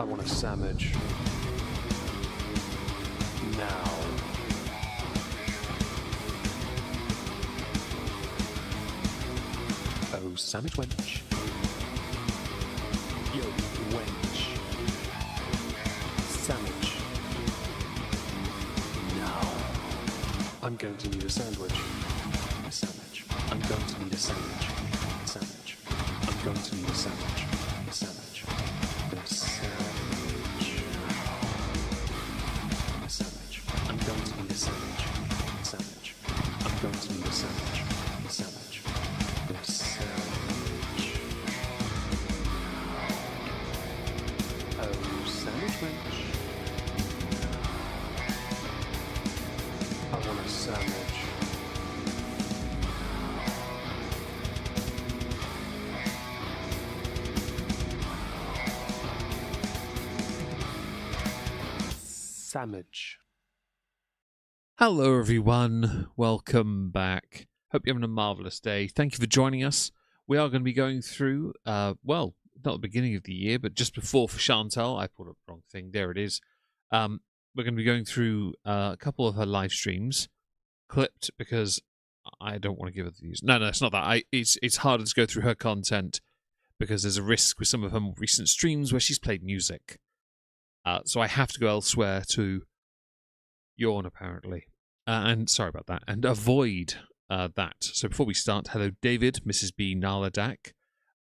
I want a sandwich. Now. Oh, sandwich wench. Yo, wench. Sandwich. Now. I'm going to need a sandwich. A sandwich. I'm going to need a sandwich. A sandwich. I'm going to need a sandwich. A sandwich. A sandwich. A sandwich. I'm going to need a sandwich. A sandwich. I'm going to need a sandwich. A sandwich. A sandwich. Oh, sandwich wench. I want a sandwich. Sandwich. Hello everyone, welcome back. Hope you're having a marvellous day. Thank you for joining us. We are going to be going through, well, not the beginning of the year, but just before for Chantal. I pulled up the wrong thing. There it is. We're going to be going through a couple of her live streams, clipped because I don't want to give her the views. No, it's not that. It's harder to go through her content because there's a risk with some of her more recent streams where she's played music. So I have to go elsewhere to yawn, apparently. And sorry about that. And avoid that. So before we start, hello David, Mrs. B, Nala Dak,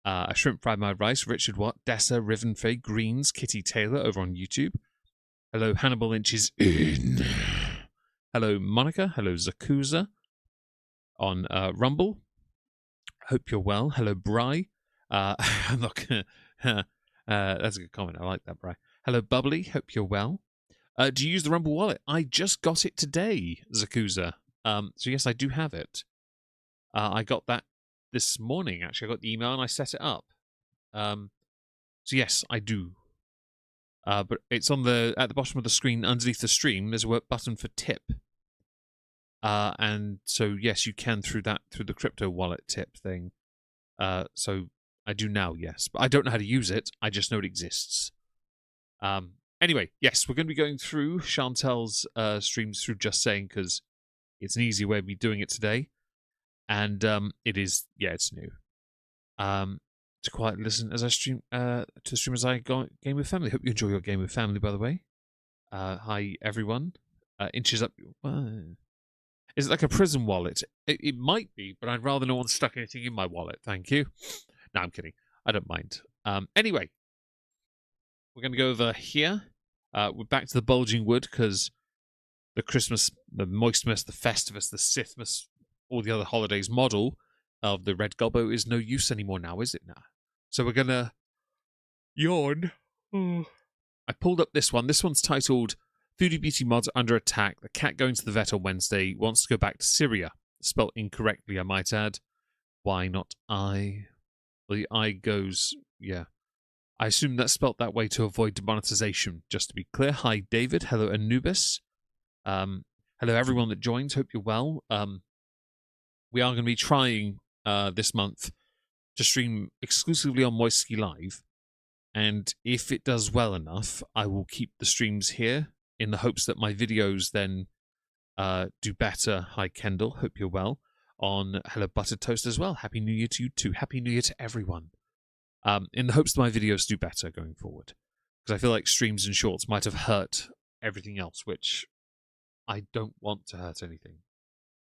a shrimp fried my rice, Richard Watt, Dessa, Rivenfay, Greens, Kitty Taylor over on YouTube. Hello Hannibal Inches in. Hello Monica. Hello Zakuza on Rumble. Hope you're well. Hello Bry. I'm not gonna. That's a good comment. I like that, Bry. Hello Bubbly. Hope you're well. Do you use the Rumble wallet? I just got it today, Zakuza. So yes, I do have it. I got that this morning, actually. I got the email and I set it up. So yes, I do. But it's at the bottom of the screen underneath the stream. There's a button for tip. And so yes, you can through the crypto wallet tip thing. So I do now, yes. But I don't know how to use it. I just know it exists. Anyway, yes, we're going to be going through Chantal's streams through Just Saying because it's an easy way of me doing it today. And it is, yeah, it's new. To quietly listen as I stream to the stream as I go Game with Family. Hope you enjoy your Game with Family, by the way. Hi, everyone. Inches up. Is it like a prison wallet? It might be, but I'd rather no one stuck anything in my wallet. Thank you. No, I'm kidding. I don't mind. Anyway, we're going to go over here. We're back to the bulging wood because the Christmas, the Moistmas, the Festivus, the Sithmas, all the other holidays model of the Red Gobbo is no use anymore now, is it now? So we're going to yawn. I pulled up this one. This one's titled Foodie Beauty Mods Under Attack. The cat going to the vet on Wednesday wants to go back to Syria. Spelt incorrectly, I might add. Why not I? Well, the I goes, yeah. I assume that's spelt that way to avoid demonetization, just to be clear. Hi, David. Hello, Anubis. Hello, everyone that joins. Hope you're well. We are going to be trying this month to stream exclusively on Moisky Live. And if it does well enough, I will keep the streams here in the hopes that my videos then do better. Hi, Kendall. Hope you're well. On Hello, Buttered Toast as well. Happy New Year to you too. Happy New Year to everyone. In the hopes that my videos do better going forward. Because I feel like streams and shorts might have hurt everything else, which I don't want to hurt anything.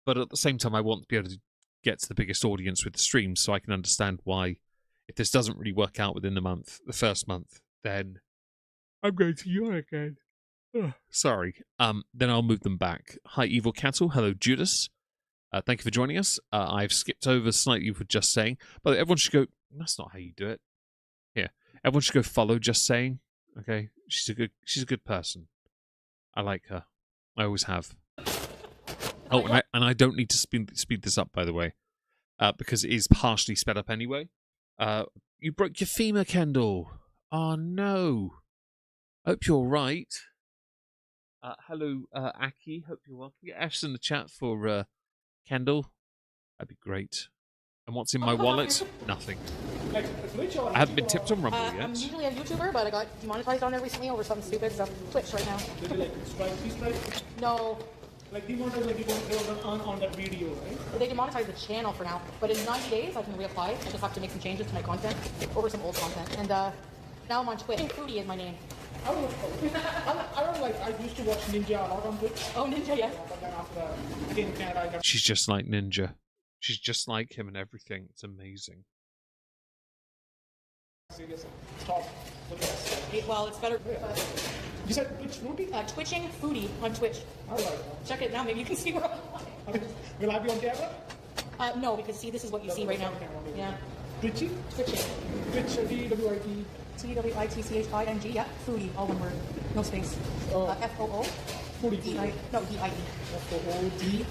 But at the same time, I want to be able to get to the biggest audience with the streams so I can understand why, if this doesn't really work out within the first month, then I'm going to yawn again. Sorry. Then I'll move them back. Hi, Evil Cattle. Hello, Judas. Thank you for joining us. I've skipped over slightly for Just Saying, but everyone should go. That's not how you do it. Here, everyone should go follow Just Saying. Okay, she's a good person. I like her. I always have. Oh, and I don't need to speed this up, by the way, because it is partially sped up anyway. You broke your femur, Kendall. Oh no. Hope you're right. Hello, Aki. Hope you're well. Can you get F's in the chat for Kendall? That'd be great. And what's in my wallet? Nothing. I haven't been tipped on Rumble I'm yet. usually a YouTuber, but I got demonetized on there recently over something stupid, so Twitch right now. Did they like strike? No, Like demonetized, like they were on that video, right? they demonetized the channel for now, but in 90 days I can reapply. I just have to make some changes to my content over some old content. And now I'm on Twitch. Foodie is my name. I don't like. I used to watch Ninja a lot on Twitch. Oh, Ninja, yeah. But then after that, came to Canada. I got She's just like Ninja. She's just like him and everything. It's amazing. serious. Stop. Look at this. Well, it's better. You said Twitch Foodie? Twitching Foodie on Twitch. All right. Check it now. Maybe you can see where I'm Okay. Will I be on camera? No, because see, this is what you see right now. Yeah. Twitchy? Twitching. Twitch, D-W-I-T. Twitching, yeah. Foodie, all one word. No space. Oh. F-O-O. Foodie. D-I, no, D-I-E. F-O-O-D.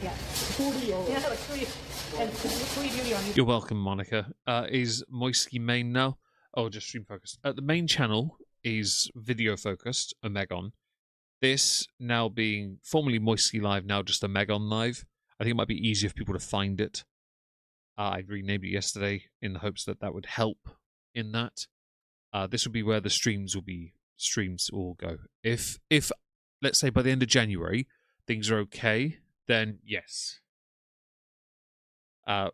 Yeah. Foodie. Oh. Yeah, like Foodie. And Foodie Beauty on YouTube. You're welcome, Monica. Is Moisky main now? Oh, just stream focused. The main channel is video focused, a Megon. This now being formerly Moisky Live, now just a Megon Live. I think it might be easier for people to find it. I renamed it yesterday in the hopes that that would help in that. This will be where the streams will go. If let's say by the end of January things are okay, then yes.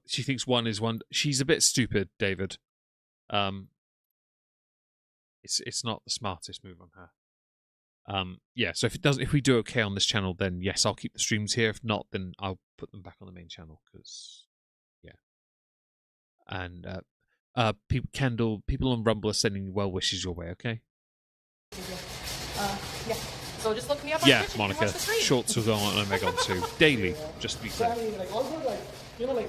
She thinks one is one. She's a bit stupid, David. It's not the smartest move on her. Yeah. So if we do okay on this channel, then yes, I'll keep the streams here. If not, then I'll put them back on the main channel because, yeah. And people on Rumble are sending well wishes your way. Okay. Yeah. So just look me up on Yeah, Twitch and Monica. watch the stream. Shorts will go on Megon too daily, just to be clear. Exactly. Like also like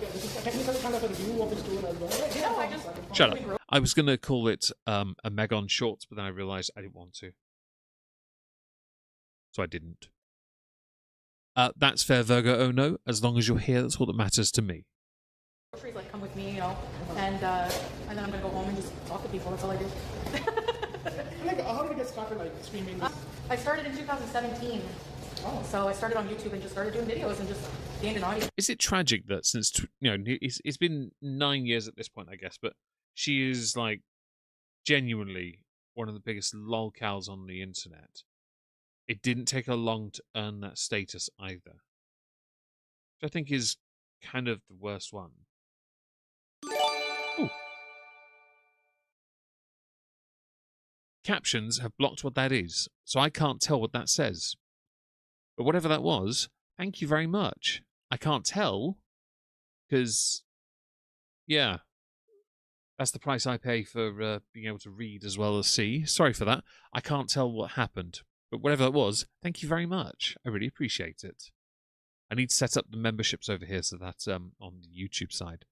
this is technically kind of a review of the store as well. Like, No, I just Shut up. I was going to call it a Megon Shorts, but then I realised I didn't want to. So I didn't. That's fair, Virgo. Oh no. As long as you're here, that's all that matters to me. groceries like come with me, and then I'm gonna go home and just talk to people. That's all I do. Like, how did you get started like streaming? I started in 2017. Oh. So I started on YouTube and just started doing videos and just gained an audience. Is it tragic that since, it's been 9 years at this point, I guess, but she is like genuinely one of the biggest lolcows on the internet. It didn't take her long to earn that status either. Which I think is kind of the worst one. Ooh. Captions have blocked what that is, so I can't tell what that says. But whatever that was, thank you very much. I can't tell, because, yeah, that's the price I pay for being able to read as well as see. Sorry for that. I can't tell what happened. But whatever that was, thank you very much. I really appreciate it. I need to set up the memberships over here so that on the YouTube side.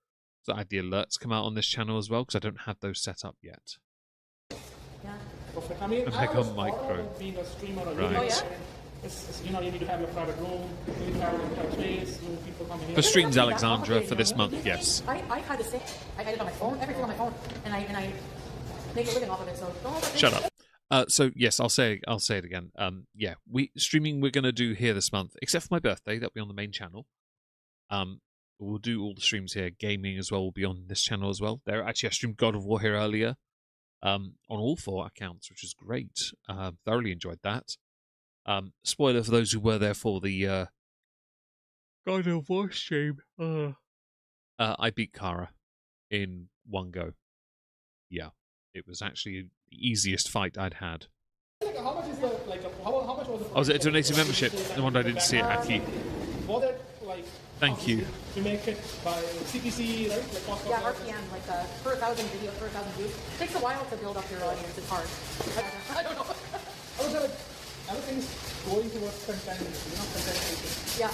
So I had the alerts come out on this channel as well, because I don't have those set up yet. Yeah. Perfect. I mean, And I back was on thought micro. about being a streamer or Right. Oh, yeah? It's, you need to have a private room, you need to have a space, people come in. For streams, It's actually that Alexandra, for this complicated, month, yes. I had the same. I edit on my phone, everything on my phone, and I make a living off of it. So don't overthink Shut it. up. So yes, I'll say it again. Yeah, streaming we're gonna do here this month, except for my birthday, that'll be on the main channel. We'll do all the streams here. Gaming as well will be on this channel as well. I streamed God of War here earlier, on all 4 accounts, which is great. Thoroughly enjoyed that. Spoiler for those who were there for the God of War stream. I beat Kara in one go. Yeah, it was actually the easiest fight I'd had. Like, how much is the how much was the? Oh, was it a donated membership? The one I didn't see it, Aki. Was it like? Thank you. To make it by CPC, right? Like cost Yeah, per- RPM, like per 1,000 videos, per 1,000 views. Takes a while to build up your audience. It's hard. I don't know. I would say like everything's going towards content, content creation. Yeah.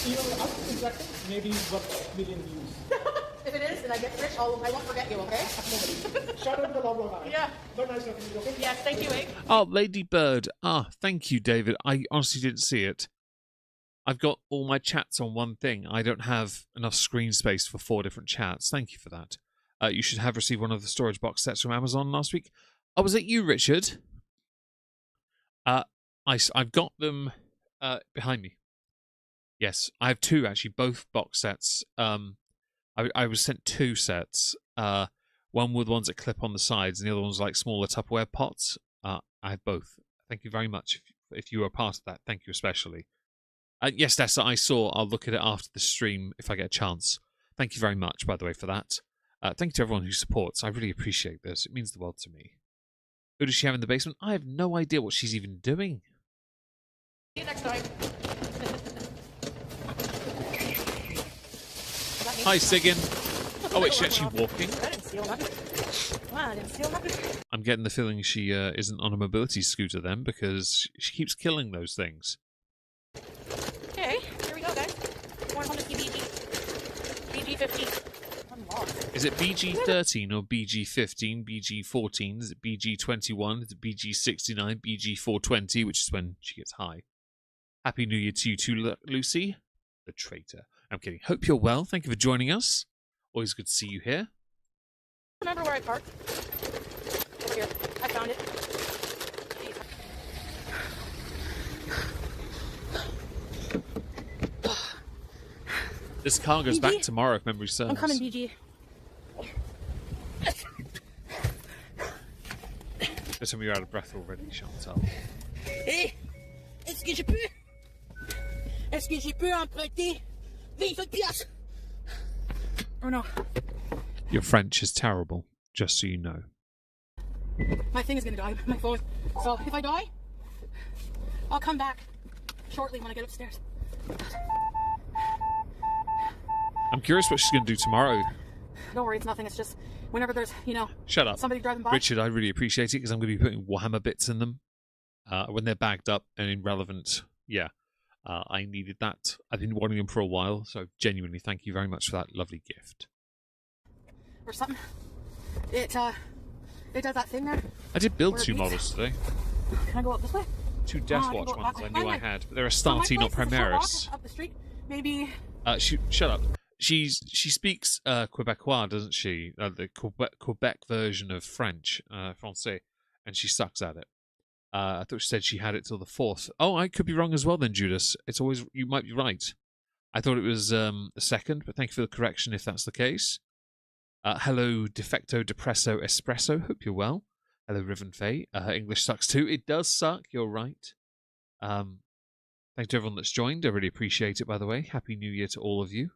Even with us interacting, maybe worth million views. If it is, and I get rich, I won't forget you. Okay? Shout out to the Loblo guy. Yeah. But nice talking to you. Okay. Yes. Thank you, eh? Oh, Lady Bird. Thank you, David. I honestly didn't see it. I've got all my chats on one thing. I don't have enough screen space for 4 different chats. Thank you for that. You should have received one of the storage box sets from Amazon last week. Oh, was it you, Richard? I've got them behind me. Yes, I have 2 actually, both box sets. I was sent 2 sets. One with ones that clip on the sides, and the other one's like smaller Tupperware pots. I have both. Thank you very much. If you were a part of that, thank you especially. Yes, that's I saw. I'll look at it after the stream if I get a chance. Thank you very much, by the way, for that. Thank you to everyone who supports. I really appreciate this. It means the world to me. Who does she have in the basement? I have no idea what she's even doing. See you next time. Hi, Siggin. Oh, wait, she's actually walking. I didn't steal nothing. I didn't steal nothing. I'm getting the feeling she isn't on a mobility scooter then, because she keeps killing those things. Okay, here we go, guys. More on the BG. BG15. Unlocked. Is it BG13 or BG15, BG14? Is it BG21? Is it BG69, BG420, which is when she gets high? Happy New Year to you too, Lucy. The traitor. I'm kidding. Hope you're well. Thank you for joining us. Always good to see you here. Remember where I parked? Over here. I found it. This car goes BG? back tomorrow if memory serves. I'm coming, BG. Just tell me you're out of breath already, Chantal. Hey, est-ce que je peux? Est-ce que je peux emprunter 25 piastres? Oh no. Your French is terrible, just so you know. My thing is gonna die, my phone. So if I die, I'll come back shortly when I get upstairs. I'm curious what she's going to do tomorrow. Don't worry, it's nothing. It's just whenever there's, Shut up. somebody driving by. Richard, I really appreciate it because I'm going to be putting Warhammer bits in them when they're bagged up and irrelevant. Yeah, I needed that. I've been wanting them for a while, so genuinely thank you very much for that lovely gift. Or something. It does that thing there. I did build Where it 2 beeps. models today. Can I go up this way? 2 Death I can Watch go ones I up- knew I Anyway. had, but they're a So my Starty, not place is a short walk Primaris. up the street. Maybe. Shut up. She speaks Quebecois, doesn't she? The Quebec version of French, Francais, and she sucks at it. I thought she said she had it till the 4th. Oh, I could be wrong as well then, Judas. It's always you might be right. I thought it was the 2nd, but thank you for the correction if that's the case. Hello, Defecto Depresso Espresso. Hope you're well. Hello, Riven Faye. English sucks too. It does suck. You're right. Thank you to everyone that's joined. I really appreciate it, by the way. Happy New Year to all of you.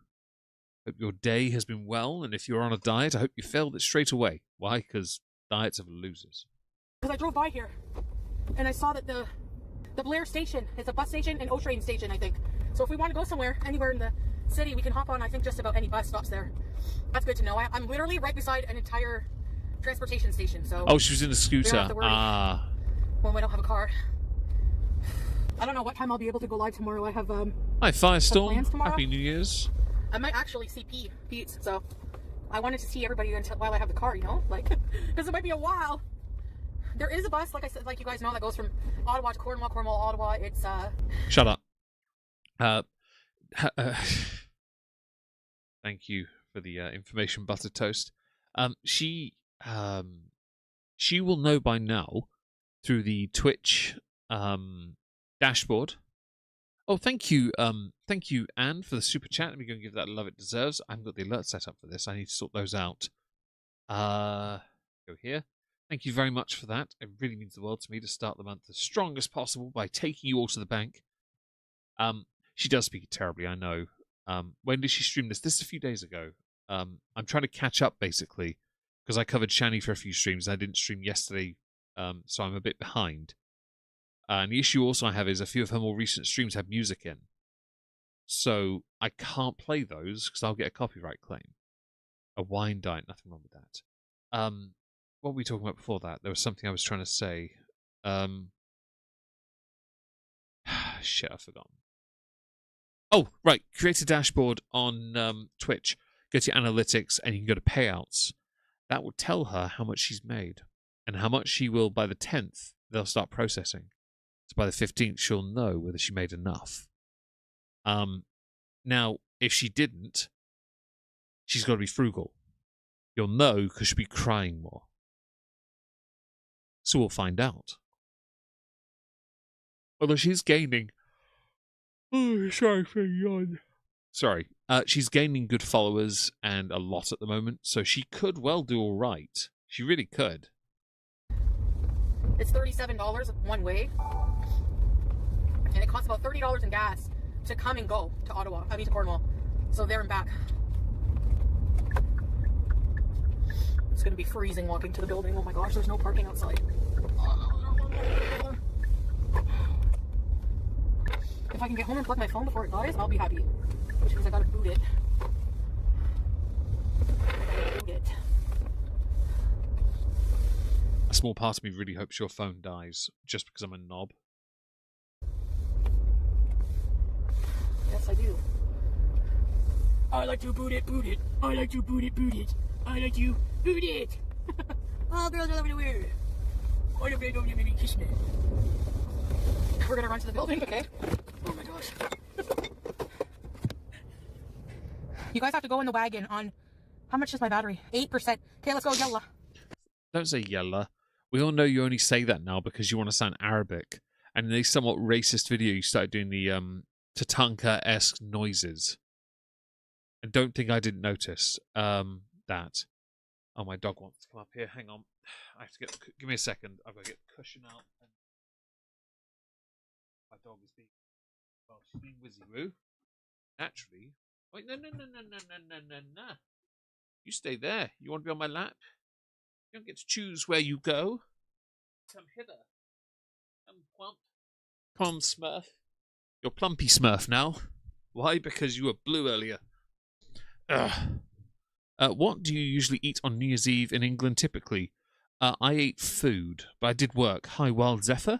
Hope your day has been well, and if you're on a diet, I hope you failed it straight away. Why? Because diets are for losers. Because I drove by here, and I saw that the Blair station is a bus station and O-train station, I think. So if we want to go somewhere, anywhere in the city, we can hop on, I think, just about any bus stops there. That's good to know. I'm literally right beside an entire transportation station, so... Oh, she was in a we don't scooter. have to worry when we don't have a car. I don't know what time I'll be able to go live tomorrow. I have, Hi, plans Firestorm. tomorrow? Happy New Year's. I might actually see Pete, so I wanted to see everybody while I have the car, like, because it might be a while. There is a bus, like I said, like you guys know, that goes from Ottawa to Cornwall, Ottawa. It's Shut up. Thank you for the information, Butter Toast. She will know by now through the Twitch dashboard. Oh, thank you, Anne, for the super chat. Let me go and give that love it deserves. I haven't got the alert set up for this. I need to sort those out. Go here. Thank you very much for that. It really means the world to me to start the month as strong as possible by taking you all to the bank. She does speak it terribly, I know. When did she stream this? This is a few days ago. I'm trying to catch up, basically, because I covered Shani for a few streams. I didn't stream yesterday, so I'm a bit behind. And the issue also I have is a few of her more recent streams have music in. So I can't play those because I'll get a copyright claim. A wine diet, nothing wrong with that. What were we talking about before that? There was something I was trying to say. Shit, I've forgotten. Oh, right. Create a dashboard on Twitch. Go to analytics and you can go to payouts. That will tell her how much she's made and how much she will, by the 10th, they'll start processing. So by the 15th, she'll know whether she made enough. Now, if she didn't, she's got to be frugal. You'll know because she'll be crying more. So we'll find out. Although she's gaining... Oh, sorry for yawn. Sorry. She's gaining good followers and a lot at the moment, so she could well do all right. She really could. It's $37 one way, and it costs about $30 in gas to come and go to to Cornwall. So there and back. It's gonna be freezing walking to the building. Oh my gosh, there's no parking outside. If I can get home and plug my phone before it dies, I'll be happy. Which means I gotta boot it. A small part of me really hopes your phone dies, just because I'm a knob. Yes, I do. I like to boot it, boot it. I like to boot it, boot it. I like to boot it. Oh, girls are loving to wear. Why don't you maybe kiss me? We're gonna run to the building, okay? Oh my gosh. You guys have to go in the wagon on... How much is my battery? 8%. Okay, let's go, yalla. Don't say yalla. We all know you only say that now because you want to sound Arabic. And in a somewhat racist video, you started doing the Tatanka-esque noises. And don't think I didn't notice that. Oh, my dog wants to come up here. Hang on. I have to get... Give me a second. I've got to get the cushion out. My dog is being... Well, she's being whizzy-woo. Naturally. Wait, no. You stay there. You want to be on my lap? You don't get to choose where you go. Come hither. Come plump. Come on, Smurf. You're Plumpy Smurf now. Why? Because you were blue earlier. What do you usually eat on New Year's Eve in England typically? I ate food, but I did work. Hi, Wild Zephyr.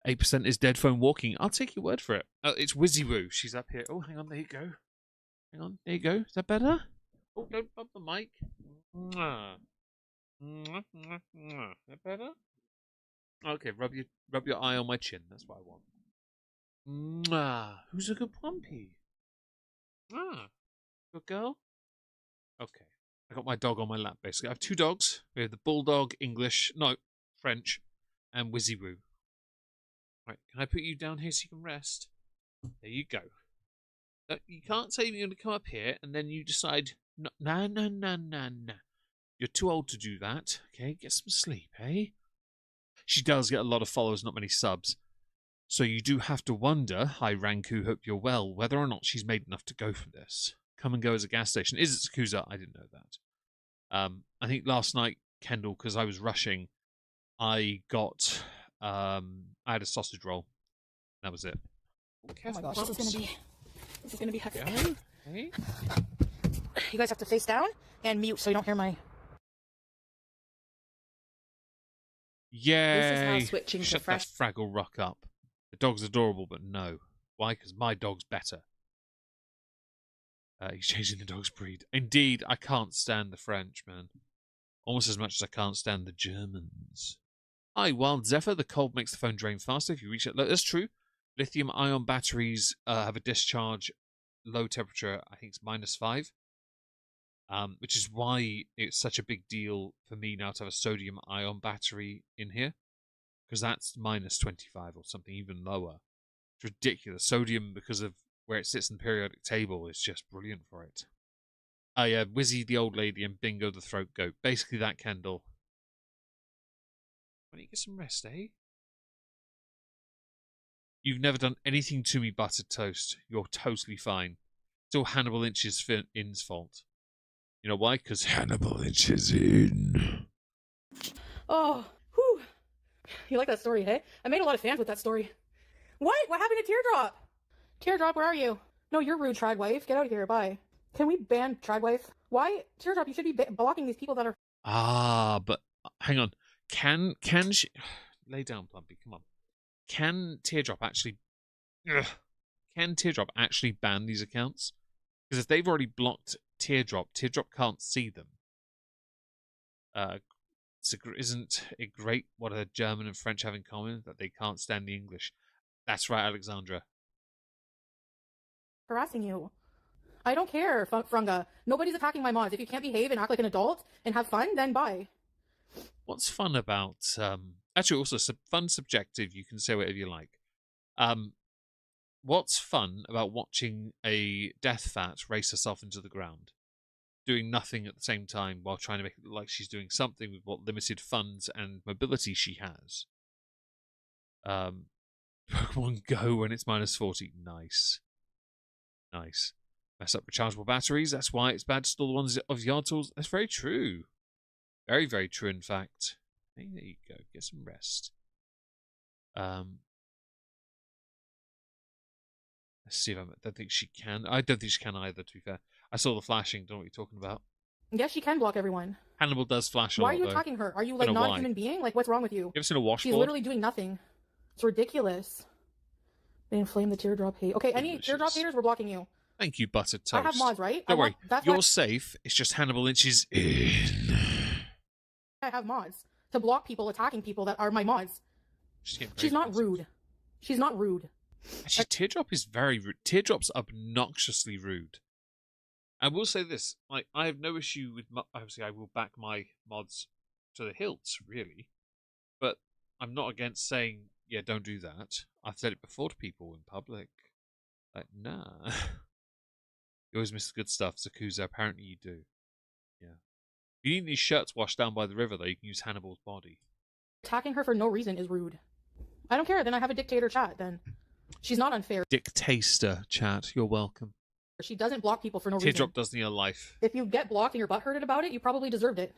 8% is dead phone walking. I'll take your word for it. It's Whizzywoo. She's up here. Oh, hang on. There you go. Hang on. There you go. Is that better? Oh, don't bump the mic. Mwah. Mwah, mwah, mwah. Is that better? Okay, rub your eye on my chin. That's what I want. Mwah. Who's a good pumpy? Ah, good girl. Okay, I got my dog on my lap. Basically, I have two dogs. We have the bulldog, French, and Whizzywoo. Right, can I put you down here so you can rest? There you go. You can't say you're going to come up here and then you decide, no. You're too old to do that. Okay, get some sleep, eh? She does get a lot of followers, not many subs. So you do have to wonder, hi Ranku, hope you're well, whether or not she's made enough to go for this. Come and go as a gas station. Is it Sakusa? I didn't know that. I think last night, Kendall, because I was rushing, I got... I had a sausage roll. That was it. Oh my gosh, this is gonna be hectic. Yeah. Hey. You guys have to face down and mute so you don't hear my... Yay! This is how switching Shut to fresh... that Fraggle Rock up. The dog's adorable, but no. Why? Because my dog's better. He's changing the dog's breed. Indeed, I can't stand the French, man. Almost as much as I can't stand the Germans. Hi, Wild Zephyr. The cold makes the phone drain faster if you reach it. That's true. Lithium-ion batteries have a discharge low temperature, I think it's -5. Which is why it's such a big deal for me now to have a sodium-ion battery in here. Because that's -25 or something even lower. It's ridiculous. Sodium, because of where it sits in the periodic table, is just brilliant for it. Oh yeah, Wizzy the old lady and Bingo the throat goat. Basically that, Kendall. Why don't you get some rest, eh? You've never done anything to me, buttered toast. You're totally fine. Still Hannibal In's fault. You know why? Because Hannibal Inch is in. Oh, whew. You like that story, hey? I made a lot of fans with that story. What? What happened to Teardrop? Teardrop, where are you? No, you're rude, Tradwife. Get out of here. Bye. Can we ban Tradwife? Why? Teardrop, you should be blocking these people that are... Ah, but hang on. Can she... Lay down, Plumpy. Come on. Can Teardrop actually... Ugh. Can Teardrop actually ban these accounts? Because if they've already blocked Teardrop can't see them. Isn't it great what a German and French have in common? That they can't stand the English. That's right, Alexandra. Harassing you. I don't care, Frunga. Nobody's attacking my mods. If you can't behave and act like an adult and have fun, then bye. What's fun about... Actually, also, fun subjective. You can say whatever you like. what's fun about watching a death fat race herself into the ground, doing nothing at the same time while trying to make it look like she's doing something with what limited funds and mobility she has? Pokemon Go when it's -40. Nice. Nice. Mess up rechargeable batteries. That's why it's bad to store the ones of yard tools. That's very true. Very, very true, in fact. Hey, there you go. Get some rest. Let's see if I don't think she can. I don't think she can either, to be fair. I saw the flashing. Don't know what you're talking about. Yes, she can block everyone. Hannibal does flash a lot, Why are you though. attacking her? Are you like Don't know not a why. human being? Like, what's wrong with you? You ever seen a washboard? She's literally doing nothing. It's ridiculous. They inflame the teardrop hate. Okay, any Delicious. teardrop haters, we're blocking you. Thank you, buttered toast. I have mods, right? Don't worry. That's You're why safe. It's just Hannibal Lynch's in. I have mods to block people attacking people that are my mods. She's not rude. She's not rude. Actually, Teardrop is very rude. Teardrop's obnoxiously rude. I will say this: like, I have no issue with. Obviously, I will back my mods to the hilt, really. But I'm not against saying, yeah, don't do that. I've said it before to people in public. Like, nah. You always miss the good stuff, Zakuza. Apparently, you do. Yeah. If you need these shirts washed down by the river, though, you can use Hannibal's body. Attacking her for no reason is rude. I don't care. Then I have a dictator chat. Then she's not unfair. Dictaster chat. You're welcome. She doesn't block people for no Teardrop reason. does need a life. If you get blocked and you're butthurted about it, you probably deserved it.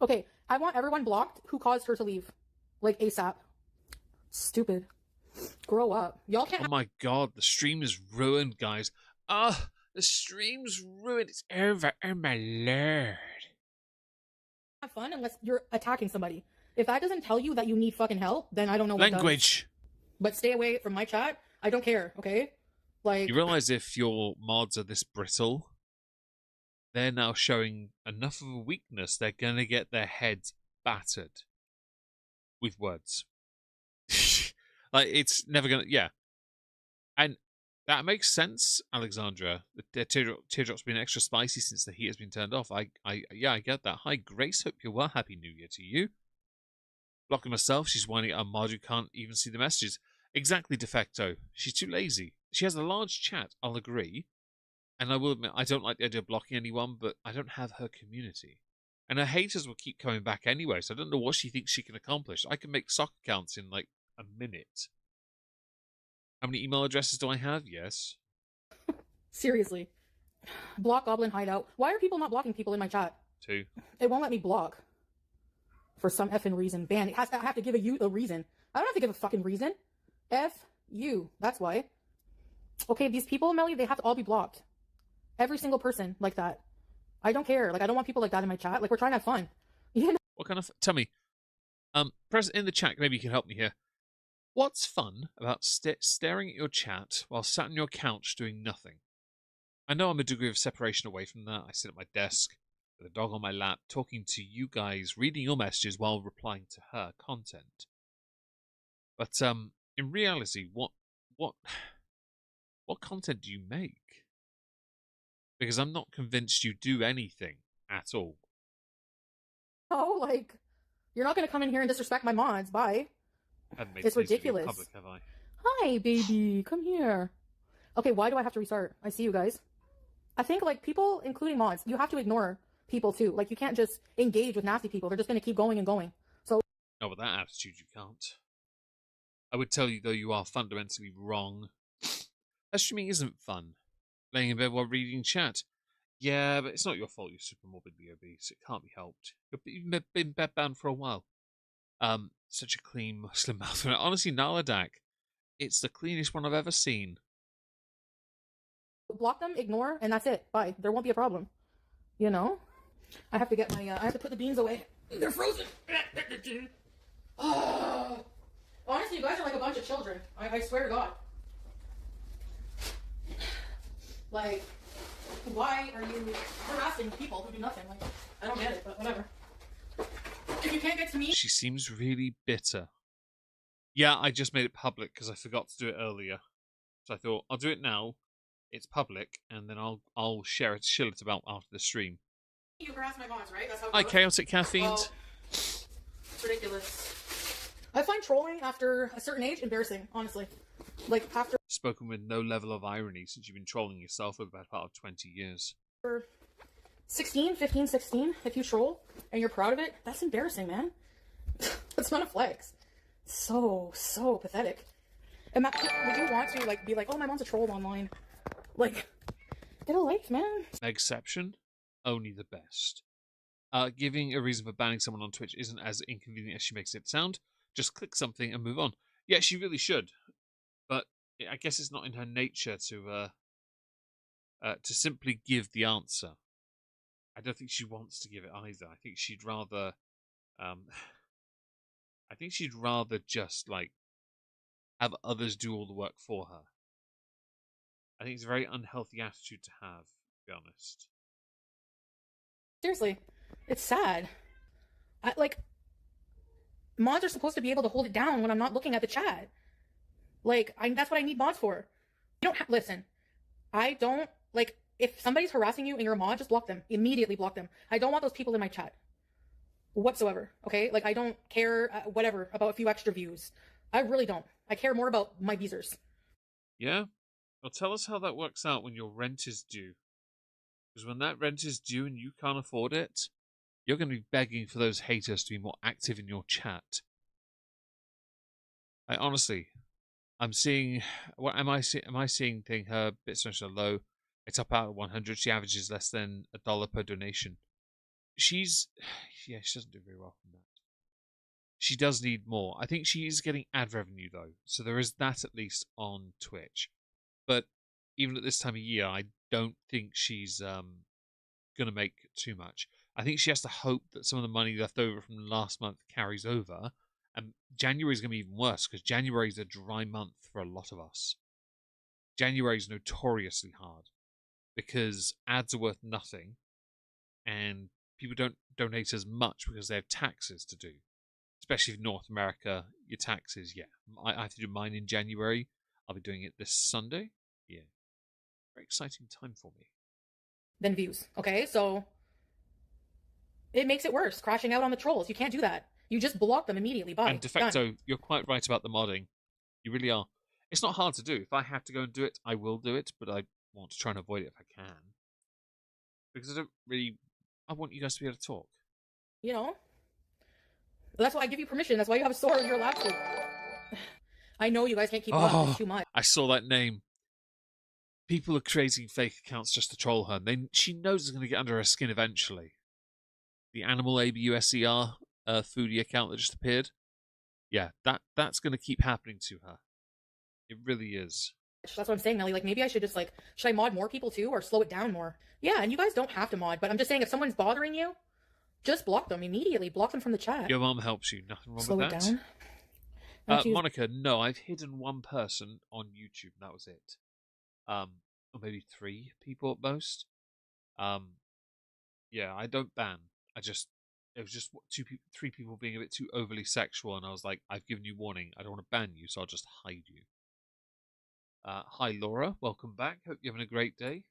Okay, I want everyone blocked who caused her to leave, like ASAP. Stupid. Grow up. Y'all can't. Oh my god, the stream is ruined, guys. Ah, the stream's ruined. It's over. Oh my lord. Have fun unless you're attacking somebody. If that doesn't tell you that you need fucking help, then I don't know what does. Language. But stay away from my chat. I don't care, okay? Like, You realize if your mods are this brittle, they're now showing enough of a weakness, they're gonna get their heads battered with words. Like, it's never gonna, yeah. And that makes sense, Alexandra. The teardrop's been extra spicy since the heat has been turned off. Yeah, I get that. Hi, Grace. Hope you're well. Happy New Year to you. Blocking myself. She's whining at a mod who can't even see the messages. Exactly, Defecto. She's too lazy. She has a large chat, I'll agree. And I will admit, I don't like the idea of blocking anyone, but I don't have her community. And her haters will keep coming back anyway, so I don't know what she thinks she can accomplish. I can make sock accounts in, like, a minute. How many email addresses do I have? Yes. seriously. Block Goblin Hideout. Why are people not blocking people in my chat? 2. It won't let me block. For some effing reason. Ban. I have to give a reason. I don't have to give a fucking reason. F you. That's why. Okay, these people, Melly, they have to all be blocked. Every single person like that. I don't care. Like, I don't want people like that in my chat. Like, we're trying to have fun. You know? What kind of... Tell me. Press in the chat. Maybe you can help me here. What's fun about staring at your chat while sat on your couch doing nothing? I know I'm a degree of separation away from that. I sit at my desk with a dog on my lap, talking to you guys, reading your messages while replying to her content. But in reality, what content do you make? Because I'm not convinced you do anything at all. Oh, like, you're not gonna come in here and disrespect my mods. Bye. It's ridiculous. Public, have I? Hi, baby. Come here. Okay, why do I have to restart? I see you guys. I think, like, people, including mods, you have to ignore people, too. Like, you can't just engage with nasty people. They're just going to keep going and going. So... No, with that attitude, you can't. I would tell you, though, you are fundamentally wrong. That streaming isn't fun. Laying in bed while reading chat. Yeah, but it's not your fault you're super morbidly obese. It can't be helped. You've been bedbound for a while. Such a clean Muslim mouth. Honestly, Naladak, it's the cleanest one I've ever seen. Block them, ignore, and that's it. Bye. There won't be a problem. You know? I have to get my, I have to put the beans away. They're frozen. Honestly, you guys are like a bunch of children. I swear to God. Like, why are you harassing people who do nothing? Like, I don't get it, but whatever. If you can't get to me... She seems really bitter. Yeah, I just made it public because I forgot to do it earlier. So I thought, I'll do it now. It's public, and then I'll shill it about after the stream. You harass my mods, right? That's how it Hi, goes? Chaotic Caffeine. Well, it's ridiculous. I find trolling after a certain age embarrassing, honestly. Like, after... spoken with no level of irony since you've been trolling yourself for about part of 20 years. 16, 15, 16, if you troll and you're proud of it, that's embarrassing, man. That's not a flex. So pathetic. Would you want to like be like, oh, my mom's a troll online? Like, get a life, man. Exception, only the best. Giving a reason for banning someone on Twitch isn't as inconvenient as she makes it sound. Just click something and move on. Yeah, she really should. But I guess it's not in her nature to simply give the answer. I don't think she wants to give it either. I think she'd rather just like have others do all the work for her. I think it's a very unhealthy attitude to have, to be honest. Seriously, it's sad. Mods are supposed to be able to hold it down when I'm not looking at the chat. That's what I need mods for. You don't listen. I don't if somebody's harassing you and you're a mod, just block them. Immediately block them. I don't want those people in my chat whatsoever. Okay, I don't care whatever about a few extra views. I really don't. I care more about my visors. Yeah. Well, tell us how that works out when your rent is due. Because when that rent is due and you can't afford it, you're going to be begging for those haters to be more active in your chat. I'm seeing. What am I seeing? Am I seeing her bit social low? I top out at 100. She averages less than $1 per donation. She doesn't do very well from that. She does need more. I think she is getting ad revenue though, so there is that at least on Twitch. But even at this time of year, I don't think she's gonna make too much. I think she has to hope that some of the money left over from last month carries over. And January is going to be even worse because January is a dry month for a lot of us. January is notoriously hard because ads are worth nothing and people don't donate as much because they have taxes to do. Especially in North America, your taxes, yeah. I have to do mine in January. I'll be doing it this Sunday. Yeah. Very exciting time for me. Than views, okay? So it makes it worse, crashing out on the trolls. You can't do that. You just block them immediately. Bye. And de facto, Done. you're quite right about the modding. You really are. It's not hard to do. If I have to go and do it, I will do it, but I want to try and avoid it if I can. Because I want you guys to be able to talk. You know? That's why I give you permission. That's why you have a sword in your lap. I know you guys can't keep up. It's too much. I saw that name. People are creating fake accounts just to troll her. She knows it's going to get under her skin eventually. The Animal ABUSER Foodie account that just appeared. Yeah, that's going to keep happening to her. It really is. That's what I'm saying, Nelly. Maybe I should just should I mod more people too, or slow it down more? Yeah, and you guys don't have to mod, but I'm just saying if someone's bothering you, just block them immediately. Block them from the chat. Your mom helps you. Nothing wrong slow with it that. Down. Monica, no, I've hidden one person on YouTube, and that was it. Or maybe 3 people at most. Yeah, I don't ban. It was just 3 people being a bit too overly sexual, and I was like, I've given you warning. I don't want to ban you, so I'll just hide you. Hi, Laura. Welcome back. Hope you're having a great day.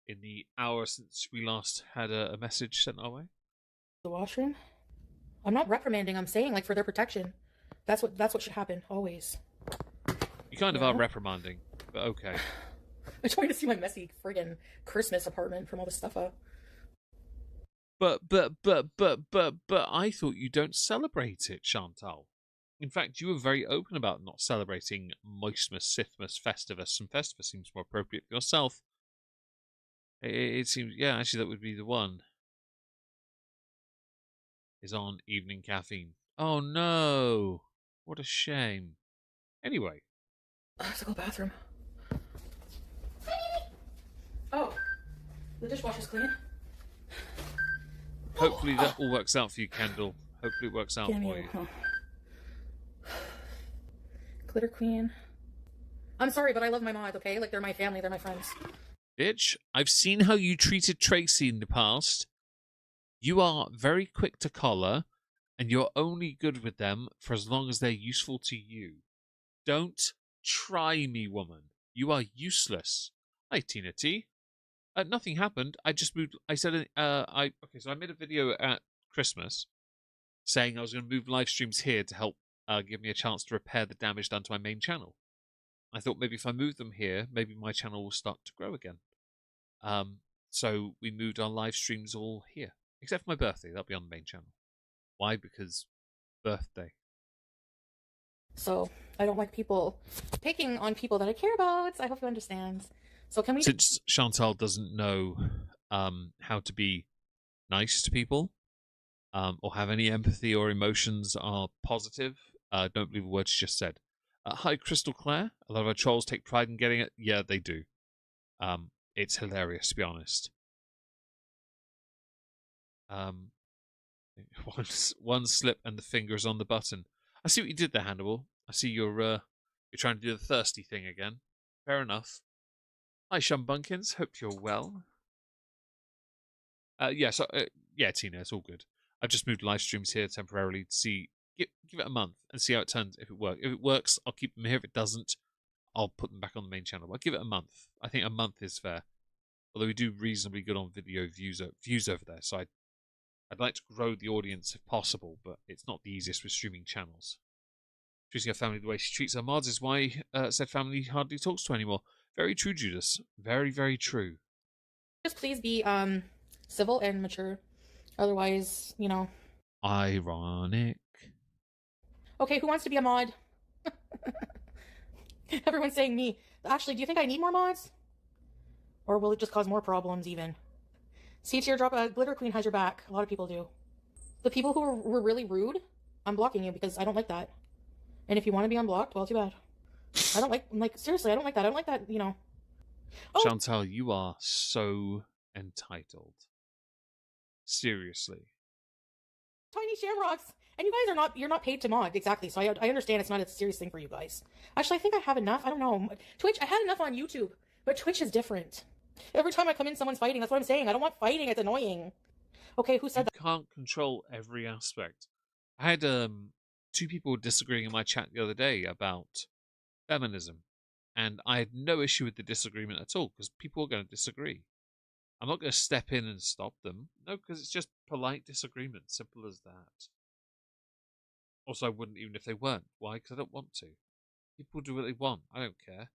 In the hour since we last had a message sent our way. The washroom? I'm not reprimanding. I'm saying, for their protection. That's what should happen, always. You kind of are reprimanding, but okay. I'm trying to see my messy friggin' Christmas apartment from all this stuff up. But I thought you don't celebrate it, Chantal. In fact, you were very open about not celebrating Moistmas, Sithmas, Festivus, and Festivus seems more appropriate for yourself. It seems, yeah, actually that would be the one. Is on evening caffeine. Oh no! What a shame. Anyway. I have to go to the bathroom. Oh, the dishwasher's clean. Hopefully that all works out for you, Kendall. Hopefully it works out for you. Glitter Queen. I'm sorry, but I love my mods, okay? They're my family, they're my friends. Bitch, I've seen how you treated Tracy in the past. You are very quick to collar, and you're only good with them for as long as they're useful to you. Don't try me, woman. You are useless. Hi, Tina T. Nothing happened. I just moved. I said, so I made a video at Christmas saying I was going to move live streams here to help give me a chance to repair the damage done to my main channel. I thought maybe if I move them here, maybe my channel will start to grow again. So we moved our live streams all here, except for my birthday. That'll be on the main channel. Why? Because birthday. So I don't like people picking on people that I care about. I hope you understand. So can we? Since Chantal doesn't know how to be nice to people, or have any empathy or emotions are positive, don't believe a word she just said. Hi, Crystal Claire. A lot of our trolls take pride in getting it. Yeah, they do. It's hilarious, to be honest. One slip and the finger is on the button. I see what you did there, Hannibal. I see you're trying to do the thirsty thing again. Fair enough. Hi, Shumbunkins. Hope you're well. Yeah, Tina, it's all good. I've just moved live streams here temporarily to see, give it a month and see how it turns. If it works, I'll keep them here. If it doesn't, I'll put them back on the main channel. But give it a month. I think a month is fair. Although we do reasonably good on video views over there, so I'd like to grow the audience if possible, but it's not the easiest with streaming channels. Treating her family the way she treats her mods is why said family hardly talks to her anymore. Very true, Judas. Very, very true. Just please be civil and mature. Otherwise, you know. Ironic. Okay, who wants to be a mod? Everyone's saying me. Actually, do you think I need more mods? Or will it just cause more problems even? See, Teardrop, Glitter Queen has your back. A lot of people do. The people who were really rude, I'm blocking you because I don't like that. And if you want to be unblocked, well, too bad. I don't like, seriously, I don't like that. I don't like that, you know. Oh. Chantal, you are so entitled. Seriously. Tiny Shamrocks! And you guys you're not paid to mod, exactly, so I understand it's not a serious thing for you guys. Actually, I think I have enough. I don't know. Twitch, I had enough on YouTube, but Twitch is different. Every time I come in, someone's fighting. That's what I'm saying. I don't want fighting. It's annoying. Okay, who said that? You can't control every aspect. I had 2 people disagreeing in my chat the other day about feminism, and I had no issue with the disagreement at all, because people are going to disagree. I'm not going to step in and stop them. No, because it's just polite disagreement. Simple as that. Also, I wouldn't even if they weren't. Why? Because I don't want to. People do what they want. I don't care.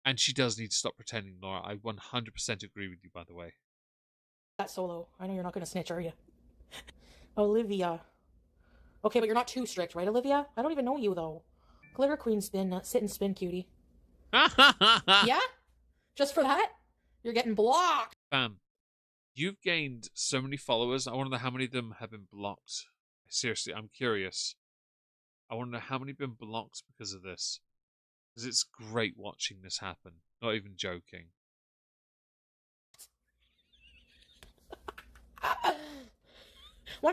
And she does need to stop pretending, Laura. I 100% agree with you, by the way. That solo. I know you're not going to snitch, are you? Olivia. Okay, but you're not too strict, right, Olivia? I don't even know you, though. Glitter Queen spin, sit and spin, cutie. Yeah? Just for that? You're getting blocked. Bam. You've gained so many followers. I want to know how many of them have been blocked. Seriously, I'm curious. I want to know how many have been blocked because of this. Because it's great watching this happen. Not even joking.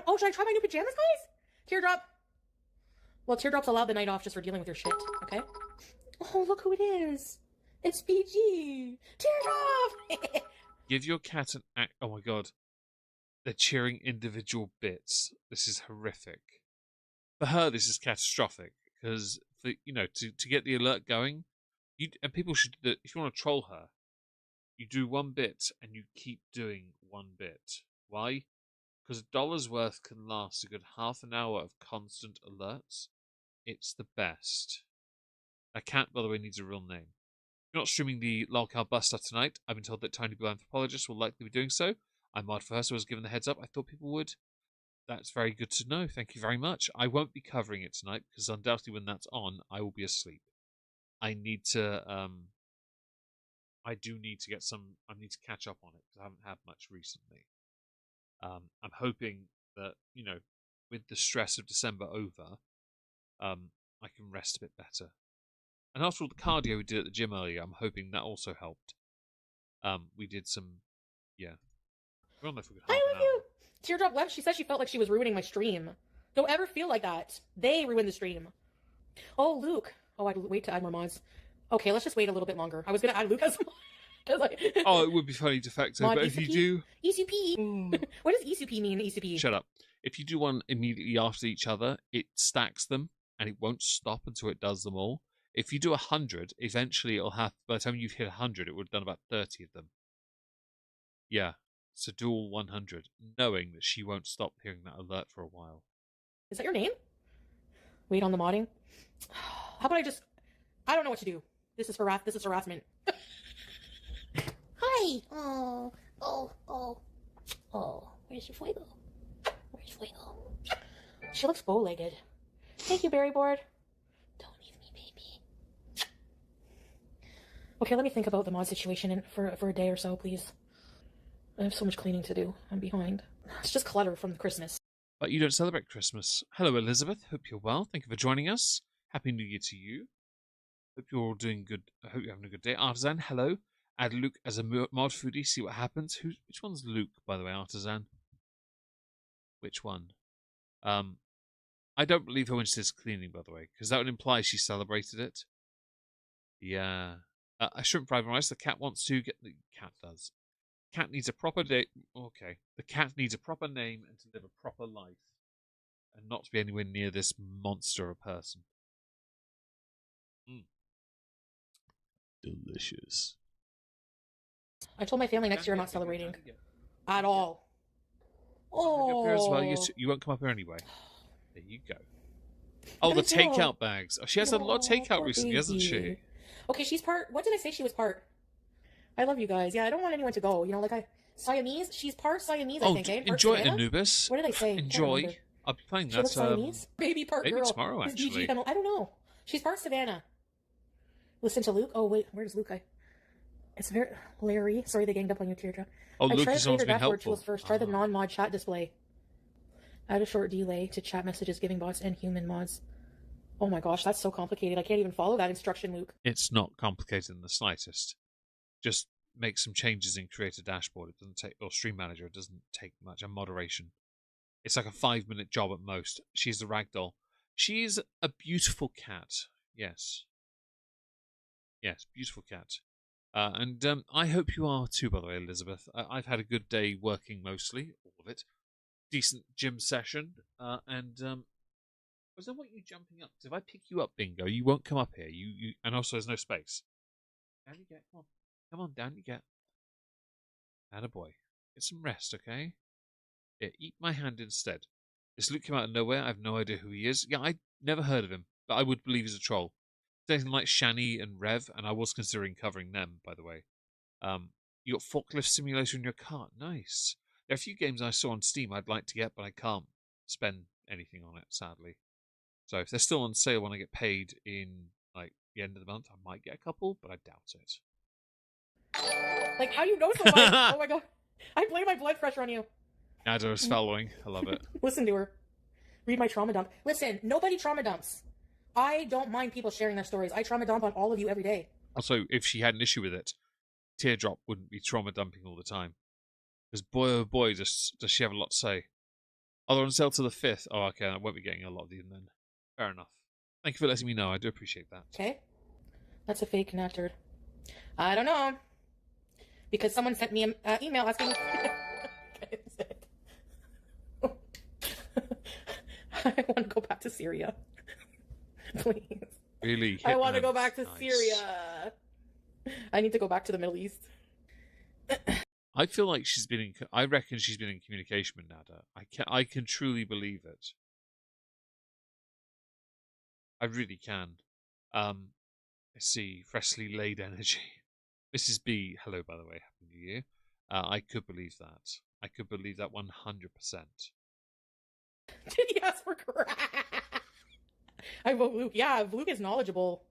Oh, should I try my new pajamas, guys? Teardrop. Well, Teardrop's allowed the night off just for dealing with your shit, okay? Oh, look who it is. It's PG. Teardrop! Give your cat an act. Oh my god. They're cheering individual bits. This is horrific. For her, this is catastrophic. Because, to get the alert going, and people should, if you want to troll her, you do one bit and you keep doing one bit. Why? Because a dollar's worth can last a good half an hour of constant alerts. It's the best. That cat, by the way, needs a real name. You're not streaming the lolcow Buster tonight. I've been told that Tiny Blue Anthropologist will likely be doing so. I'm mod for her, so I was given the heads up. I thought people would. That's very good to know. Thank you very much. I won't be covering it tonight, because undoubtedly when that's on, I will be asleep. I need to, I do need to I need to catch up on it, because I haven't had much recently. I'm hoping that, with the stress of December over, I can rest a bit better. And after all the cardio we did at the gym earlier, I'm hoping that also helped. We did some, yeah. I don't know if we could half an hour. You. Teardrop left. She said she felt like she was ruining my stream. Don't ever feel like that. They ruined the stream. Oh, Luke. Oh, I'd wait to add more mods. Okay, let's just wait a little bit longer. I was going to add Luke as Oh, it would be funny de facto, but if you do... ECP. What does ECP mean, ECP? Shut up. If you do one immediately after each other, it stacks them, and it won't stop until it does them all. If you do 100, eventually it'll have... By the time you've hit 100, it would have done about 30 of them. Yeah. So do all 100, knowing that she won't stop hearing that alert for a while. Is that your name? Wait on the modding? How about I just I don't know what to do. This is harassment. Hi. Oh. Where's your fuego? Where's fuego? She looks bow-legged. Thank you, Berry Board. Don't leave me, baby. Okay, let me think about the mod situation for a day or so, please. I have so much cleaning to do. I'm behind. It's just clutter from Christmas. But you don't celebrate Christmas. Hello, Elizabeth. Hope you're well. Thank you for joining us. Happy New Year to you. Hope you're all doing good. I hope you're having a good day. Artisan, hello. Add Luke as a mod foodie. See what happens. Which one's Luke, by the way, Artisan? Which one? I don't believe her when she says cleaning, by the way, because that would imply she celebrated it. Yeah. A shrimp fried rice. The cat wants to get. The cat does. Cat needs a proper day. Okay. The cat needs a proper name and to live a proper life, and not to be anywhere near this monster of a person. Delicious. I told my family next year I'm not celebrating at all. Oh. As well. You won't come up here anyway. There you go. Oh, the takeout bags. Oh, she has a lot of takeout recently, hasn't she? Okay, she's part. What did I say she was part? I love you guys. Yeah, I don't want anyone to go. You know, like Siamese. She's part Siamese, I think. Part enjoy Savannah? it, Anubis. What did I say? Enjoy. I'll be playing She that. looks Siamese. Baby part maybe girl. tomorrow, Is actually. DG, I don't know. She's part Savannah. Listen to Luke. Oh wait, where's Luke? It's very Larry. Sorry, they ganged up on you, Teardrop. Oh, I Luke tried is to create her been dashboard helpful. tools first. Try the non-mod chat display. Add a short delay to chat messages, giving bots and human mods. Oh my gosh, that's so complicated. I can't even follow that instruction, Luke. It's not complicated in the slightest. Just make some changes and create a dashboard. It doesn't take, or stream manager. It doesn't take much. And moderation. It's like a 5-minute job at most. She's the ragdoll. She's a beautiful cat. Yes. Yes, beautiful cat. And I hope you are too, by the way, Elizabeth. I've had a good day working mostly, all of it. Decent gym session. Was there what you jumping up? Because if I pick you up, Bingo, you won't come up here. And also there's no space. Down you get. Come on. Come on, down you get. Attaboy. Get some rest, okay? Yeah, eat my hand instead. This Luke came out of nowhere. I have no idea who he is. Yeah, I never heard of him, but I would believe he's a troll. Something like Shani and Rev, and I was considering covering them, by the way. You got Forklift Simulator in your cart. Nice. There are a few games I saw on Steam I'd like to get, but I can't spend anything on it, sadly. So if they're still on sale when I get paid in like the end of the month, I might get a couple, but I doubt it. Like, how you know so much? Oh my god. I blame my blood pressure on you. Nada is following. I love it. Listen to her. Read my trauma dump. Listen, nobody trauma dumps. I don't mind people sharing their stories. I trauma dump on all of you every day. Also, if she had an issue with it, Teardrop wouldn't be trauma dumping all the time. Because boy, oh boy, does she have a lot to say. Oh, they're on sale to the 5th. Oh, okay, I won't be getting a lot of these then. Fair enough. Thank you for letting me know. I do appreciate that. Okay. That's a fake nattered. I don't know. Because someone sent me an email asking... I want to go back to Syria. Please. Really? I want to go back to Nice. Syria. I need to go back to the Middle East. I feel like she's been in... I reckon she's been in communication with Nada. I can truly believe it. I really can. Let's see. Freshly laid energy. Mrs. B, hello, by the way. Happy New Year. I could believe that. I could believe that 100%. Did he ask for crack? I vote Luke. Yeah, Luke is knowledgeable.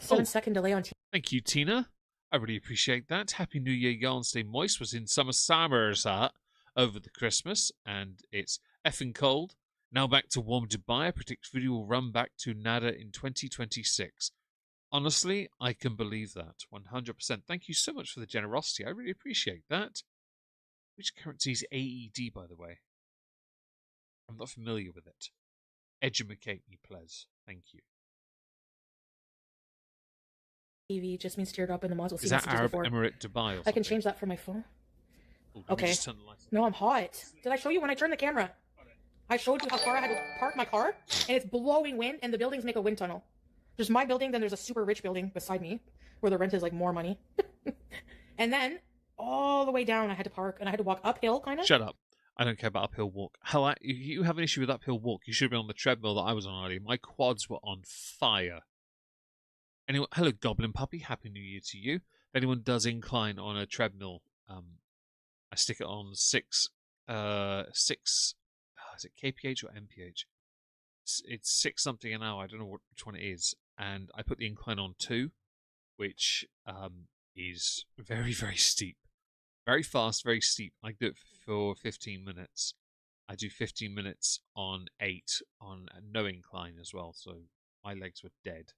7-second delay on Thank you, Tina. I really appreciate that. Happy New Year, y'all, and stay moist. Was in summer Somerset over the Christmas, and it's effing cold. Now back to warm Dubai. I predict Foodie will run back to Nada in 2026. Honestly, I can believe that 100%. Thank you so much for the generosity. I really appreciate that. Which currency is AED, by the way? I'm not familiar with it. Educate me, please. Thank you. TV just means teardrop in the mods. We'll see Is that messages Arab before. Emirate Dubai or something? I can change that for my phone. Oh, let me Okay. just turn the lights on. No, I'm hot. Did I show you when I turned the camera? I showed you how far I had to park my car, and it's blowing wind, and the buildings make a wind tunnel. There's my building, then there's a super rich building beside me, where the rent is like more money. And then all the way down, I had to park, and I had to walk uphill, kind of. Shut up. I don't care about uphill walk. Hell, if you have an issue with uphill walk, you should have been on the treadmill that I was on earlier. My quads were on fire. Anyone? Hello, Goblin Puppy. Happy New Year to you. If anyone does incline on a treadmill, I stick it on 6. Is it kph or mph? It's 6 something an hour. I don't know which one it is, and I put the incline on 2, which is very, very steep, very fast, very steep. I do it for 15 minutes. I do 15 minutes on 8 on no incline as well, so my legs were dead.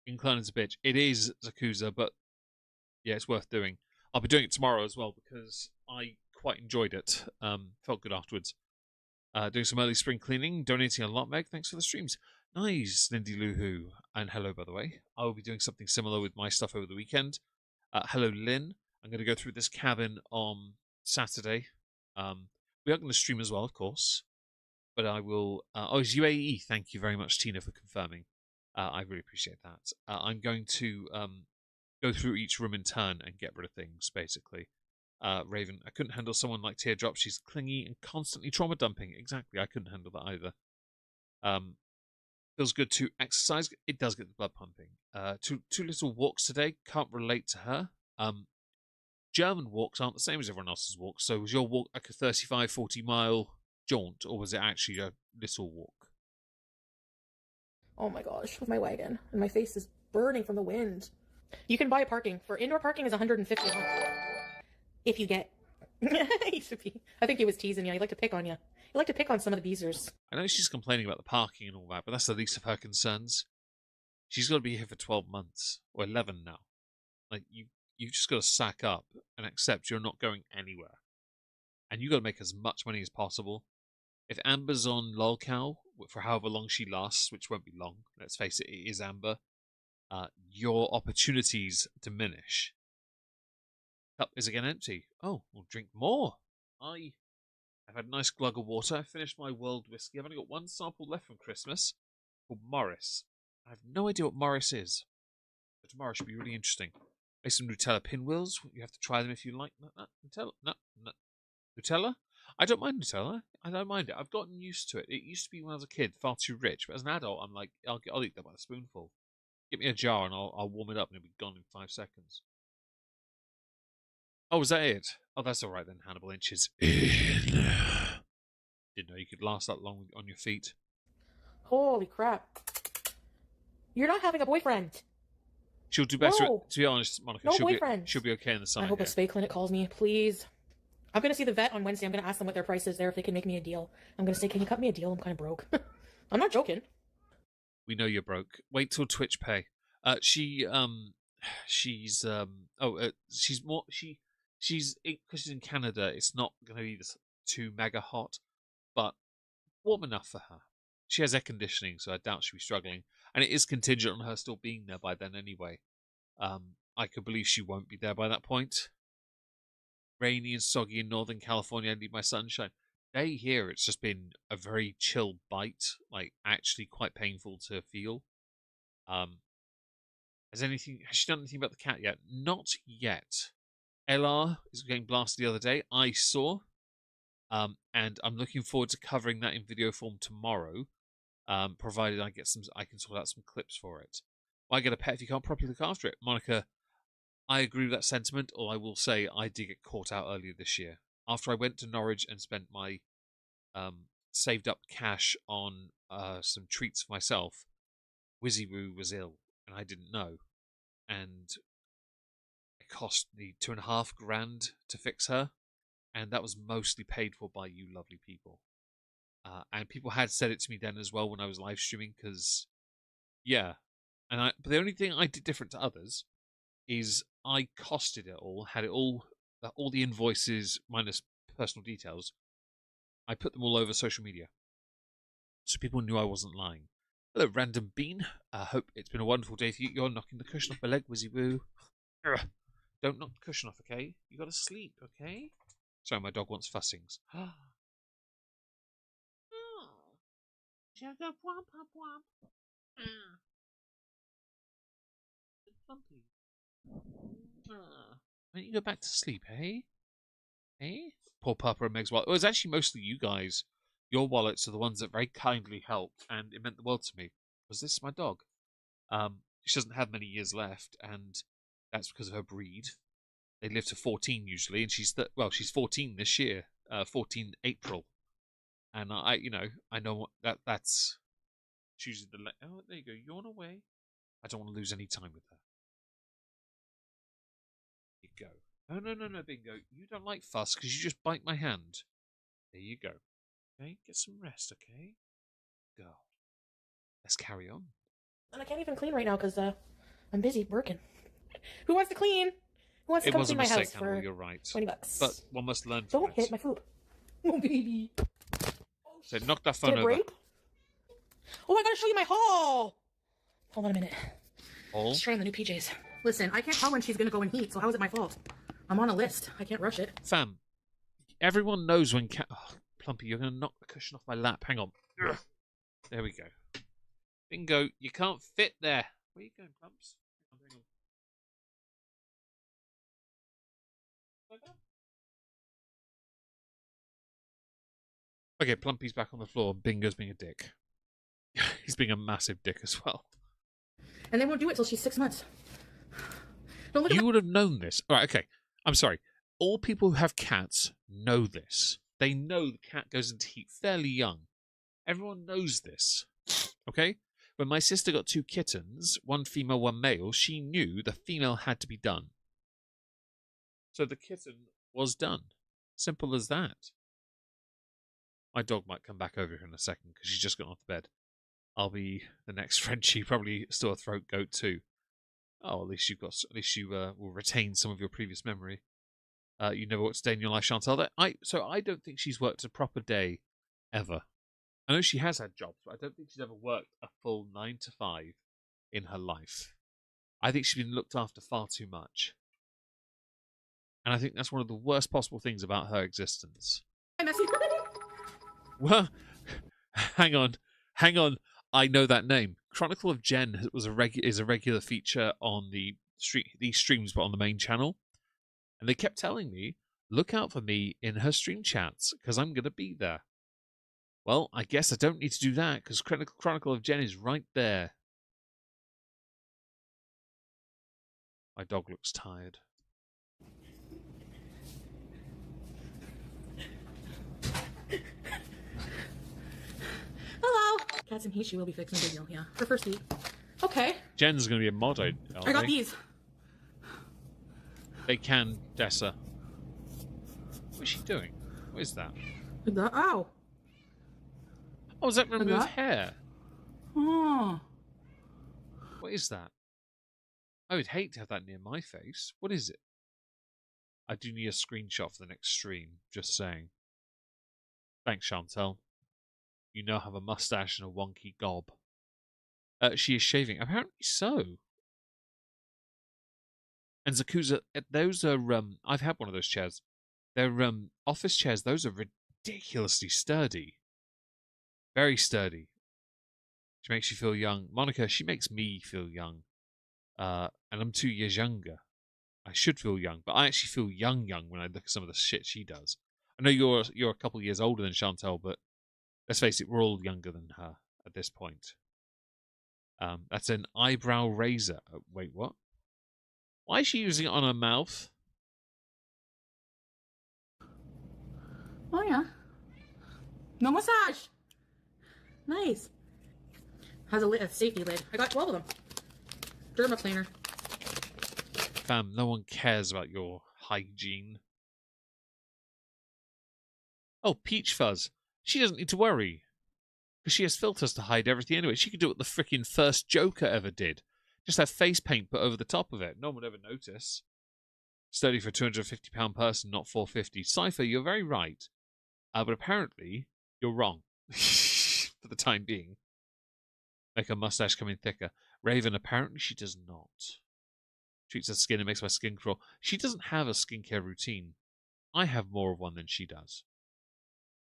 Incline is a bitch. It is Zakuza, but yeah, it's worth doing. I'll be doing it tomorrow as well because I quite enjoyed it. Felt good afterwards. Doing some early spring cleaning, donating a lot, Meg. Thanks for the streams. Nice, Lindy Loohoo. And hello, by the way. I will be doing something similar with my stuff over the weekend. Hello, Lynn. I'm going to go through this cabin on Saturday. We are going to stream as well, of course. But I will... it's UAE. Thank you very much, Tina, for confirming. I really appreciate that. I'm going to go through each room in turn and get rid of things, basically. Raven, I couldn't handle someone like Teardrop. She's clingy and constantly trauma dumping. Exactly, I couldn't handle that either. Feels good to exercise. It does get the blood pumping. Two little walks today. Can't relate to her. German walks aren't the same as everyone else's walks. So was your walk like a 35, 40 mile jaunt, or was it actually a little walk? Oh my gosh, with my wagon. And my face is burning from the wind. You can buy parking. For indoor parking is $150. If you get... I think he was teasing you. He'd like to pick on you. He'd like to pick on some of the beezers. I know she's complaining about the parking and all that, but that's the least of her concerns. She's got to be here for 12 months, or 11 now. Like, you've just got to sack up and accept you're not going anywhere. And you've got to make as much money as possible. If Amber's on lolcow for however long she lasts, which won't be long, let's face it, it is Amber, your opportunities diminish. Cup is again empty. Oh, we'll drink more. I've had a nice glug of water. I finished my world whiskey. I've only got one sample left from Christmas called Morris. I have no idea what Morris is. But tomorrow should be really interesting. Make some Nutella pinwheels. You have to try them if you like. Nutella? No. Nutella? I don't mind Nutella. I don't mind it. I've gotten used to it. It used to be when I was a kid, far too rich. But as an adult, I'm like, I'll eat that by the spoonful. Give me a jar and I'll warm it up and it'll be gone in 5 seconds. Oh, was that it? Oh, that's all right then, Hannibal Inches. Didn't know you could last that long on your feet. Holy crap. You're not having a boyfriend. She'll do better. No. To be honest, Monica, No she'll boyfriend. be okay in the summer. I hope here. a spay clinic calls me, please. I'm going to see the vet on Wednesday. I'm going to ask them what their price is there, if they can make me a deal. I'm going to say, can you cut me a deal? I'm kind of broke. I'm not joking. We know you're broke. Wait till Twitch pay. She's because she's in Canada. It's not going to be too mega hot, but warm enough for her. She has air conditioning, so I doubt she'll be struggling. And it is contingent on her still being there by then anyway. I could believe she won't be there by that point. Rainy and soggy in Northern California. I need my sunshine. Day here, it's just been a very chill bite, like actually quite painful to feel. Has she done anything about the cat yet? Not yet. LR is getting blasted the other day. I saw. And I'm looking forward to covering that in video form tomorrow. Provided I can sort out some clips for it. Why get a pet if you can't properly look after it? Monica, I agree with that sentiment, or I will say I did get caught out earlier this year. After I went to Norwich and spent my saved up cash on some treats for myself, Wizzy Woo was ill, and I didn't know. And it cost me $2,500 to fix her, and that was mostly paid for by you lovely people. And people had said it to me then as well when I was live streaming, because, yeah. But the only thing I did different to others is I costed it all, had it all the invoices minus personal details. I put them all over social media, so people knew I wasn't lying. Hello, Random Bean. Hope it's been a wonderful day for you. You're knocking the cushion off my leg, Wizzy Woo. Don't knock the cushion off, okay? You gotta sleep, okay? Sorry, my dog wants fussings. Sugar womp womp womp. Bumpy. Why don't you go back to sleep, eh? Eh? Poor Papa and Meg's wallet. It was actually mostly you guys. Your wallets are the ones that very kindly helped, and it meant the world to me. Was this my dog? She doesn't have many years left, and that's because of her breed. They live to 14 usually, and she's 14 this year, 14 April, and I know that's choosing the. Oh, there you go. Yawn away. I don't want to lose any time with her. There you go. Oh no, Bingo. You don't like fuss because you just bite my hand. There you go. Okay, get some rest. Okay, go. Let's carry on. And I can't even clean right now because I'm busy working. Who wants to clean? Who wants to come clean my house for you're right. $20? But one must learn from Don't it. hit my food. Oh, baby. So knock that phone Did it over. break? Oh, I gotta show you my haul. Hold on a minute. Haul? Just trying the new PJs. Listen, I can't tell when she's gonna go in heat, so how is it my fault? I'm on a list. I can't rush it. Fam, everyone knows when Plumpy, you're going to knock the cushion off my lap. Hang on. Ugh. There we go. Bingo, you can't fit there. Where are you going, Plumps? Hang on. Okay, Plumpy's back on the floor. Bingo's being a dick. He's being a massive dick as well. And they won't do it till she's 6 months. Don't look at You would have known this. All right, okay. I'm sorry. All people who have cats know this. They know the cat goes into heat fairly young. Everyone knows this. Okay? When my sister got 2 kittens, one female, one male, she knew the female had to be done. So the kitten was done. Simple as that. My dog might come back over here in a second because she's just got off the bed. I'll be the next Frenchie, probably still a throat goat too. Oh, at least you will retain some of your previous memory. You never worked a day in your life, Chantal. So I don't think she's worked a proper day ever. I know she has had jobs, but I don't think she's ever worked a full 9 to 5 in her life. I think she's been looked after far too much. And I think that's one of the worst possible things about her existence. messy. Well, hang on. I know that name. Chronicle of Jen is a regular feature on these streams, but on the main channel. And they kept telling me, look out for me in her stream chats, because I'm going to be there. Well, I guess I don't need to do that, because Chronicle of Jen is right there. My dog looks tired. Hello. Cats in heat, she will be fixing a video, yeah. Her first heat. Okay. Jen's going to be a mod, I got these. They can, Dessa. What is she doing? What is that? Ow. Oh, is that removed that? hair? Oh. What is that? I would hate to have that near my face. What is it? I do need a screenshot for the next stream, just saying. Thanks, Chantel. You now have a mustache and a wonky gob. She is shaving. Apparently so. And Zakuza, those are, I've had one of those chairs. They're, office chairs. Those are ridiculously sturdy. Very sturdy. She makes you feel young. Monica, she makes me feel young. And I'm 2 years younger. I should feel young, but I actually feel young when I look at some of the shit she does. I know you're a couple years older than Chantel, but let's face it, we're all younger than her at this point. That's an eyebrow razor. Wait, what? Why is she using it on her mouth? Oh, yeah. No massage. Nice. Has a safety lid. I got 12 of them. Dermaplaner. Fam, no one cares about your hygiene. Oh, Peach Fuzz. She doesn't need to worry. Because she has filters to hide everything anyway. She could do what the freaking first Joker ever did. Just have face paint put over the top of it. No one would ever notice. Sturdy for a £250 person, not $450. Cypher, you're very right. But apparently, you're wrong. For the time being. Make her mustache come in thicker. Raven, apparently she does not. Treats her skin and makes my skin crawl. She doesn't have a skincare routine. I have more of one than she does.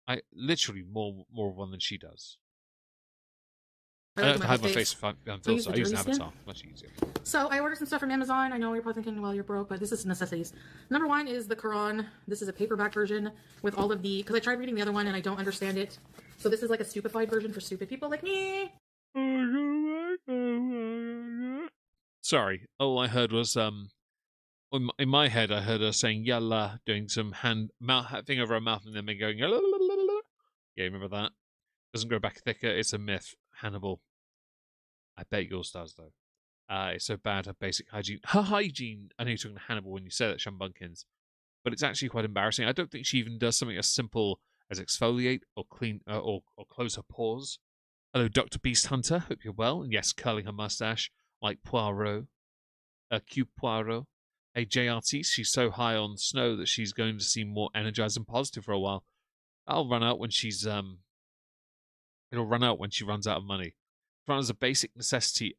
I literally more of one than she does. I don't have to hide my face if I'm filtered. I use an avatar. Much easier. So I ordered some stuff from Amazon. I know you're probably thinking, well, you're broke, but this is necessities. Number one is the Quran. This is a paperback version with all of the, because I tried reading the other one and I don't understand it. So this is like a stupefied version for stupid people like me. Sorry. All I heard was in my head I heard her saying yalla, doing some thing over her mouth, and then going la, la, la, la, la. Yeah, remember that? Doesn't grow back thicker. It's a myth. Hannibal. I bet yours does though. It's so bad. Her basic hygiene. Her hygiene. I know you're talking to Hannibal when you say that, Sean Bunkins, but it's actually quite embarrassing. I don't think she even does something as simple as exfoliate or clean or close her pores. Hello, Dr. Beast Hunter. Hope you're well. And yes, curling her mustache like Poirot. Q Poirot. Hey, JRT, she's so high on snow that she's going to seem more energized and positive for a while. I'll run out when she's it'll run out when she runs out of money. Run as a basic necessity.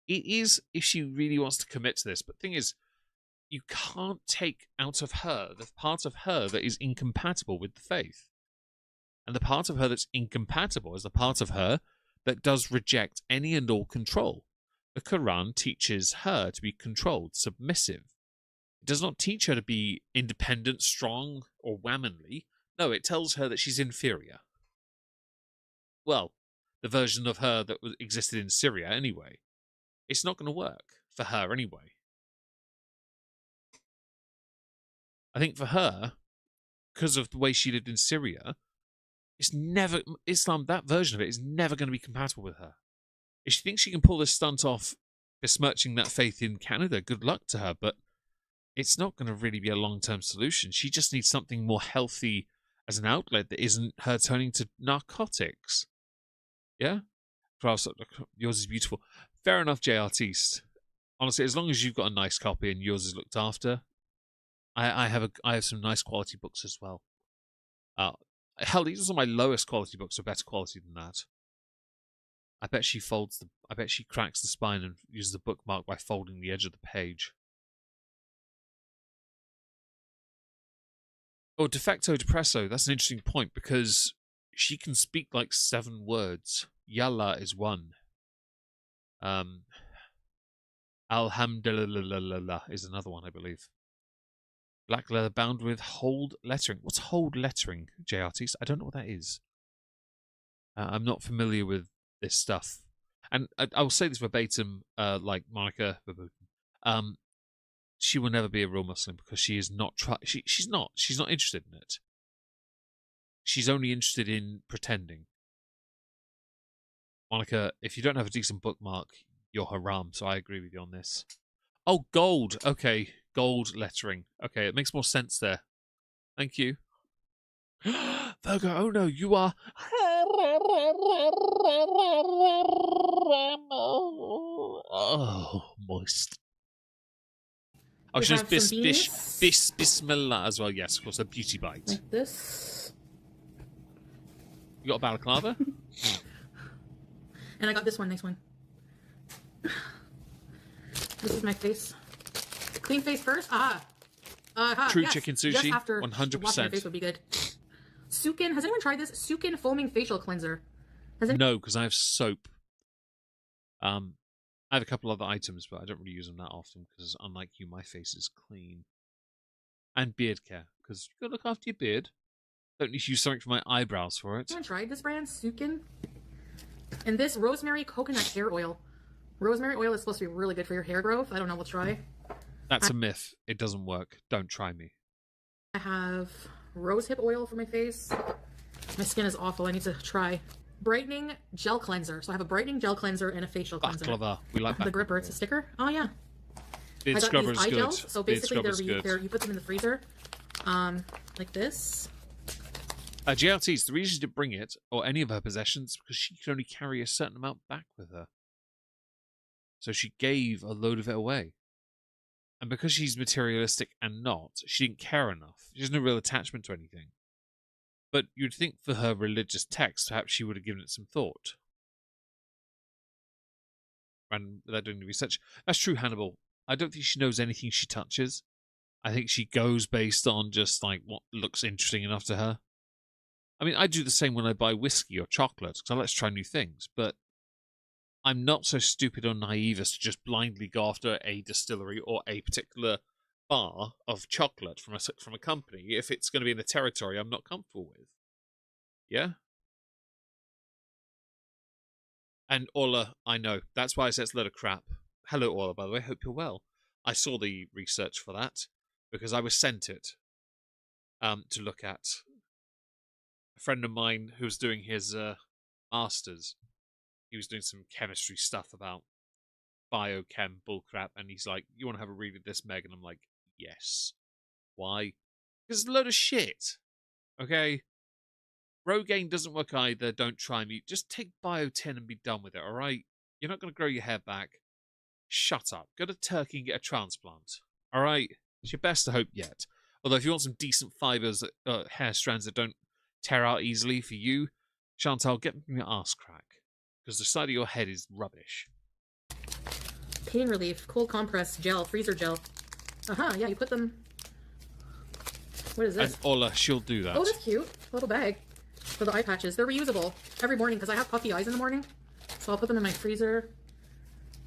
It is if she really wants to commit to this, but the thing is, you can't take out of her the part of her that is incompatible with the faith. And the part of her that's incompatible is the part of her that does reject any and all control. The Quran teaches her to be controlled, submissive. It does not teach her to be independent, strong, or womanly. No, it tells her that she's inferior. Well, the version of her that existed in Syria anyway. It's not going to work for her anyway. I think for her, because of the way she lived in Syria, Islam, that version of it is never going to be compatible with her. If she thinks she can pull this stunt off, besmirching that faith in Canada, good luck to her, but it's not going to really be a long-term solution. She just needs something more healthy as an outlet that isn't her turning to narcotics. Yeah? Yours is beautiful. Fair enough, J. Artiste. Honestly, as long as you've got a nice copy and yours is looked after, I have some nice quality books as well. Hell, these are my lowest quality books, are better quality than that. I bet she cracks the spine and uses the bookmark by folding the edge of the page. Oh, de facto depresso. That's an interesting point because she can speak like 7 words. Yalla is 1. Alhamdulillah is another one, I believe. Black leather bound with hold lettering. What's hold lettering, JRTs? I don't know what that is. I'm not familiar with this stuff. And I will say this verbatim, like Monica verbatim. She will never be a real Muslim because she is not. She's not interested in it. She's only interested in pretending. Monica, if you don't have a decent bookmark, you're haram. So I agree with you on this. Oh, gold. Okay, gold lettering. Okay, it makes more sense there. Thank you. Virgo, oh no, you are. Oh, moist. Oh, she does bismillah as well. Yes, of course, a beauty bite. Like this. You got a balaclava? And I got this one, nice one. This is my face. Clean face first. True yes. chicken sushi. Just after 100%. washing your face would be good. Sukin. Has anyone tried this? Sukin foaming facial cleanser. No, because I have soap. I have a couple other items, but I don't really use them that often because, unlike you, my face is clean. And beard care, because you got to look after your beard. Don't need to use something for my eyebrows for it. Anyone tried this brand, Sukin? And this rosemary coconut hair oil. Rosemary oil is supposed to be really good for your hair growth. I don't know. We'll try. That's a myth. It doesn't work. Don't try me. I have rosehip oil for my face. My skin is awful. I need to try. Brightening gel cleanser. So I have a brightening gel cleanser and a facial cleanser. Baklava. We like the gripper. It's a sticker. Oh yeah. Beard I got scrubber these is eye good. gels. So basically, good. you put them in the freezer, like this. JLT's, the reason she didn't bring it, or any of her possessions, because she could only carry a certain amount back with her. So she gave a load of it away. And because she's materialistic and not, she didn't care enough. She has no real attachment to anything. But you'd think for her religious text, perhaps she would have given it some thought. And without doing the research. That's true, Hannibal. I don't think she knows anything she touches. I think she goes based on just like what looks interesting enough to her. I mean, I do the same when I buy whiskey or chocolate, because I like to try new things, but I'm not so stupid or naive as to just blindly go after a distillery or a particular bar of chocolate from a company if it's going to be in a territory I'm not comfortable with. Yeah? And Ola, I know. That's why I said it's a load of crap. hello, Orla, by the way. Hope you're well. I saw the research for that because I was sent it to look at. A friend of mine who was doing his masters, he was doing some chemistry stuff about biochem bullcrap, and he's like, "You want to have a read of this, Meg?" And I'm like, "Yes." Why? Because it's a load of shit. Okay. Rogaine doesn't work either. Don't try me. Just take biotin and be done with it. All right. You're not going to grow your hair back. Shut up. Go to Turkey and get a transplant. All right. It's your best hope yet. Although if you want some decent fibers, hair strands that don't tear out easily for you, Chantal, get me your ass crack. Because the side of your head is rubbish. Pain relief, cold compress, gel, freezer gel. Yeah, you put them... What is this? And Ola, she'll do that. Oh, that's cute. A little bag for the eye patches. They're reusable every morning because I have puffy eyes in the morning. So I'll put them in my freezer.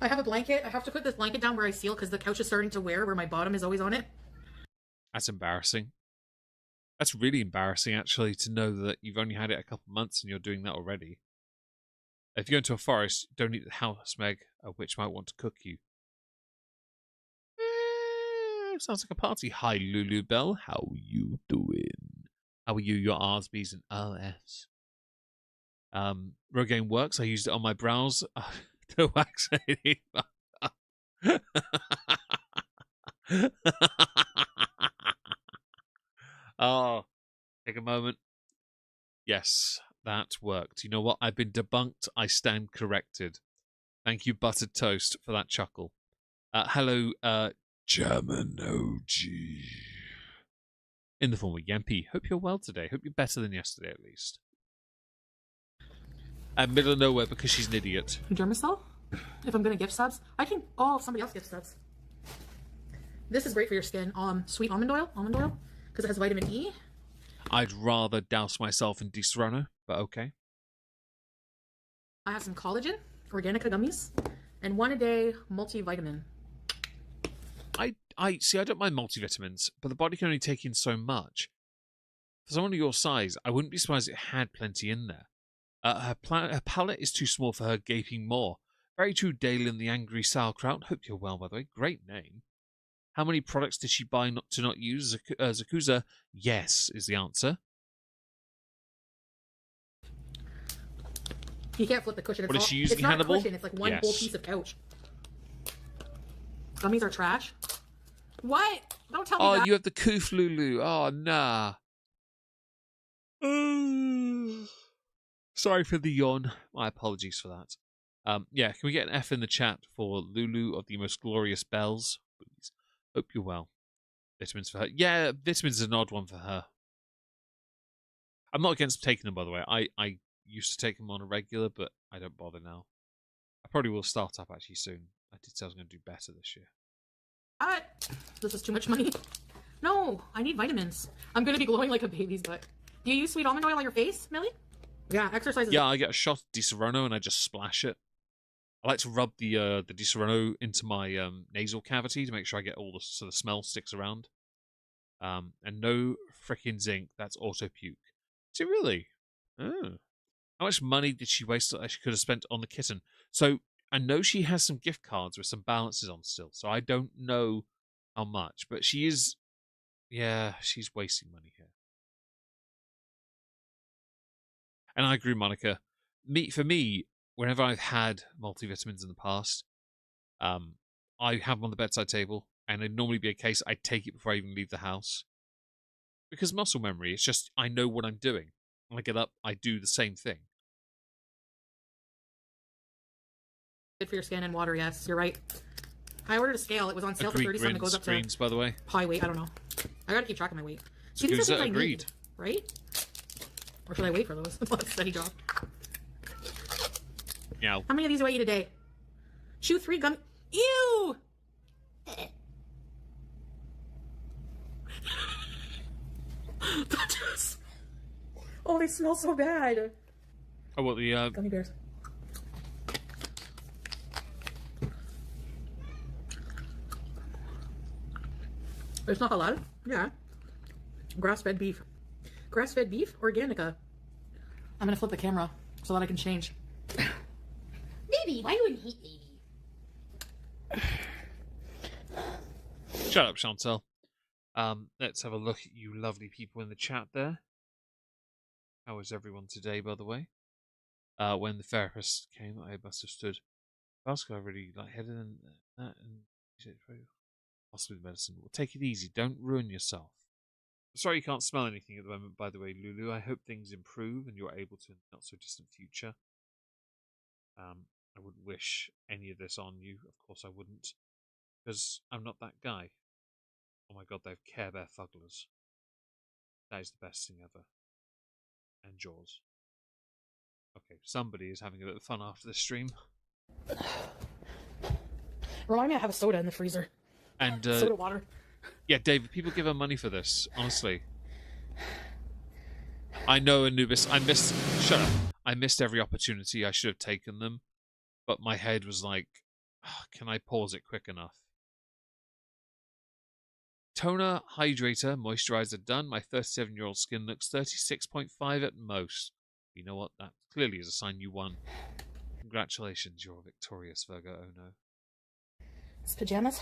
I have a blanket. I have to put this blanket down where I seal because the couch is starting to wear where my bottom is always on it. That's embarrassing. That's really embarrassing, actually, to know that you've only had it a couple of months and you're doing that already. If you go into a forest, don't eat the house, Meg, a witch might want to cook you. Sounds like a party. Hi, Lulu Bell. How you doing? How are you, your R's, B's, and O's? Rogaine works. I used it on my brows to wax it. Oh, take a moment. Yes, that worked. You know what? I've been debunked. I stand corrected. Thank you, Buttered Toast, for that chuckle. Hello, German OG. In the form of Yampy. Hope you're well today. Hope you're better than yesterday, at least. And middle of nowhere because she's an idiot. Dermacell? If I'm going to gift subs? I can... Oh, somebody else gift subs. This is great for your skin. Sweet almond oil. Because it has vitamin E. I'd rather douse myself in Di-Serrano, but okay. I have some collagen, Organica gummies, and 1-a-day multivitamin. I see, I don't mind multivitamins, but the body can only take in so much. For someone of your size, I wouldn't be surprised if it had plenty in there. Her palate is too small for her gaping maw. Very true, Dalen the Angry Sauerkraut. Hope you're well, by the way. Great name. How many products did she buy not to not use? Zakuza, yes, is the answer. You can't flip the cushion. It's What is she using, Hannibal? It's not a cushion. It's like one whole piece of couch. Gummies are trash. What? Don't tell me that. Oh, you have the Koof Lulu. Oh, nah. Sorry for the yawn. My apologies for that. Yeah, can we get an F in the chat for Lulu of the most glorious bells? Please. Hope you're well. Vitamins for her. Yeah, vitamins is an odd one for her. I'm not against taking them, by the way. I used to take them on a regular, but I don't bother now. I probably will start up actually soon. I did say I was going to do better this year. This is too much money. No, I need vitamins. I'm going to be glowing like a baby's butt. Do you use sweet almond oil on your face, Millie? Yeah, exercise. Yeah, I get a shot of Di-Serrano and I just splash it. I like to rub the Di-Serrano into my nasal cavity to make sure I get all the so the smell sticks around. And no frickin' zinc. That's auto puke. Is it really? Oh. How much money did she waste that she could have spent on the kitten? So I know she has some gift cards with some balances on still. So I don't know how much, but she is. Yeah, she's wasting money here. And I agree, Monica. For me, whenever I've had multivitamins in the past, I have them on the bedside table, and it'd normally be a case I'd take it before I even leave the house. Because muscle memory, it's just, I know what I'm doing. When I get up, I do the same thing. Good for your skin and water, yes, you're right. I ordered a scale. It was on sale for 30 something. It goes up screens, to by the way. high weight. I don't know. I gotta keep track of my weight. See, these are things I need, right? Or should I wait for those? Steady job. Yeah. How many of these do I eat a day? Chew 3 gum. Ew! Oh, they smell so bad. Oh, what the Gummy bears. It's not halal? Yeah. Grass-fed beef. Grass-fed beef? Organica. I'm gonna flip the camera so that I can change. Baby, why do you hate baby? Shut up, Chantel. Let's have a look at you lovely people in the chat there. How is everyone today, by the way? When the therapist came, I must have stood Vasco really lightheaded and that, and possibly the medicine. Well, take it easy. Don't ruin yourself. Sorry you can't smell anything at the moment, by the way, Lulu. I hope things improve and you're able to in the not so distant future. I wouldn't wish any of this on you. Of course I wouldn't. Because I'm not that guy. Oh my god, they have Care Bear Fugglers. That is the best thing ever. And Jaws. Okay, somebody is having a bit of fun after this stream. Remind me I have a soda in the freezer. And soda water. Yeah, David, people give her money for this, honestly. I know, Anubis, shut up. I missed every opportunity. I should have taken them. But my head was like, oh, can I pause it quick enough? Toner, hydrator, moisturizer done. My 37-year-old skin looks 36.5 at most. You know what? That clearly is a sign you won. Congratulations, you're victorious, Virgo. Oh no. It's pajamas.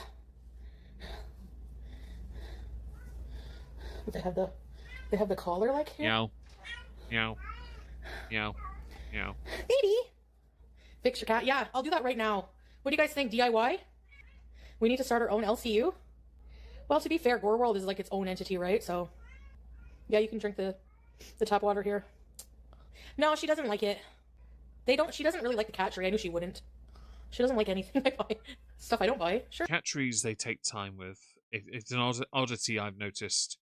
They have the collar like here. Meow. Meow. Meow. Meow. Baby! Fix your cat. Yeah, I'll do that right now. What do you guys think? DIY? We need to start our own LCU? Well, to be fair, Gore World is like its own entity, right? So, yeah, you can drink the tap water here. No, she doesn't like it. She doesn't really like the cat tree. I knew she wouldn't. She doesn't like anything I buy. Stuff I don't buy. Sure. Cat trees, they take time with. It's an oddity I've noticed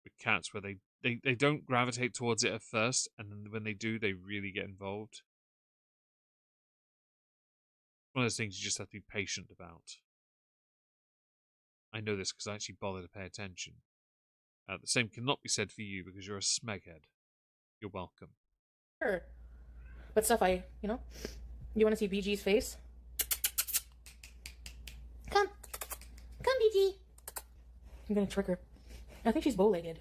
with cats where they don't gravitate towards it at first, and then when they do, they really get involved. One of those things you just have to be patient about. I know this because I actually bother to pay attention. The same cannot be said for you because you're a smeghead. You're welcome. Sure. But stuff you want to see BG's face? Come, BG. I'm gonna trick her. I think she's bow-legged.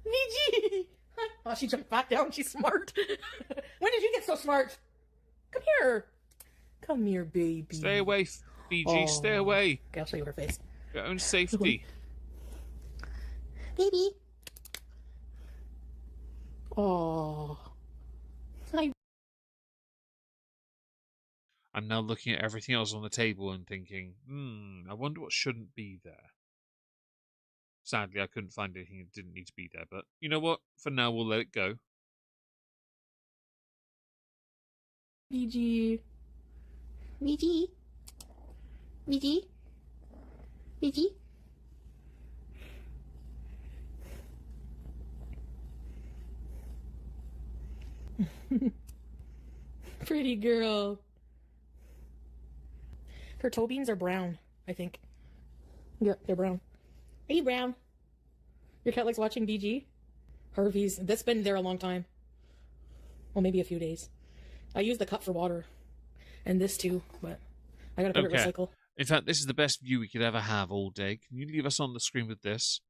BG! Oh, she jumped back down. She's smart. When did you get so smart? Come here. Come here, baby. Stay away, BG. Stay away. Okay, I'll show you her face. Your own safety. Baby. Oh. I'm now looking at everything else on the table and thinking, I wonder what shouldn't be there. Sadly, I couldn't find anything that didn't need to be there, but you know what? For now, we'll let it go. BG. BG. BG. BG. Pretty girl. Her toe beans are brown, I think. Yeah, they're brown. Are you brown? Your cat likes watching BG? Harvey's. That's been there a long time. Well, maybe a few days. I use the cup for water. And this too, but I gotta put it recycle. In fact, this is the best view we could ever have all day. Can you leave us on the screen with this?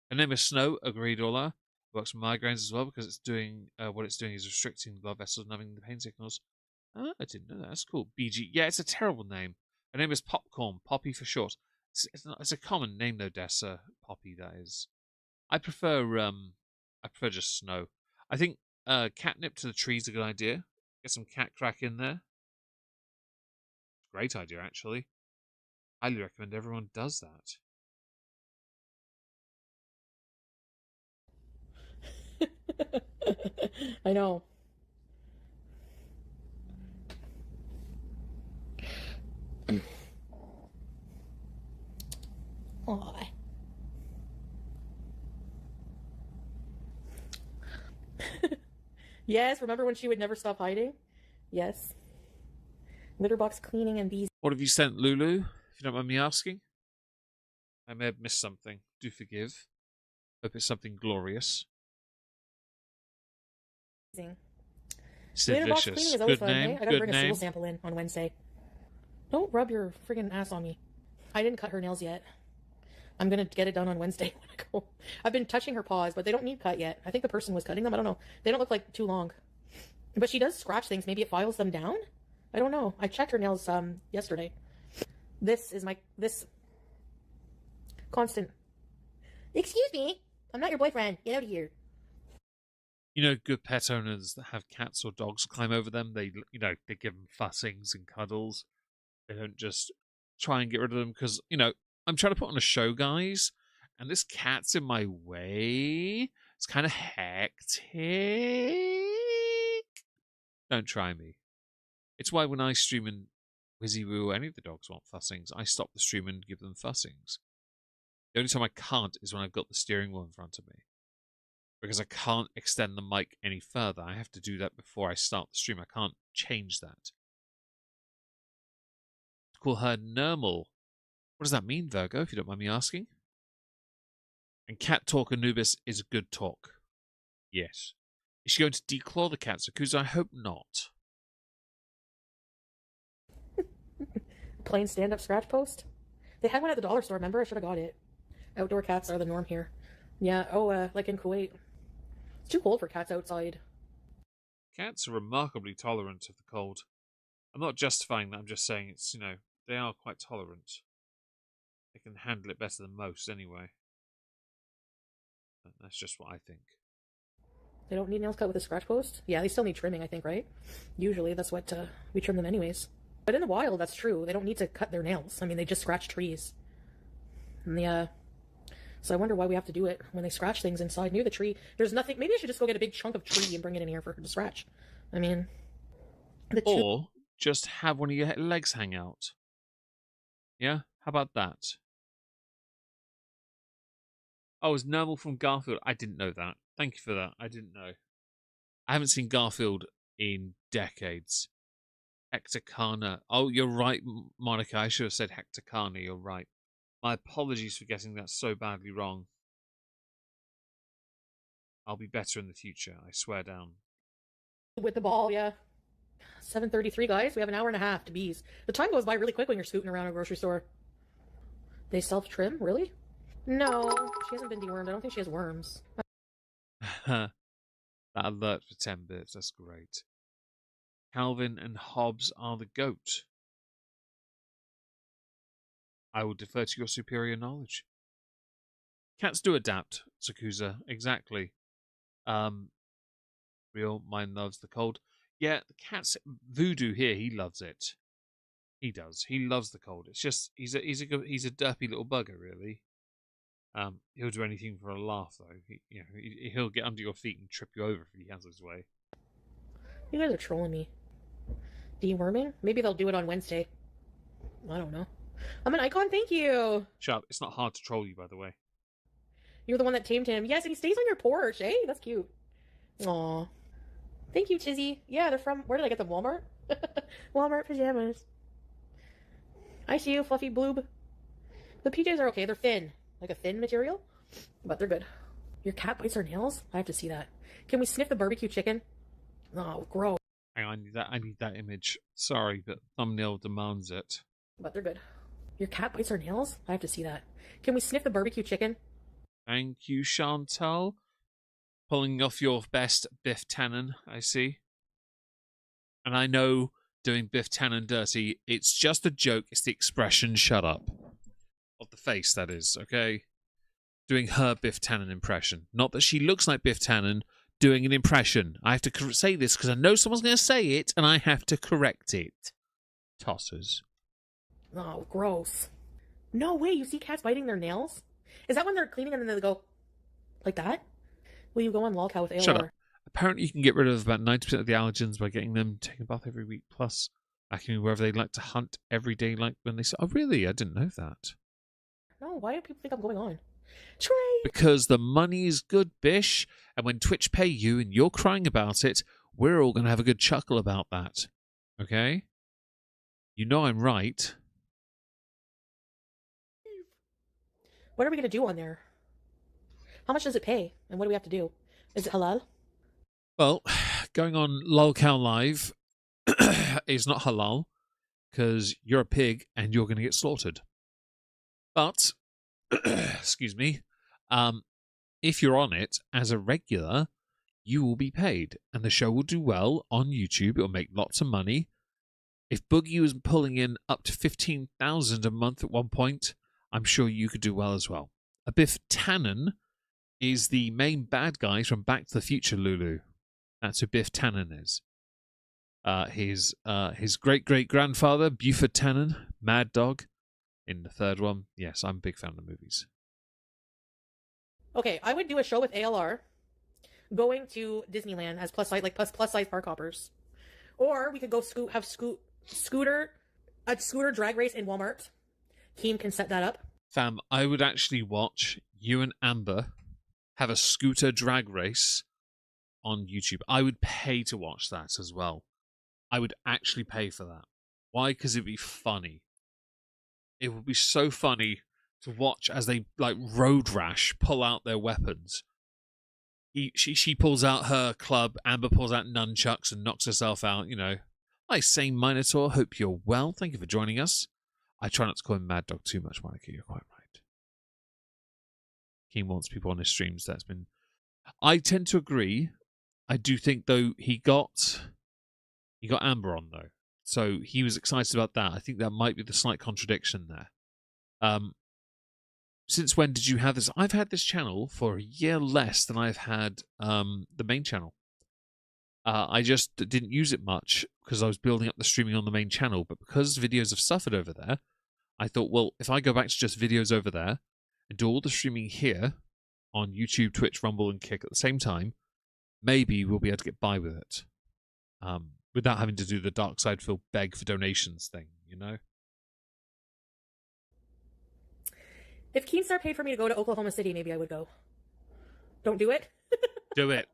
Her name is Snow, agreed Ola. Works for migraines as well because it's doing what it's doing is restricting the blood vessels and having the pain signals. Oh, I didn't know that. That's cool. BG. Yeah, it's a terrible name. Her name is Popcorn, Poppy for short. It's a common name though, Dessa. Poppy, that is. I prefer just Snow. I think catnip to the tree is a good idea. Get some cat crack in there. Great idea, actually. Highly recommend everyone does that. I know. Oh. Yes, remember when she would never stop hiding? Yes. Litter box cleaning and bees. What have you sent, Lulu? If you don't mind me asking. I may have missed something. Do forgive. Hope it's something glorious. Litter box cleaning is always fun, name. hey? I gotta Good bring a name. stool sample in on Wednesday. Don't rub your friggin' ass on me. I didn't cut her nails yet. I'm gonna get it done on Wednesday when I go. I've been touching her paws, but they don't need cut yet. I think the person was cutting them. I don't know. They don't look like too long. But she does scratch things. Maybe it files them down? I don't know. I checked her nails yesterday. This Constant. Excuse me. I'm not your boyfriend. Get out of here. You know, good pet owners that have cats or dogs climb over them, they give them fussings and cuddles. They don't just try and get rid of them because, I'm trying to put on a show, guys, and this cat's in my way. It's kind of hectic. Don't try me. It's why when I stream in WYSIWYO or any of the dogs want fussings, I stop the stream and give them fussings. The only time I can't is when I've got the steering wheel in front of me. Because I can't extend the mic any further. I have to do that before I start the stream. I can't change that. Call her normal. What does that mean, Virgo, if you don't mind me asking? And cat talk Anubis is good talk. Yes. Is she going to declaw the cat, Zakuza? I hope not. Plain stand-up scratch post? They had one at the dollar store, remember? I should have got it. Outdoor cats are the norm here. Yeah, like in Kuwait. It's too cold for cats outside. Cats are remarkably tolerant of the cold. I'm not justifying that, I'm just saying it's, they are quite tolerant. They can handle it better than most, anyway. That's just what I think. They don't need nails cut with a scratch post? Yeah, they still need trimming, I think, right? Usually, that's what we trim them anyways. But in the wild, that's true. They don't need to cut their nails. I mean, they just scratch trees. And so I wonder why we have to do it when they scratch things inside near the tree. There's nothing. Maybe I should just go get a big chunk of tree and bring it in here for her to scratch. I mean, or just have one of your legs hang out. Yeah, how about that? Oh, it's Nermal from Garfield. I didn't know that. Thank you for that. I didn't know. I haven't seen Garfield in decades. Hector Kana. Oh, you're right, Monica. I should have said Hector Kana. You're right. My apologies for getting that so badly wrong. I'll be better in the future, I swear down. With the ball, yeah. 7:33, guys. We have an hour and a half to bees. The time goes by really quick when you're scooting around a grocery store. They self-trim? Really? No, she hasn't been dewormed. I don't think she has worms. That alert for 10 bits. That's great. Calvin and Hobbes are the goat. I will defer to your superior knowledge. Cats do adapt, Sakuza. Exactly. Real mine loves the cold. Yeah, the cat's Voodoo here. He loves it. He does. He loves the cold. It's just he's a derpy little bugger, really. He'll do anything for a laugh, though. He'll get under your feet and trip you over if he has his way. You guys are trolling me. Deworming? Maybe they'll do it on Wednesday. I don't know. I'm an icon, thank you. Shut up. It's not hard to troll you, by the way. You're the one that tamed him. Yes, and he stays on your porch. Hey, that's cute. Aw. Thank you, Chizzy. Yeah, they're from... Where did I get them? Walmart? Walmart pajamas. I see you, Fluffy Bloob. The PJs are okay. They're thin. Like a thin material. But they're good. Your cat bites her nails? I have to see that. Can we sniff the barbecue chicken? Oh, gross. Hang on, I need that image. Sorry, but thumbnail demands it. But they're good. Your cat bites her nails? I have to see that. Can we sniff the barbecue chicken? Thank you, Chantal. Pulling off your best Biff Tannen, I see. And I know doing Biff Tannen dirty, it's just a joke. It's the expression, shut up. Of the face, that is, okay? Doing her Biff Tannen impression. Not that she looks like Biff Tannen, doing an impression. I have to say this because I know someone's going to say it, and I have to correct it. Tossers. Oh, gross. No way, you see cats biting their nails? Is that when they're cleaning and then they go like that? Will you go on lolcow with ALR? Shut up. Apparently you can get rid of about 90% of the allergens by getting them taking a bath every week, plus vacuuming wherever they like to hunt every day, like when they say, oh really? I didn't know that. No, why do people think I'm going on? Trey! Because the money is good, Bish, and when Twitch pay you and you're crying about it, we're all going to have a good chuckle about that. Okay? You know I'm right. What are we going to do on there? How much does it pay? And what do we have to do? Is it halal? Well, going on lolcow live is not halal because you're a pig and you're going to get slaughtered. But, excuse me, if you're on it as a regular, you will be paid and the show will do well on YouTube. It'll make lots of money. If Boogie was pulling in up to 15,000 a month at one point, I'm sure you could do well as well. A Biff Tannen is the main bad guy from Back to the Future, Lulu. That's who Biff Tannen is. His great-great-grandfather, Buford Tannen, Mad Dog, in the third one. Yes, I'm a big fan of the movies. Okay, I would do a show with ALR going to Disneyland as plus size park hoppers. Or we could go have a scooter drag race in Walmart. Keem can set that up. Fam, I would actually watch you and Amber have a scooter drag race on YouTube. I would pay to watch that as well. I would actually pay for that. Why? Because it'd be funny. It would be so funny to watch as they, like, road rash, pull out their weapons. She pulls out her club, Amber pulls out nunchucks and knocks herself out, you know. Hi, Sane Minotaur, hope you're well. Thank you for joining us. I try not to call him Mad Dog too much, Monica, you're quite right. He wants people on his streams, that's been... I tend to agree. I do think, though, he got Amber on, though. So he was excited about that. I think that might be the slight contradiction there. Since when did you have this? I've had this channel for a year less than I've had the main channel. I just didn't use it much because I was building up the streaming on the main channel. But because videos have suffered over there, I thought, well, if I go back to just videos over there and do all the streaming here on YouTube, Twitch, Rumble, and Kick at the same time, maybe we'll be able to get by with it. Without having to do the Dark Side Phil beg for donations thing, you know? If Keemstar paid for me to go to Oklahoma City, maybe I would go. Don't do it. Do it.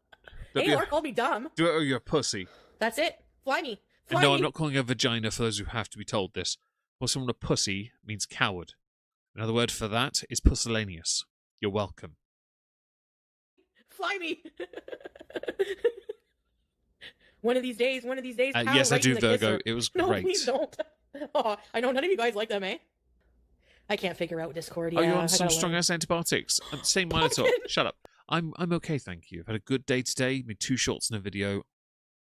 ALR called me dumb. Do it or you're a pussy. That's it. Fly me. And no, I'm not calling a vagina for those who have to be told this. Calling someone a pussy means coward. Another word for that is pusillanimous. You're welcome. Fly me. One of these days. Yes, I do, Virgo. It was no, great. Please don't. Oh, I know none of you guys like them, eh? I can't figure out Discord. Are Yeah, you on some strong-ass antibiotics? Same Minotaur. Shut up. I'm okay, thank you. I've had a good day today. Made 2 shorts in a video.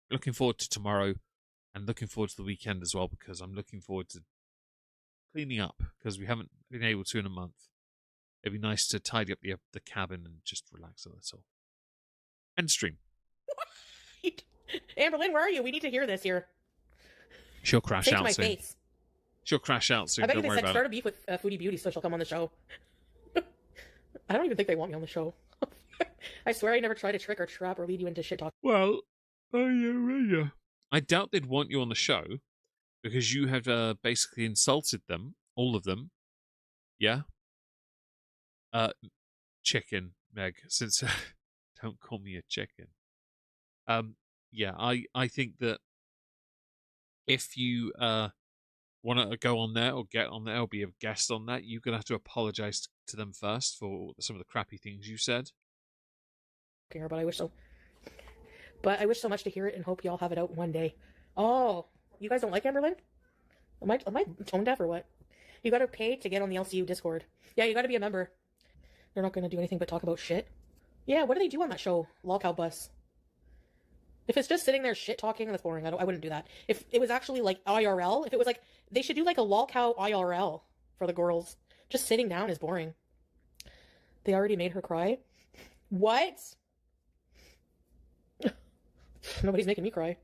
Looking forward to tomorrow, and looking forward to the weekend as well, because I'm looking forward to cleaning up, because we haven't been able to in a month. It'd be nice to tidy up the cabin and just relax a little. End stream. Amberlynn, where are you? We need to hear this here. She'll crash Say out to my soon. face. She'll crash out soon. I bet Don't you they worry said about start it. a beef with Foodie Beauty so she'll come on the show. I don't even think they want me on the show. I swear I never try to trick or trap or lead you into shit talk. Well, I doubt they'd want you on the show because you have basically insulted them, all of them. Yeah. Chicken, Meg. Since don't call me a chicken. Yeah, I think that if you want to go on there or get on there or be a guest on that, you're gonna have to apologize to them first for some of the crappy things you said. But I wish so. But I wish so much to hear it and hope y'all have it out one day. Oh, you guys don't like Amberlynn? Am I tone deaf or what? You gotta pay to get on the LCU Discord. Yeah, you gotta be a member. They're not gonna do anything but talk about shit. Yeah, what do they do on that show? Lolcow Bus. If it's just sitting there shit talking, that's boring. I wouldn't do that. If it was actually like IRL, if it was like, they should do like a Lolcow IRL for the girls. Just sitting down is boring. They already made her cry. What? Nobody's making me cry.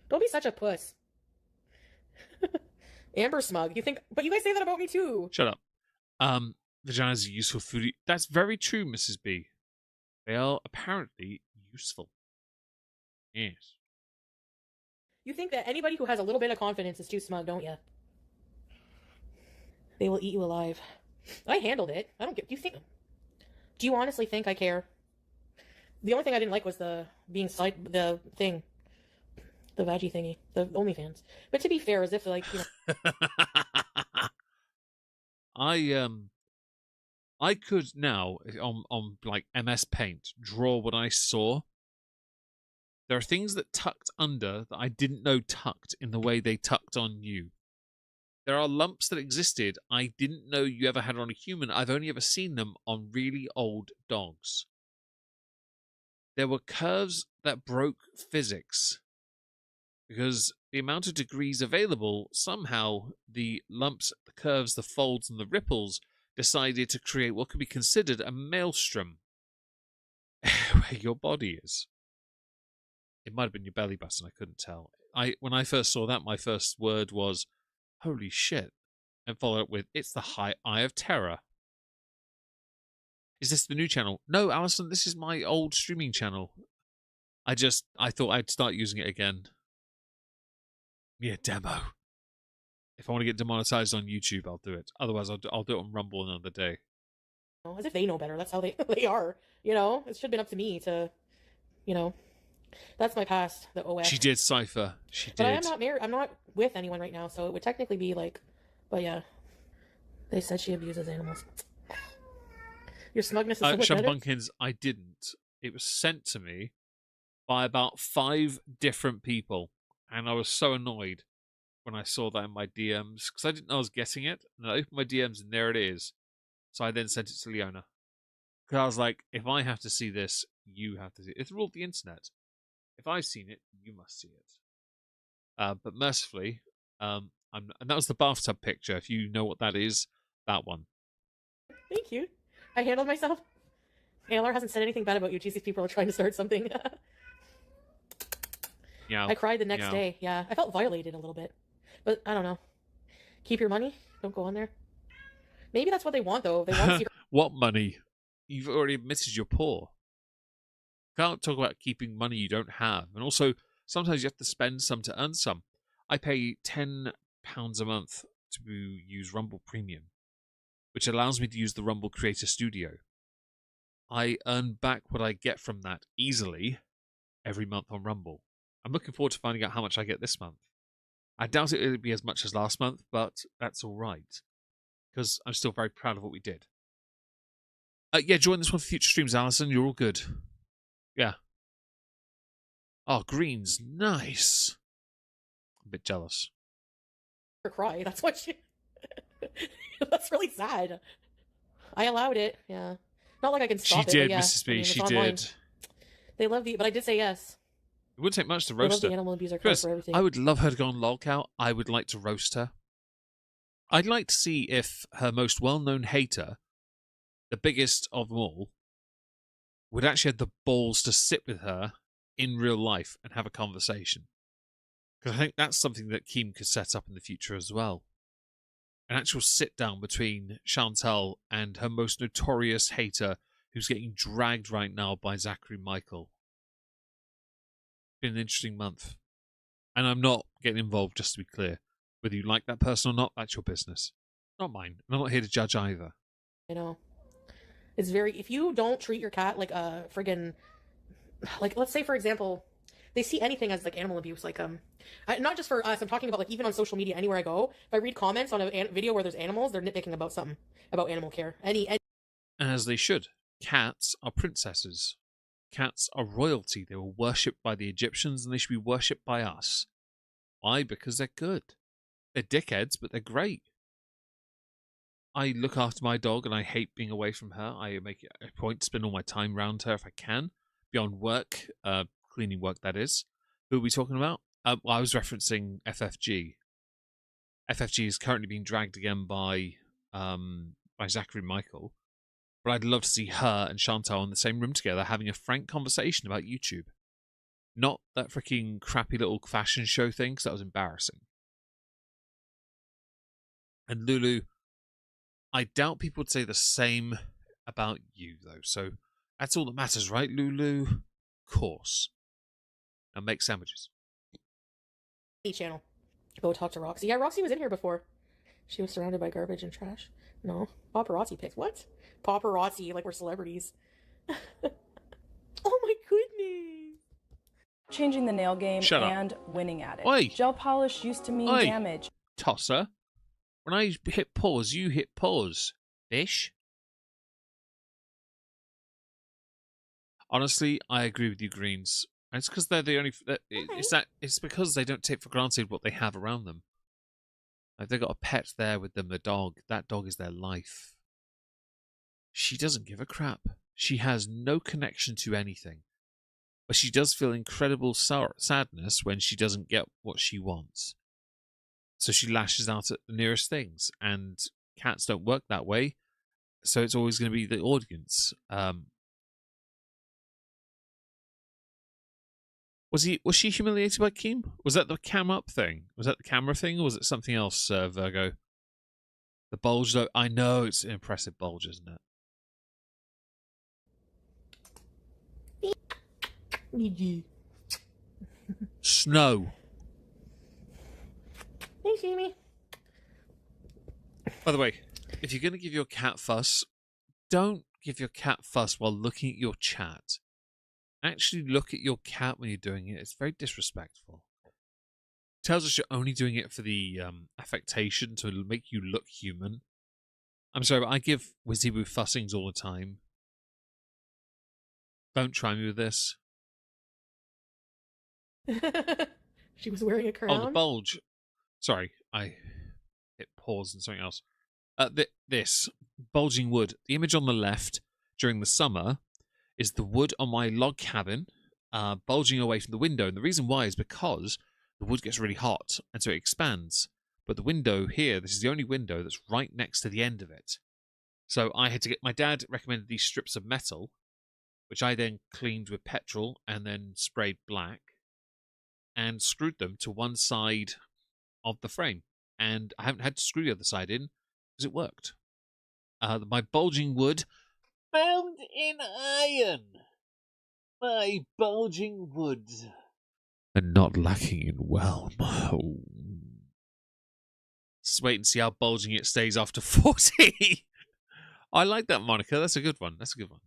Don't be such a puss. Amber smug. You think, but you guys say that about me too. Shut up. Vaginas are useful food. That's very true, Mrs. B. They are apparently useful. Yes. You think that anybody who has a little bit of confidence is too smug, don't you? They will eat you alive. I handled it. I don't get. Do you honestly think I care? The only thing I didn't like was the thing, the veggie thingy, the OnlyFans. But to be fair, as if like, you know. I could now on like MS Paint draw what I saw. There are things that tucked under that I didn't know tucked in the way they tucked on you. There are lumps that existed I didn't know you ever had on a human. I've only ever seen them on really old dogs. There were curves that broke physics. Because the amount of degrees available, somehow the lumps, the curves, the folds, and the ripples decided to create what could be considered a maelstrom where your body is. It might have been your belly button, I couldn't tell. When I first saw that, my first word was, holy shit, and followed up with, it's the high eye of terror. Is this the new channel? No, Alison, this is my old streaming channel. I thought I'd start using it again. Yeah, demo. If I want to get demonetized on YouTube, I'll do it. Otherwise, I'll do it on Rumble another day. As if they know better. That's how they are. You know, it should have been up to me to, you know. That's my past, the OS. She did, Cypher. She did. But I am not married. I'm not with anyone right now, so it would technically be like, but yeah. They said she abuses animals. Your smugness is so much better. Bunkins, I didn't. It was sent to me by about 5 different people, and I was so annoyed when I saw that in my DMs, because I didn't know I was getting it, and I opened my DMs, and there it is. So I then sent it to Leona. Because I was like, if I have to see this, you have to see it. It's the rule of the internet. If I've seen it, you must see it. But mercifully, and that was the bathtub picture. If you know what that is, that one. Thank you. I handled myself. ALR hasn't said anything bad about you. These people are trying to start something. Yeah. I cried the next day. Yeah, I felt violated a little bit. But I don't know. Keep your money. Don't go on there. Maybe that's what they want, though. They want to see What money? You've already admitted you're poor. Can't talk about keeping money you don't have. And also, sometimes you have to spend some to earn some. I pay £10 a month to use Rumble Premium, which allows me to use the Rumble Creator Studio. I earn back what I get from that easily every month on Rumble. I'm looking forward to finding out how much I get this month. I doubt it'll be as much as last month, but that's all right, because I'm still very proud of what we did. Yeah, join this one for future streams, Alison. You're all good. Yeah. Oh, green's nice. I'm a bit jealous. her cry. That's what she... That's really sad. I allowed it, yeah. Not like I can stop it. She did, yeah. Mrs. B. I mean, she online. did. They love the... But I did say yes. It wouldn't take much to They love roast her. the animal abuser card Chris, for everything. I would love her to go on lolcow. I would like to roast her. I'd like to see if her most well-known hater, the biggest of them all, would actually have the balls to sit with her in real life and have a conversation. Because I think that's something that Keem could set up in the future as well. An actual sit-down between Chantal and her most notorious hater, who's getting dragged right now by Zachary Michael. Been an interesting month. And I'm not getting involved, just to be clear. Whether you like that person or not, that's your business. Not mine. And I'm not here to judge either. You know, it's very... If you don't treat your cat like a friggin... Like, let's say, for example, they see anything as, like, animal abuse. Like, not just for us. I'm talking about, like, even on social media, anywhere I go. If I read comments on a video where there's animals, they're nitpicking about something. About animal care. As they should. Cats are princesses. Cats are royalty. They were worshipped by the Egyptians, and they should be worshipped by us. Why? Because they're good. They're dickheads, but they're great. I look after my dog, and I hate being away from her. I make it a point to spend all my time around her if I can. Beyond work, cleaning work, that is. Who are we talking about? Well, I was referencing FFG. FFG is currently being dragged again by Zachary Michael. But I'd love to see her and Chantal in the same room together having a frank conversation about YouTube. Not that freaking crappy little fashion show thing, because that was embarrassing. And Lulu, I doubt people would say the same about you, though. So that's all that matters, right, Lulu? Of course. And make sandwiches. Channel. Go talk to Roxy. Yeah, Roxy was in here before. She was surrounded by garbage and trash. No. Paparazzi pics. What? Paparazzi, like we're celebrities. Oh my goodness. Changing the nail game Shut up. and winning at it. Oi. Gel polish used to mean Oi. damage. Tosser. When I hit pause, you hit pause. Fish. Honestly, I agree with you, Greens. And it's because they're the only... It's because they don't take for granted what they have around them. Like, they've got a pet there with them, the dog. That dog is their life. She doesn't give a crap. She has no connection to anything. But she does feel incredible sadness when she doesn't get what she wants. So she lashes out at the nearest things. And cats don't work that way. so it's always going to be the audience. Was she humiliated by Keem? Was that the cam up thing? Was that the camera thing, or was it something else, Virgo? The bulge, though, I know it's an impressive bulge, isn't it? Snow. Thanks, Amy. By the way, if you're going to give your cat fuss, don't give your cat fuss while looking at your chat. Actually look at your cat when you're doing it. It's very disrespectful. It tells us you're only doing it for the affectation to make you look human. I'm sorry, but I give Wizzy Woo fussings all the time. Don't try me with this. She was wearing a crown. Oh, the bulge. Sorry, I hit pause and something else. This bulging wood. The image on the left during the summer is the wood on my log cabin bulging away from the window. And the reason why is because the wood gets really hot, and so it expands. But the window here, this is the only window that's right next to the end of it. So I had to get, my dad recommended these strips of metal, which I then cleaned with petrol and then sprayed black and screwed them to one side of the frame. And I haven't had to screw the other side in because it worked. My bulging wood bound in iron. My bulging wood. And not lacking in whelm. Oh. Just wait and see how bulging it stays after 40. I like that moniker. That's a good one. That's a good one.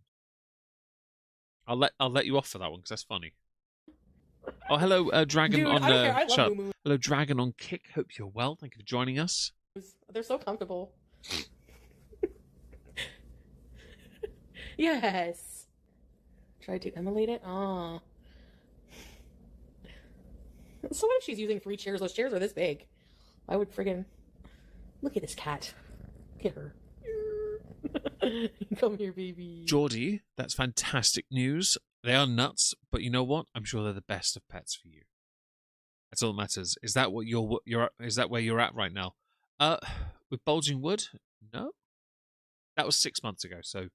I'll let you off for that one because that's funny. Oh, hello, Dragon. Dude, on I don't care. I love Moo Moo. Hello, Dragon on Kick. Hope you're well. Thank you for joining us. They're so comfortable. Yes. Try to emulate it. Ah. So what if she's using 3 chairs? Those chairs are this big. I would friggin' look at this cat. Look at her. Come here, baby. Geordie, that's fantastic news. They are nuts, but you know what? I'm sure they're the best of pets for you. That's all that matters. Is that what is that where you're at right now? With bulging wood? No. That was 6 months ago, so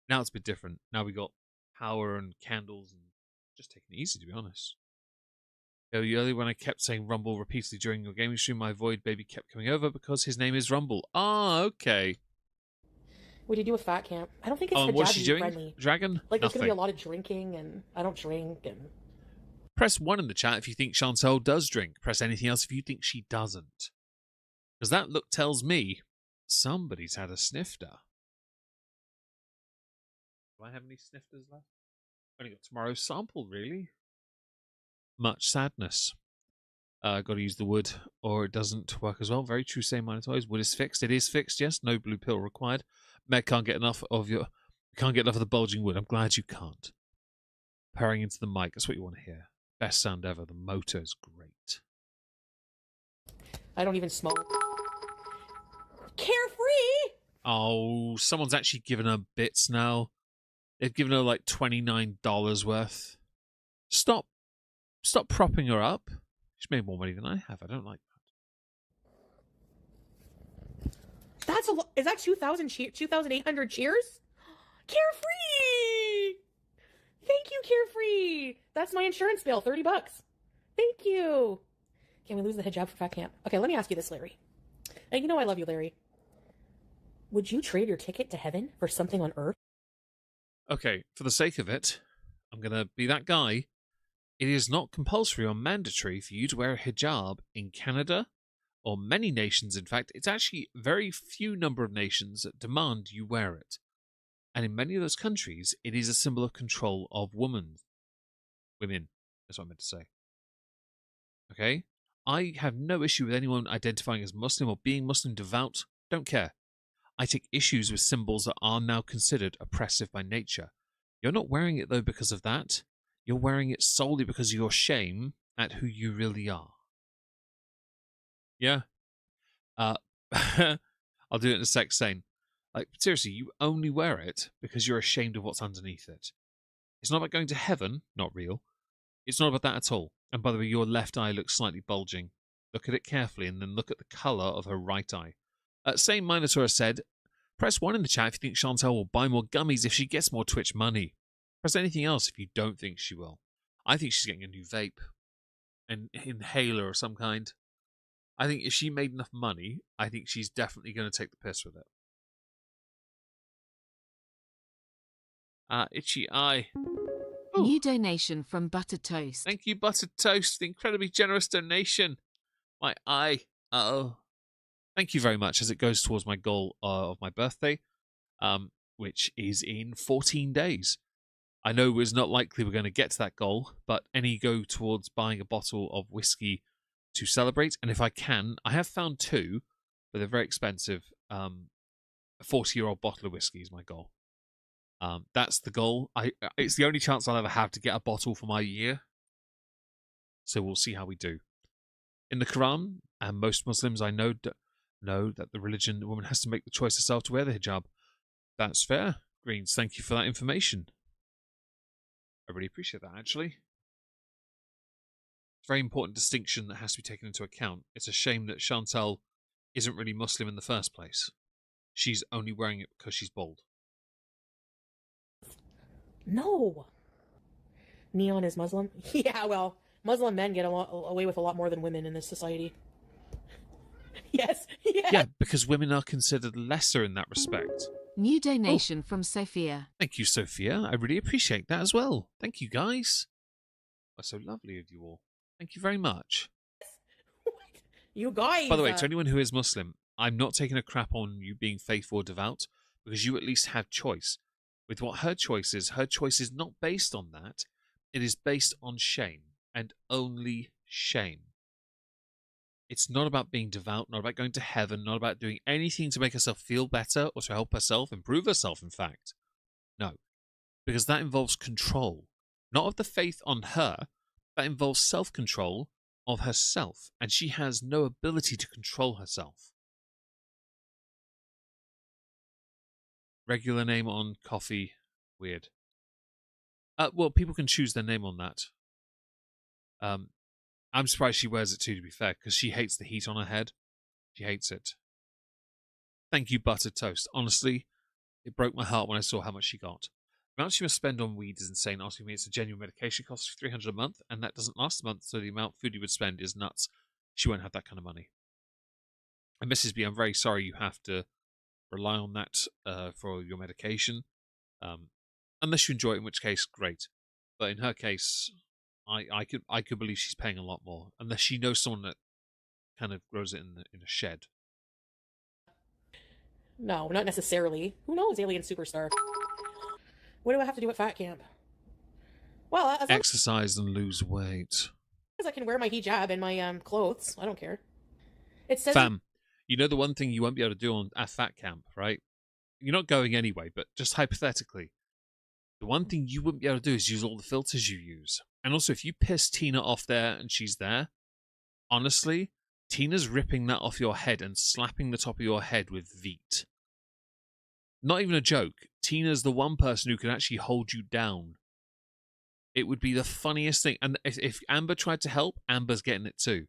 now it's a bit different. Now we got power and candles and just taking it easy, to be honest. Earlier when I kept saying Rumble repeatedly during your gaming stream, my void baby kept coming over because his name is Rumble. Ah, okay. What do you do with fat camp? I don't think it's what's she hijabi doing? friendly. Dragon? Like there's Nothing. gonna be a lot of drinking, and I don't drink. And Press 1 in the chat if you think Chantal does drink. Press anything else if you think she doesn't. Because that look tells me somebody's had a snifter. Do I have any snifters left? Only got tomorrow's sample, really. Much sadness. Got to use the wood, or it doesn't work as well. Very true, same minor toys. Wood is fixed. It is fixed, yes. No blue pill required. Meg can't get enough of the bulging wood. I'm glad you can't. Purring into the mic. That's what you want to hear. Best sound ever. The motor is great. I don't even smoke. Carefree. Oh, someone's actually given her bits now. They've given her like $29 worth. Stop propping her up. She's made more money than I have. I don't like that. That's a lot. Is that 2,800 cheers? Carefree. Thank you, Carefree. That's my insurance bill. $30. Thank you. Can we lose the hijab for fat camp? Okay, let me ask you this, Larry. And you know I love you, Larry. Would you trade your ticket to heaven for something on earth? Okay, for the sake of it, I'm going to be that guy. It is not compulsory or mandatory for you to wear a hijab in Canada, or many nations, in fact. It's actually very few number of nations that demand you wear it. And in many of those countries, it is a symbol of control of women. That's what I meant to say. Okay? I have no issue with anyone identifying as Muslim or being Muslim devout. Don't care. I take issues with symbols that are now considered oppressive by nature. You're not wearing it, though, because of that. You're wearing it solely because of your shame at who you really are. Yeah? I'll do it in a sec saying. Like, seriously, you only wear it because you're ashamed of what's underneath it. It's not about going to heaven, not real. It's not about that at all. And by the way, your left eye looks slightly bulging. Look at it carefully and then look at the colour of her right eye. Same Minotaur said, Press 1 in the chat if you think Chantel will buy more gummies if she gets more Twitch money. Press anything else if you don't think she will. I think she's getting a new vape. An inhaler of some kind. I think if she made enough money, I think she's definitely going to take the piss with it. Itchy eye. Ooh. New donation from Buttered Toast. Thank you, Buttered Toast. The incredibly generous donation. My eye. Uh-oh. Thank you very much, as it goes towards my goal of my birthday, which is in 14 days. I know it's not likely we're going to get to that goal, but any go towards buying a bottle of whiskey to celebrate, and if I can, I have found 2, but they're very expensive. A 40-year-old bottle of whiskey is my goal. That's the goal. It's the only chance I'll ever have to get a bottle for my year. So we'll see how we do. In the Quran, and most Muslims I know that the religion, the woman has to make the choice herself to wear the hijab. That's fair. Greens, thank you for that information. I really appreciate that, actually. It's a very important distinction that has to be taken into account. It's a shame that Chantel isn't really Muslim in the first place. She's only wearing it because she's bald. No. Neon is Muslim? Yeah, well, Muslim men get away with a lot more than women in this society. Yes. Yeah, because women are considered lesser in that respect. New donation from Sophia. Thank you, Sophia. I really appreciate that as well. Thank you, guys. That's so lovely of you all. Thank you very much. You guys. By the way, to anyone who is Muslim, I'm not taking a crap on you being faithful or devout, because you at least have choice. With what her choice is not based on that. It is based on shame, and only shame. It's not about being devout, not about going to heaven, not about doing anything to make herself feel better or to help herself, improve herself, in fact. No. Because that involves control. Not of the faith on her, that involves self-control of herself. And she has no ability to control herself. Regular name on coffee. Weird. Well, people can choose their name on that. I'm surprised she wears it too, to be fair, because she hates the heat on her head. She hates it. Thank you, Buttered Toast. Honestly, it broke my heart when I saw how much she got. The amount she must spend on weed is insane. Asking me, it's a genuine medication, it costs $300 a month, and that doesn't last a month, so the amount Foodie would spend is nuts. She won't have that kind of money. And Mrs. B, I'm very sorry you have to rely on that for your medication. Unless you enjoy it, in which case, great. But in her case, I could believe she's paying a lot more, unless she knows someone that kind of grows it in a shed. No, not necessarily. Who knows, alien superstar? What do I have to do at fat camp? Well, as long Exercise and lose weight. as I can wear my hijab and my clothes, I don't care. It says Fam, you know the one thing you won't be able to do at fat camp, right? You're not going anyway, but just hypothetically, the one thing you wouldn't be able to do is use all the filters you use. And also, if you piss Tina off there and she's there, honestly, Tina's ripping that off your head and slapping the top of your head with Veet. Not even a joke. Tina's the one person who can actually hold you down. It would be the funniest thing. And if Amber tried to help, Amber's getting it too.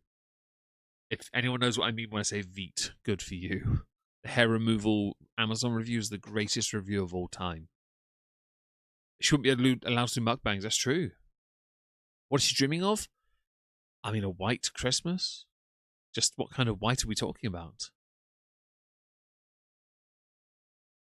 If anyone knows what I mean when I say Veet, good for you. The hair removal Amazon review is the greatest review of all time. She wouldn't be allowed to do mukbangs, that's true. What is she dreaming of? I mean, a white Christmas? Just what kind of white are we talking about?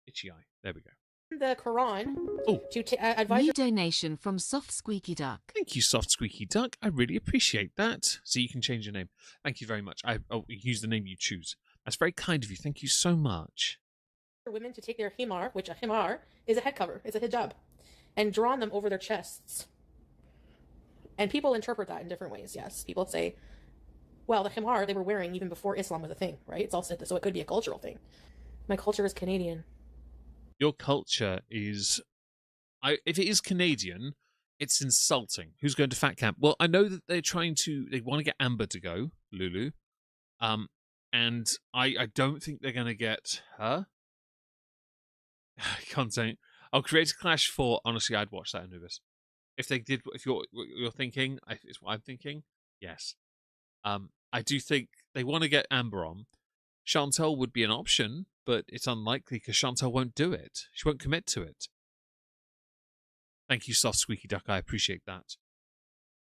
Itchy eye. There we go. the Quran Oh. to advise. New donation from Soft Squeaky Duck. Thank you, Soft Squeaky Duck. I really appreciate that. So you can change your name. Thank you very much. Use the name you choose. That's very kind of you. Thank you so much. For women to take their himar, which a himar is a head cover, it's a hijab, and draw on them over their chests. And people interpret that in different ways, yes. People say, well, the himar they were wearing even before Islam was a thing, right? It's all said, so it could be a cultural thing. My culture is Canadian. Your culture is... if it is Canadian, it's insulting. Who's going to fat camp? Well, I know that they want to get Amber to go, Lulu. And I don't think they're going to get her. Content. I'll create a Clash 4. Honestly, I'd watch that, Anubis. If they did, if you're thinking, it's what I'm thinking. Yes. I do think they want to get Amber on. Chantel would be an option, but it's unlikely because Chantal won't do it. She won't commit to it. Thank you, Soft Squeaky Duck. I appreciate that.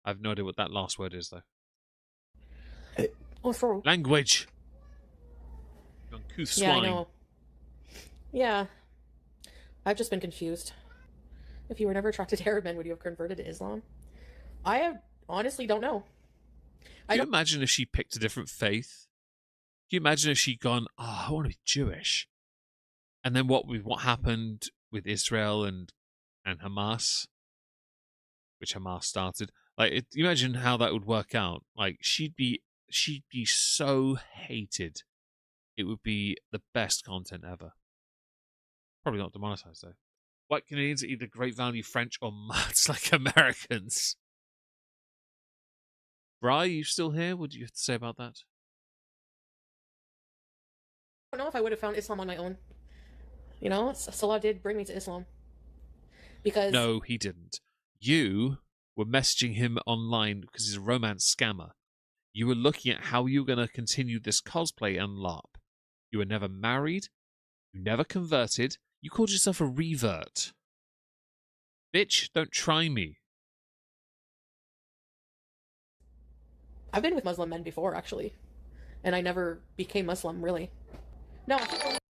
I have no idea what that last word is, though. Oh, sorry. Language. You uncouth swine. Yeah, I know. Yeah. I've just been confused. If you were never attracted to Arab men, would you have converted to Islam? I honestly don't know. Can you imagine if she picked a different faith? Can you imagine if she'd gone, I want to be Jewish? And then what happened with Israel and Hamas, which Hamas started? Like, imagine how that would work out. Like, she'd be so hated. It would be the best content ever. Probably not demonetized, though. White Canadians are either great value French or mutts like Americans. Bri, you still here? What do you have to say about that? I don't know if I would have found Islam on my own. You know, Salah did bring me to Islam. Because... No, he didn't. You were messaging him online because he's a romance scammer. You were looking at how you were going to continue this cosplay and LARP. You were never married. You never converted. You called yourself a revert. Bitch, don't try me. I've been with Muslim men before, actually. And I never became Muslim, really. No.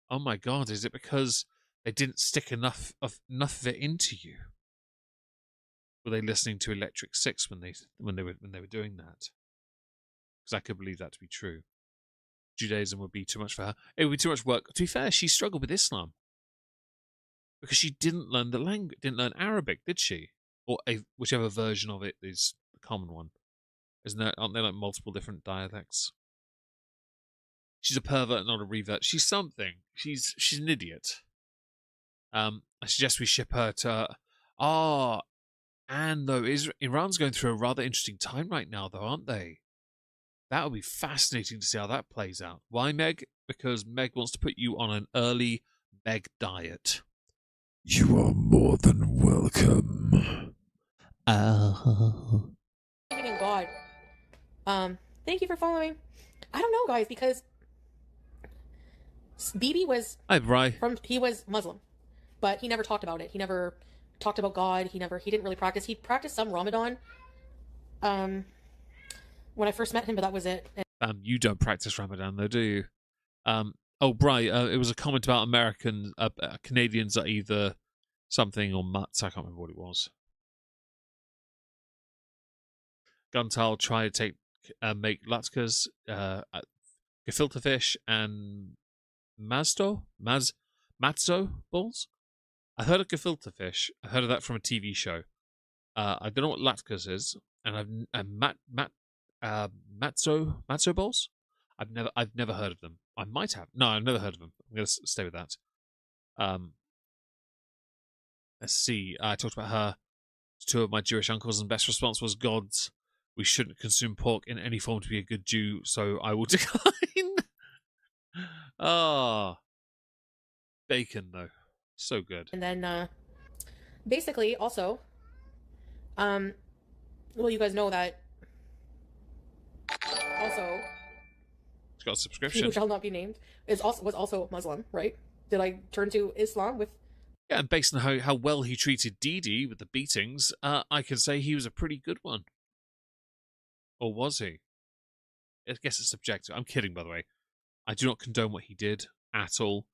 Oh my god, is it because they didn't stick enough of it into you? Were they listening to Electric Six when they were doing that? Because I could believe that to be true. Judaism would be too much for her. It would be too much work. To be fair, she struggled with Islam because she didn't learn the language, didn't learn Arabic, did she? Or whichever version of it is the common one. Aren't there like multiple different dialects? She's a pervert, not a revert. She's something. She's an idiot. I suggest we ship her to. And though Iran's going through a rather interesting time right now, though, aren't they? That would be fascinating to see how that plays out. Why, Meg? Because Meg wants to put you on an early Meg diet. You are more than welcome. In God. Thank you for following. I don't know, guys, because Bibi was Hi, Bri. he was Muslim, but he never talked about it. He never talked about God. He didn't really practice. He practiced some Ramadan. When I first met him, but that was it. You don't practice Ramadan, though, do you? Bri, it was a comment about Canadians are either something or mutts. I can't remember what it was. Guntal tried to make latkes, gefilte fish, and matzo balls. I heard of gefilte fish. I heard of that from a TV show. I don't know what latkes is, and matzo balls. I've never heard of them. I might have. No, I've never heard of them. I'm going to stay with that. Let's see. I talked about her to two of my Jewish uncles, and best response was God's. We shouldn't consume pork in any form to be a good Jew, so I will decline. Bacon though, so good. And then, basically, also, well, you guys know that. Also, It's got a subscription. who shall not be named was also Muslim, right? Did I turn to Islam with? Yeah, and based on how well he treated Dee Dee with the beatings, I can say he was a pretty good one. Or was he? I guess it's subjective. I'm kidding, by the way. I do not condone what he did at all.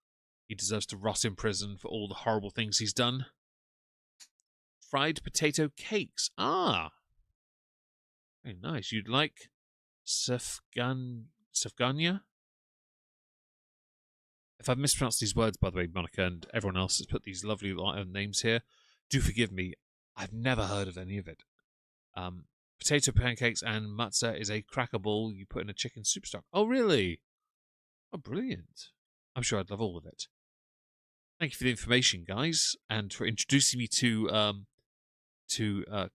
He deserves to rot in prison for all the horrible things he's done. Fried potato cakes. Very nice. You'd like Safgania? If I've mispronounced these words, by the way, Monica and everyone else has put these lovely names here, do forgive me. I've never heard of any of it. Potato pancakes and matzah is a cracker ball you put in a chicken soup stock. Oh, really? Oh, brilliant. I'm sure I'd love all of it. Thank you for the information, guys, and for introducing me to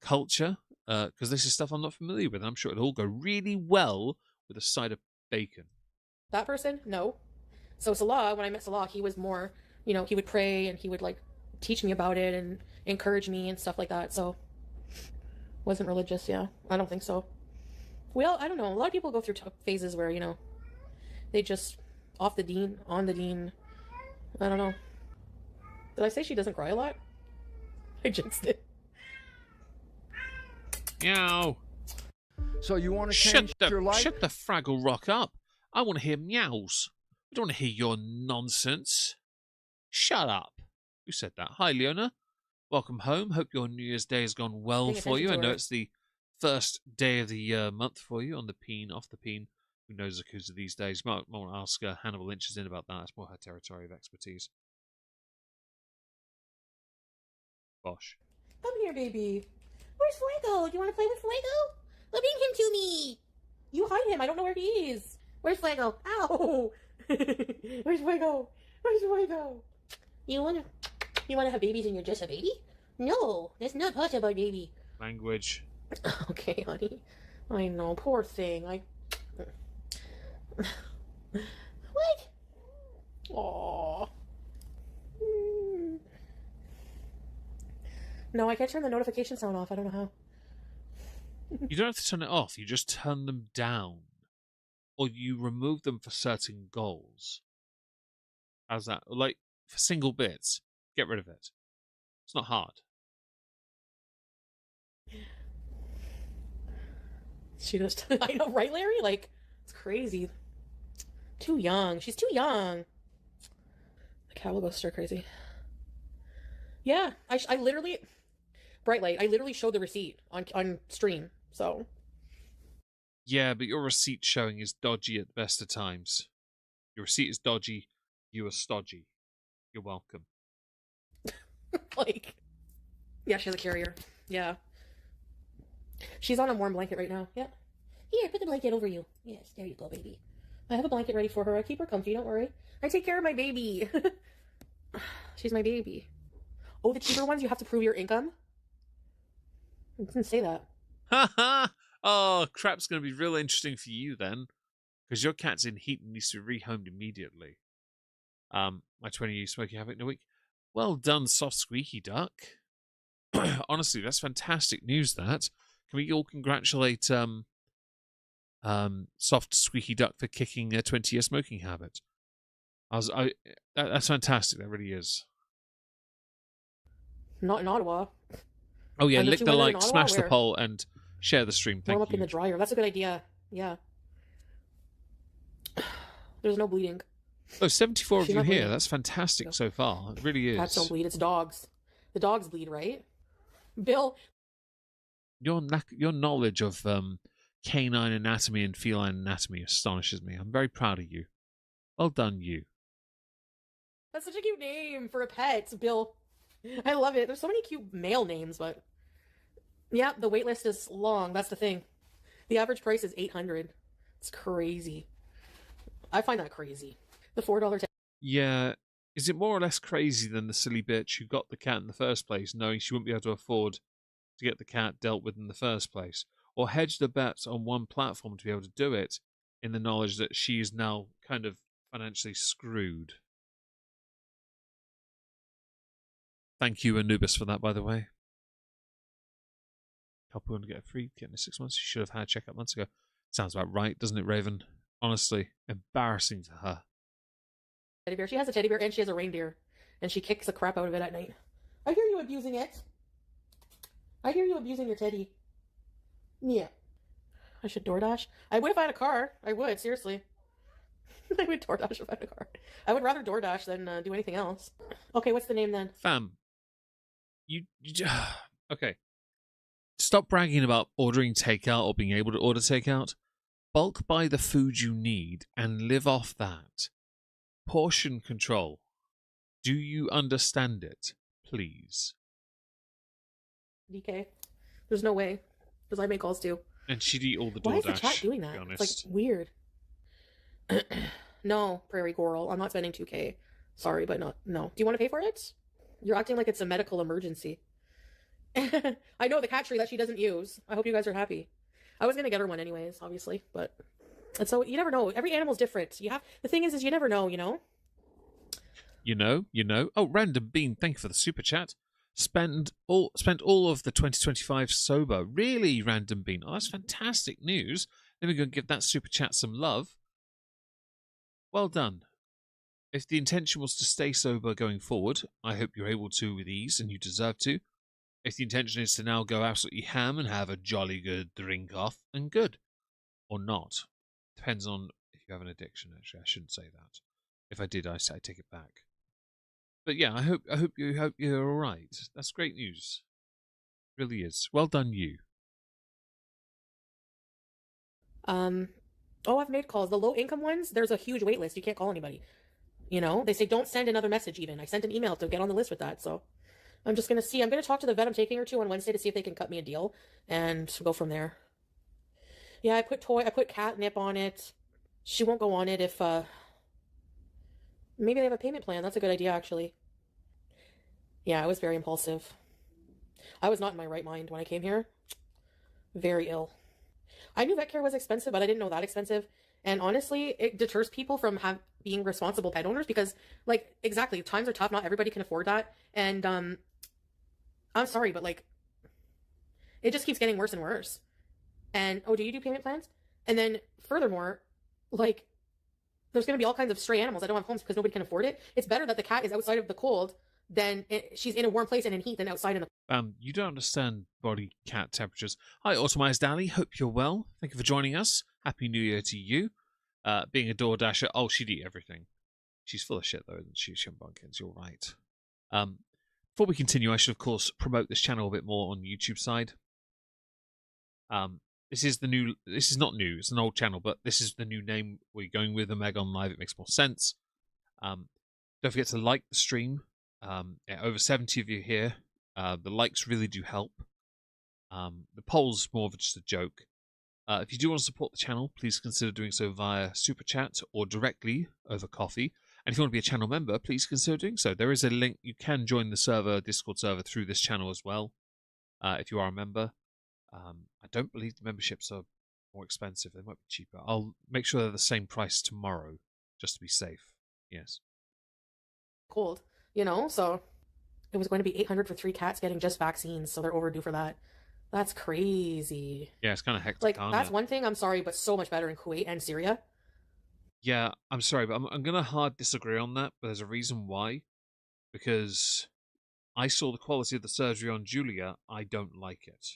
culture, because this is stuff I'm not familiar with. I'm sure it'll all go really well with a side of bacon. That person? No. So Salah, when I met Salah, he was more, he would pray and he would like teach me about it and encourage me and stuff like that. So wasn't religious, yeah. I don't think so. Well, I don't know. A lot of people go through phases where, they just off the deen, on the deen, I don't know. Did I say she doesn't cry a lot? I jinxed it. Meow. So you want to Shut change the your life? shut the Fraggle Rock up. I want to hear meows. I don't want to hear your nonsense. Shut up. Who said that? Hi, Leona. Welcome home. Hope your New Year's Day has gone well Paying for you. I attention to know her. it's the first day of the month for you on the peen, off the peen. Who knows Yakuza these days? Might want to ask Hannibal Lynch is in about that. That's more her territory of expertise. Bosh. Come here, baby. Where's Fuego? Do you want to play with Fuego? Well, bring him to me. You hide him. I don't know where he is. Where's Fuego? Ow! Where's Fuego? Where's Fuego? You wanna have babies and you're just a baby? No, that's not possible, baby. Language. Okay, honey. I know, poor thing. What? Aww. No, I can't turn the notification sound off. I don't know how. You don't have to turn it off. You just turn them down. Or you remove them for certain goals. How's that? Like, for single bits, get rid of it. It's not hard. She just, I know, right, Larry? Like, it's crazy. Too young. She's too young. The cat will go stir crazy. Yeah, I literally, bright light, I literally showed the receipt on stream, so. Yeah, but your receipt showing is dodgy at the best of times. Your receipt is dodgy. You are stodgy. You're welcome. Like, yeah, she has a carrier. Yeah. She's on a warm blanket right now. Yeah. Here, put the blanket over you. Yes, there you go, baby. I have a blanket ready for her. I keep her comfy, don't worry. I take care of my baby. She's my baby. Oh, the cheaper ones, you have to prove your income? It didn't say that. Ha ha! Oh, crap's going to be real interesting for you then. Because your cat's in heat and needs to be rehomed immediately. My 20 smoking havoc in a week. Well done, soft squeaky duck. Honestly, that's fantastic news, that. Can we all congratulate soft squeaky duck for kicking a 20-year smoking habit? That's fantastic, that really is. Not in Ottawa. Oh yeah, And the lick two the women in like, Ottawa, smash the where? poll, and share the stream. Thank Warm up you. in the dryer. That's a good idea. Yeah. There's no bleeding. Oh, 74 of She's you not here. bleeding. That's fantastic No. so far. It really Cats don't is. bleed. It's dogs. The dogs bleed, right? Bill, Your knowledge of canine anatomy and feline anatomy astonishes me. I'm very proud of you. Well done, you. that's such a cute name for a pet, Bill. I love it. There's so many cute male names, but yeah, the wait list is long. That's the thing. The average price is $800. It's crazy. I find that crazy. The $4 Yeah. Is it more or less crazy than the silly bitch who got the cat in the first place, knowing she wouldn't be able to afford to get the cat dealt with in the first place? Or hedge the bets on one platform to be able to do it in the knowledge that she is now kind of financially screwed? Thank you, Anubis, for that, by the way. Help her to get a free kit in 6 months. She should have had a checkup months ago. Sounds about right, doesn't it, Raven? Honestly, embarrassing for her. teddy bear. She has a teddy bear and she has a reindeer. And she kicks the crap out of it at night. I hear you abusing it. I hear you abusing your teddy. Yeah. I should DoorDash. I would if I had a car. I would, seriously. I would DoorDash if I had a car. I would rather DoorDash than do anything else. Okay, what's the name then? Fam, okay. Stop bragging about ordering takeout or being able to order takeout. Bulk buy the food you need and live off that. Portion control. Do you understand it, please? DK. There's no way. Because I make calls too. And she'd eat all the Why is the DoorDash, chat doing to that? be honest. It's like weird. No, Prairie Coral. I'm not spending 2K. Sorry, but no. Do you want to pay for it? You're acting like it's a medical emergency. I know the cat tree that she doesn't use. I hope you guys are happy. I was gonna get her one anyways, obviously, but and so you never know. Every animal's different. The thing is you never know, you know? You know. Oh, Random Bean, thank you for the super chat. Spent all of the 2025 sober. Really, Random Bean? Oh, that's fantastic news. Let me go give that super chat some love. Well done. if the intention was to stay sober going forward, I hope you're able to with ease, and you deserve to. If the intention is to now go absolutely ham and have a jolly good drink off, then good. Or not. Depends on if you have an addiction, actually. I shouldn't say that. If I did, I take it back. But yeah, I hope you're alright. That's great news. It really is. Well done, you. Oh, I've made calls. The low income ones, there's a huge wait list. You can't call anybody. You know, they say don't send another message even. I sent an email to get on the list with that. So I'm just going to see. I'm going to talk to the vet I'm taking her to on Wednesday to see if they can cut me a deal and go from there. Yeah, I put catnip on it. She won't go on it if, maybe they have a payment plan. That's a good idea, actually. Yeah, I was very impulsive. I was not in my right mind when I came here. Very ill. I knew vet care was expensive, but I didn't know that expensive. And honestly, it deters people from being responsible pet owners because, like, exactly, times are tough. Not everybody can afford that. And I'm sorry, but, like, it just keeps getting worse and worse. And, oh, do you do payment plans? And then, furthermore, like, there's going to be all kinds of stray animals that don't have homes because nobody can afford it. It's better that the cat is outside of the cold than she's in a warm place and in heat than outside in the You don't understand body cat temperatures. Hi, Automized Dally. Hope you're well. Thank you for joining us. Happy New Year to you. Being a DoorDasher, oh, she'd eat everything. She's full of shit, though, isn't she, Bunkins? You're right. Before we continue, I should, of course, promote this channel a bit more on the YouTube side. This is not new, it's an old channel, but this is the new name we're going with, Omega on Live. It makes more sense. Don't forget to like the stream. Over 70 of you here. The likes really do help. The poll's more of just a joke. If you do want to support the channel, please consider doing so via Super Chat or directly over coffee. And if you want to be a channel member, please consider doing so. There is a link. You can join the Discord server through this channel as well, if you are a member. I don't believe the memberships are more expensive. They might be cheaper. I'll make sure they're the same price tomorrow, just to be safe. Yes. cold, you know? So it was going to be $800 for 3 cats getting just vaccines, so they're overdue for that. That's crazy. Yeah, it's kind of hectic. Like, that's one thing, I'm sorry, but so much better in Kuwait and Syria. Yeah, I'm sorry, but I'm going to hard disagree on that, but there's a reason why. Because I saw the quality of the surgery on Julia. I don't like it.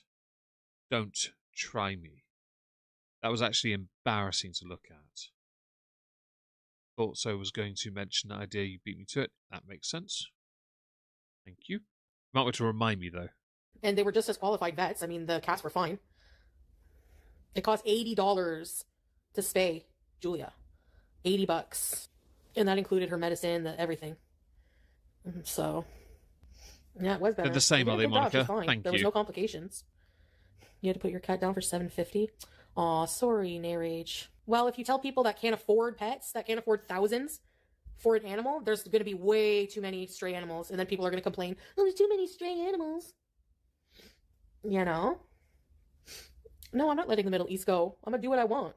Don't try me. That was actually embarrassing to look at. Thought so was going to mention that idea. You beat me to it. That makes sense. Thank you. You might want to remind me, though. And they were just as qualified vets. I mean, the cats were fine. It cost $80 to spay Julia. $80. And that included her medicine, everything. So, yeah, it was better. They're the same, are they, Monica? Thank you. There was no complications. You had to put your cat down for $750. Aw, sorry, Nairage. Well, if you tell people that can't afford pets, that can't afford thousands for an animal, there's going to be way too many stray animals. And then people are going to complain, oh, there's too many stray animals. You know? No, I'm not letting the Middle East go. I'm going to do what I want.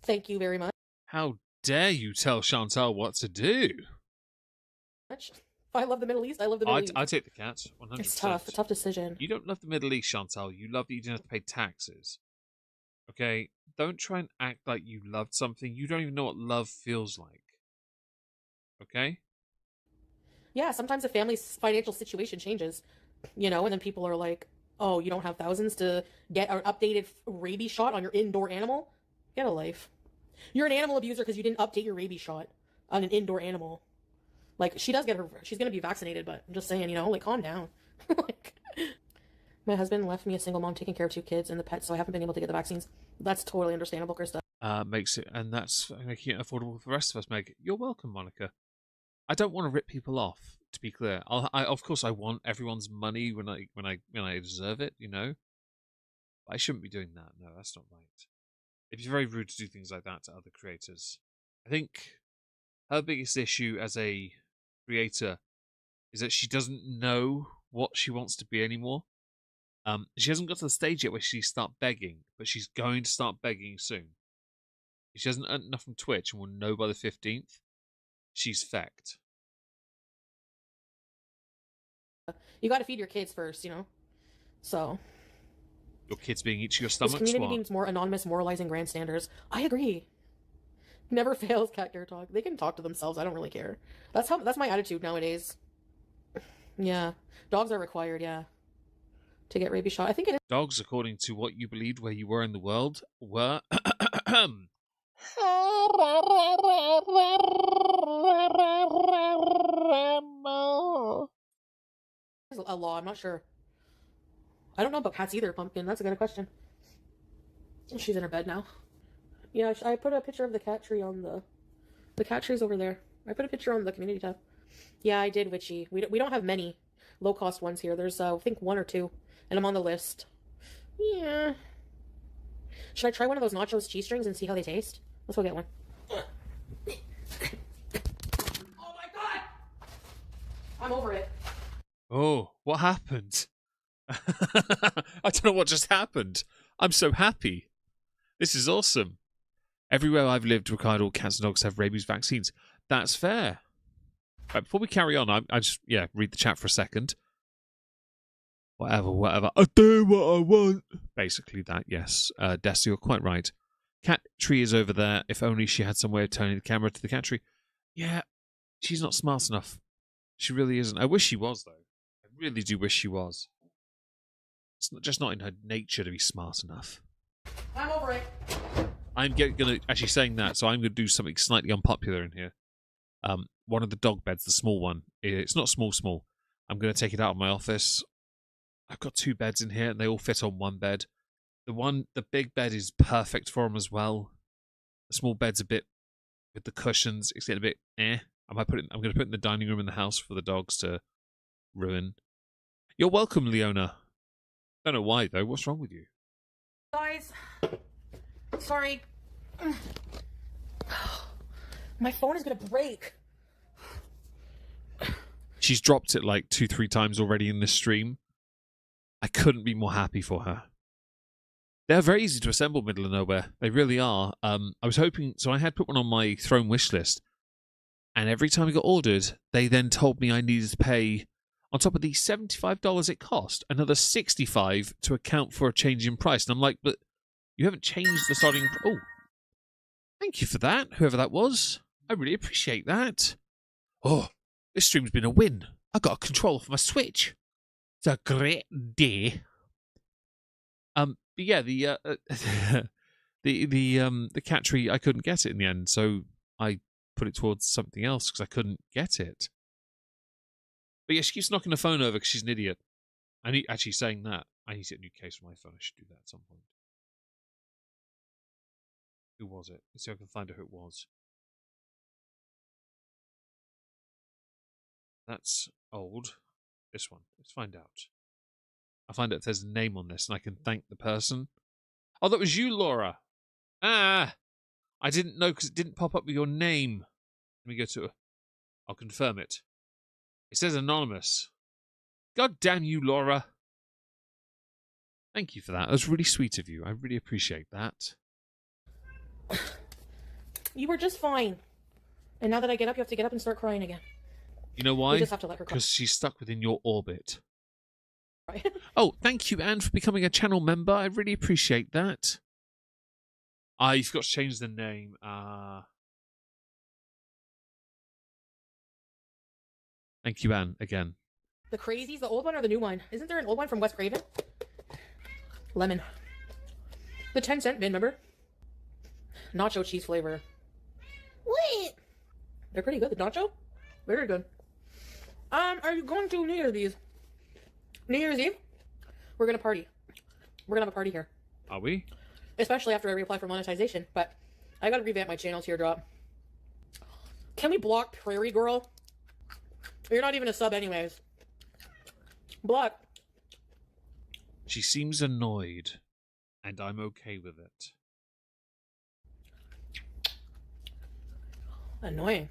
Thank you very much. How dare you tell Chantal what to do? If I love the Middle East, I love the Middle East. I take the cat, 100%. It's tough. A tough decision. You don't love the Middle East, Chantal. You love that you didn't have to pay taxes. Okay? Don't try and act like you loved something. You don't even know what love feels like. Okay? Yeah, sometimes a family's financial situation changes, you know, and then people are like, oh, you don't have thousands to get an updated rabies shot on your indoor animal? Get a life. You're an animal abuser because you didn't update your rabies shot on an indoor animal. Like, she's going to be vaccinated, but I'm just saying, you know, like, calm down. Like, my husband left me a single mom taking care of 2 kids and the pets, so I haven't been able to get the vaccines. That's totally understandable, Krista. Makes it, and that's making it affordable for the rest of us, Meg. You're welcome, Monica. I don't want to rip people off, to be clear. Of course, I want everyone's money when I deserve it, you know. But I shouldn't be doing that. No, that's not right. It'd be very rude to do things like that to other creators. I think her biggest issue as a creator is that she doesn't know what she wants to be anymore. She hasn't got to the stage yet where she start begging, but she's going to start begging soon. If she hasn't earned enough from Twitch and will know by the 15th, she's fecked. You got to feed your kids first, you know. So Your kids being each of your stomachs. This community needs more anonymous moralizing grandstanders. I agree. Never fails, cat care talk. They can talk to themselves. I don't really care. That's my attitude nowadays. Yeah. Dogs are required, yeah. To get rabies shot. I think it is. Dogs, according to what you believed where you were in the world, were A law, I'm not sure. I don't know about cats either, Pumpkin. That's a good question. She's in her bed now. Yeah, I put a picture of the cat tree on the cat tree's over there. I put a picture on the community tab. Yeah, I did, Witchy. We don't have many low-cost ones here. There's, I think, 1 or 2, and I'm on the list. Yeah. Should I try one of those nachos cheese strings and see how they taste? Let's go get one. Oh my god! I'm over it. Oh, what happened? I don't know what just happened. I'm so happy. This is awesome. Everywhere I've lived required all cats and dogs to have rabies vaccines. That's fair. Right, before we carry on, I just, read the chat for a second. Whatever. I do what I want. Basically that, yes. Desi, you're quite right. Cat tree is over there. If only she had some way of turning the camera to the cat tree. Yeah, she's not smart enough. She really isn't. I wish she was, though. I really do wish she was. It's just not in her nature to be smart enough. I'm over it. I'm gonna actually saying that, so I'm gonna do something slightly unpopular in here. One of the dog beds, the small one. It's not small. I'm gonna take it out of my office. I've got 2 beds in here, and they all fit on one bed. The big bed is perfect for them as well. The small bed's a bit with the cushions. It's getting a bit I'm gonna put it in the dining room in the house for the dogs to ruin. You're welcome, Leona. Don't know why though. What's wrong with you? Guys, sorry. My phone is gonna break. She's dropped it like 2-3 times already in this stream. I couldn't be more happy for her. They're very easy to assemble, middle of nowhere. They really are. I was hoping, so I had put one on my Throne wish list, and every time it got ordered, they then told me I needed to pay, on top of the $75 it cost, another $65 to account for a change in price. And I'm like, but you haven't changed the starting... Oh, thank you for that, whoever that was. I really appreciate that. Oh, this stream's been a win. I got a controller for my Switch. It's a great day. But yeah, the cat tree, I couldn't get it in the end, so I put it towards something else because I couldn't get it. But yeah, she keeps knocking the phone over because she's an idiot. Actually saying that, I need to get a new case for my phone. I should do that at some point. Who was it? Let's see if I can find out who it was. That's old. This one. Let's find out. I'll find out if there's a name on this and I can thank the person. Oh, that was you, Laura. Ah! I didn't know because it didn't pop up with your name. Let me go to... I'll confirm it. It says anonymous. God damn you, Laura. Thank you for that. That was really sweet of you. I really appreciate that. You were just fine. And now that I get up, you have to get up and start crying again. You know why? We just have to let her cry. Because she's stuck within your orbit. Right. Oh, thank you, Anne, for becoming a channel member. I really appreciate that. I forgot to change the name. Thank you, Anne, again. The Crazies, the old one or the new one? Isn't there an old one from West Craven? Lemon. The 10-cent bin, remember? Nacho cheese flavor. What? They're pretty good. The nacho? Very good. Are you going to New Year's Eve? New Year's Eve? We're gonna party. We're gonna have a party here. Are we? Especially after I reapply for monetization. But I gotta revamp my channel, Teardrop. Can we block Prairie Girl? You're not even a sub anyways. Block. She seems annoyed, and I'm okay with it. Annoying.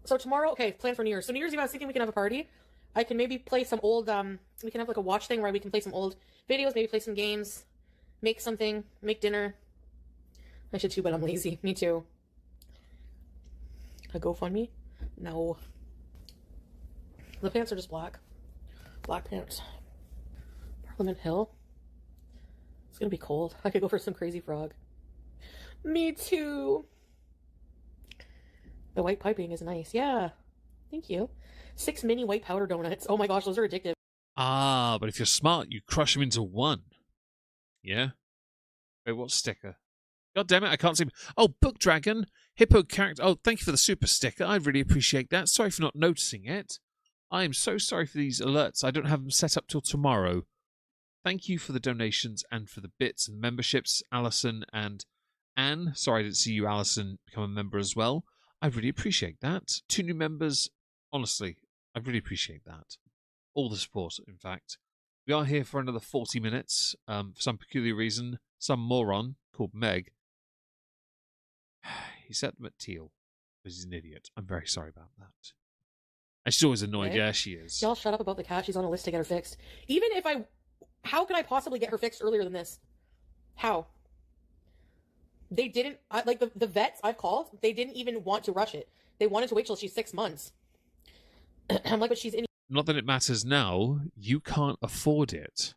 So tomorrow, okay, plan for New Year's. So New Year's Eve, I was thinking we can have a party. I can maybe play some old, we can have like a watch thing where we can play some old videos, maybe play some games, make something, make dinner. I should too, but I'm lazy. Me too. A GoFundMe? No. The pants are just black. Black pants. Parliament Hill? It's gonna be cold. I could go for some Crazy Frog. Me too. The white piping is nice. Yeah. Thank you. 6 mini white powder donuts. Oh my gosh, those are addictive. Ah, but if you're smart, you crush them into one. Yeah? Wait, what sticker? God damn it, I can't see. Oh, Book Dragon, Hippo Character. Oh, thank you for the super sticker. I really appreciate that. Sorry for not noticing it. I am so sorry for these alerts. I don't have them set up till tomorrow. Thank you for the donations and for the bits and memberships, Alison and Anne. Sorry I didn't see you, Alison, become a member as well. I really appreciate that. 2 new members. Honestly, I really appreciate that. All the support, in fact. We are here for another 40 minutes. For some peculiar reason, some moron called Meg, he set them at teal because he's an idiot. I'm very sorry about that. And she's always annoyed. Okay. Yeah, she is. Y'all shut up about the cat. She's on a list to get her fixed. Even if how could I possibly get her fixed earlier than this? How? They didn't, like the vets I've called, they didn't even want to rush it. They wanted to wait till she's 6 months. I'm like, but she's in. Not that it matters now. You can't afford it.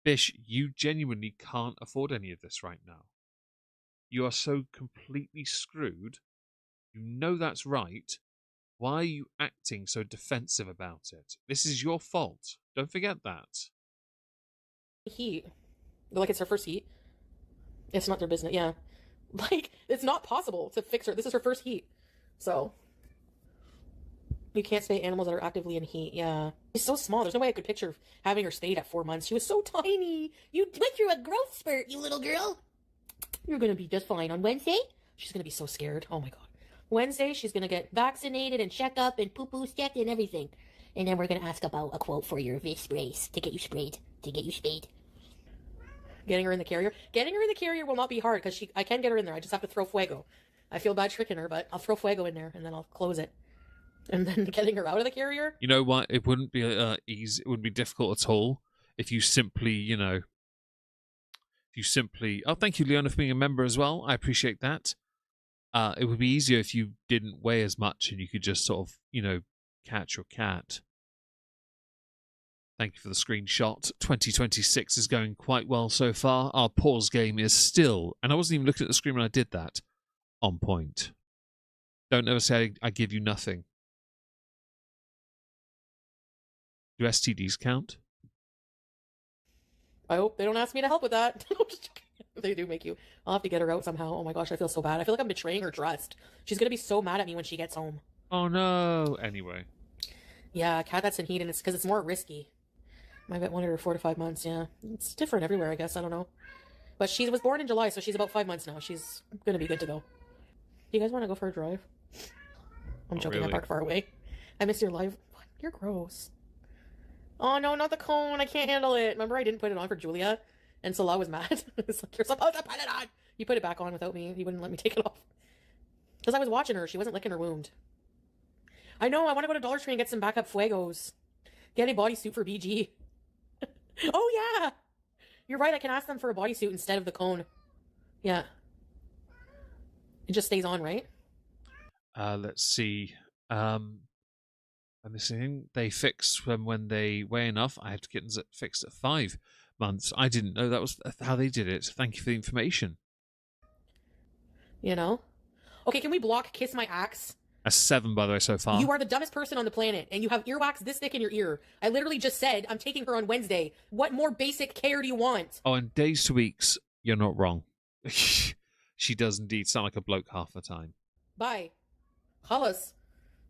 Bish, you genuinely can't afford any of this right now. You are so completely screwed. You know that's right. Why are you acting so defensive about it? This is your fault. Don't forget that. Heat. Like, it's her first heat. It's not their business. Yeah. Like, it's not possible to fix her. This is her first heat. So. You can't spay animals that are actively in heat. Yeah. She's so small. There's no way I could picture having her spayed at 4 months. She was so tiny. You went through a growth spurt, you little girl. You're going to be just fine. On Wednesday, she's going to be so scared. Oh my God. Wednesday, she's going to get vaccinated and checked up and poo-poo checked and everything. And then we're going to ask about a quote for your sprays to get you sprayed, to get you spayed. Getting her in the carrier. Getting her in the carrier will not be hard because I can get her in there. I just have to throw Fuego. I feel bad tricking her, but I'll throw Fuego in there and then I'll close it. And then getting her out of the carrier. You know what? It wouldn't be easy. It wouldn't be difficult at all if you simply, Oh, thank you, Leona, for being a member as well. I appreciate that. It would be easier if you didn't weigh as much and you could just sort of, catch your cat. Thank you for the screenshot. 2026 is going quite well so far. Our pause game is still, and I wasn't even looking at the screen when I did that, on point. Don't ever say I give you nothing. Do STDs count? I hope they don't ask me to help with that. They do make you. I'll have to get her out somehow. Oh my gosh, I feel so bad. I feel like I'm betraying her trust. She's going to be so mad at me when she gets home. Oh no. Anyway. Yeah, a cat that's in heat, and it's because it's more risky. My vet wanted her 4 to 5 months, yeah. It's different everywhere, I guess. I don't know. But she was born in July, so she's about 5 months now. She's going to be good to go. You guys want to go for a drive? I'm joking. Really? I park far away. I miss your live. What? You're gross. Oh no, not the cone. I can't handle it. Remember I didn't put it on for Julia? And Salah was mad. It's like, you're supposed to put it on. You put it back on without me. You wouldn't let me take it off. Because I was watching her. She wasn't licking her wound. I know. I want to go to Dollar Tree and get some backup Fuegos. Get a bodysuit for BG. Oh, yeah. You're right. I can ask them for a bodysuit instead of the cone. Yeah. It just stays on, right? Let's see. I'm missing. They fix them when they weigh enough. I have to get them fixed at 5 months. I didn't know that was how they did it. Thank you for the information. You know? Okay, can we block Kiss My Axe? A 7, by the way, so far. You are the dumbest person on the planet, and you have earwax this thick in your ear. I literally just said I'm taking her on Wednesday. What more basic care do you want? Oh, in days to weeks, you're not wrong. She does indeed sound like a bloke half the time. Bye. Halas.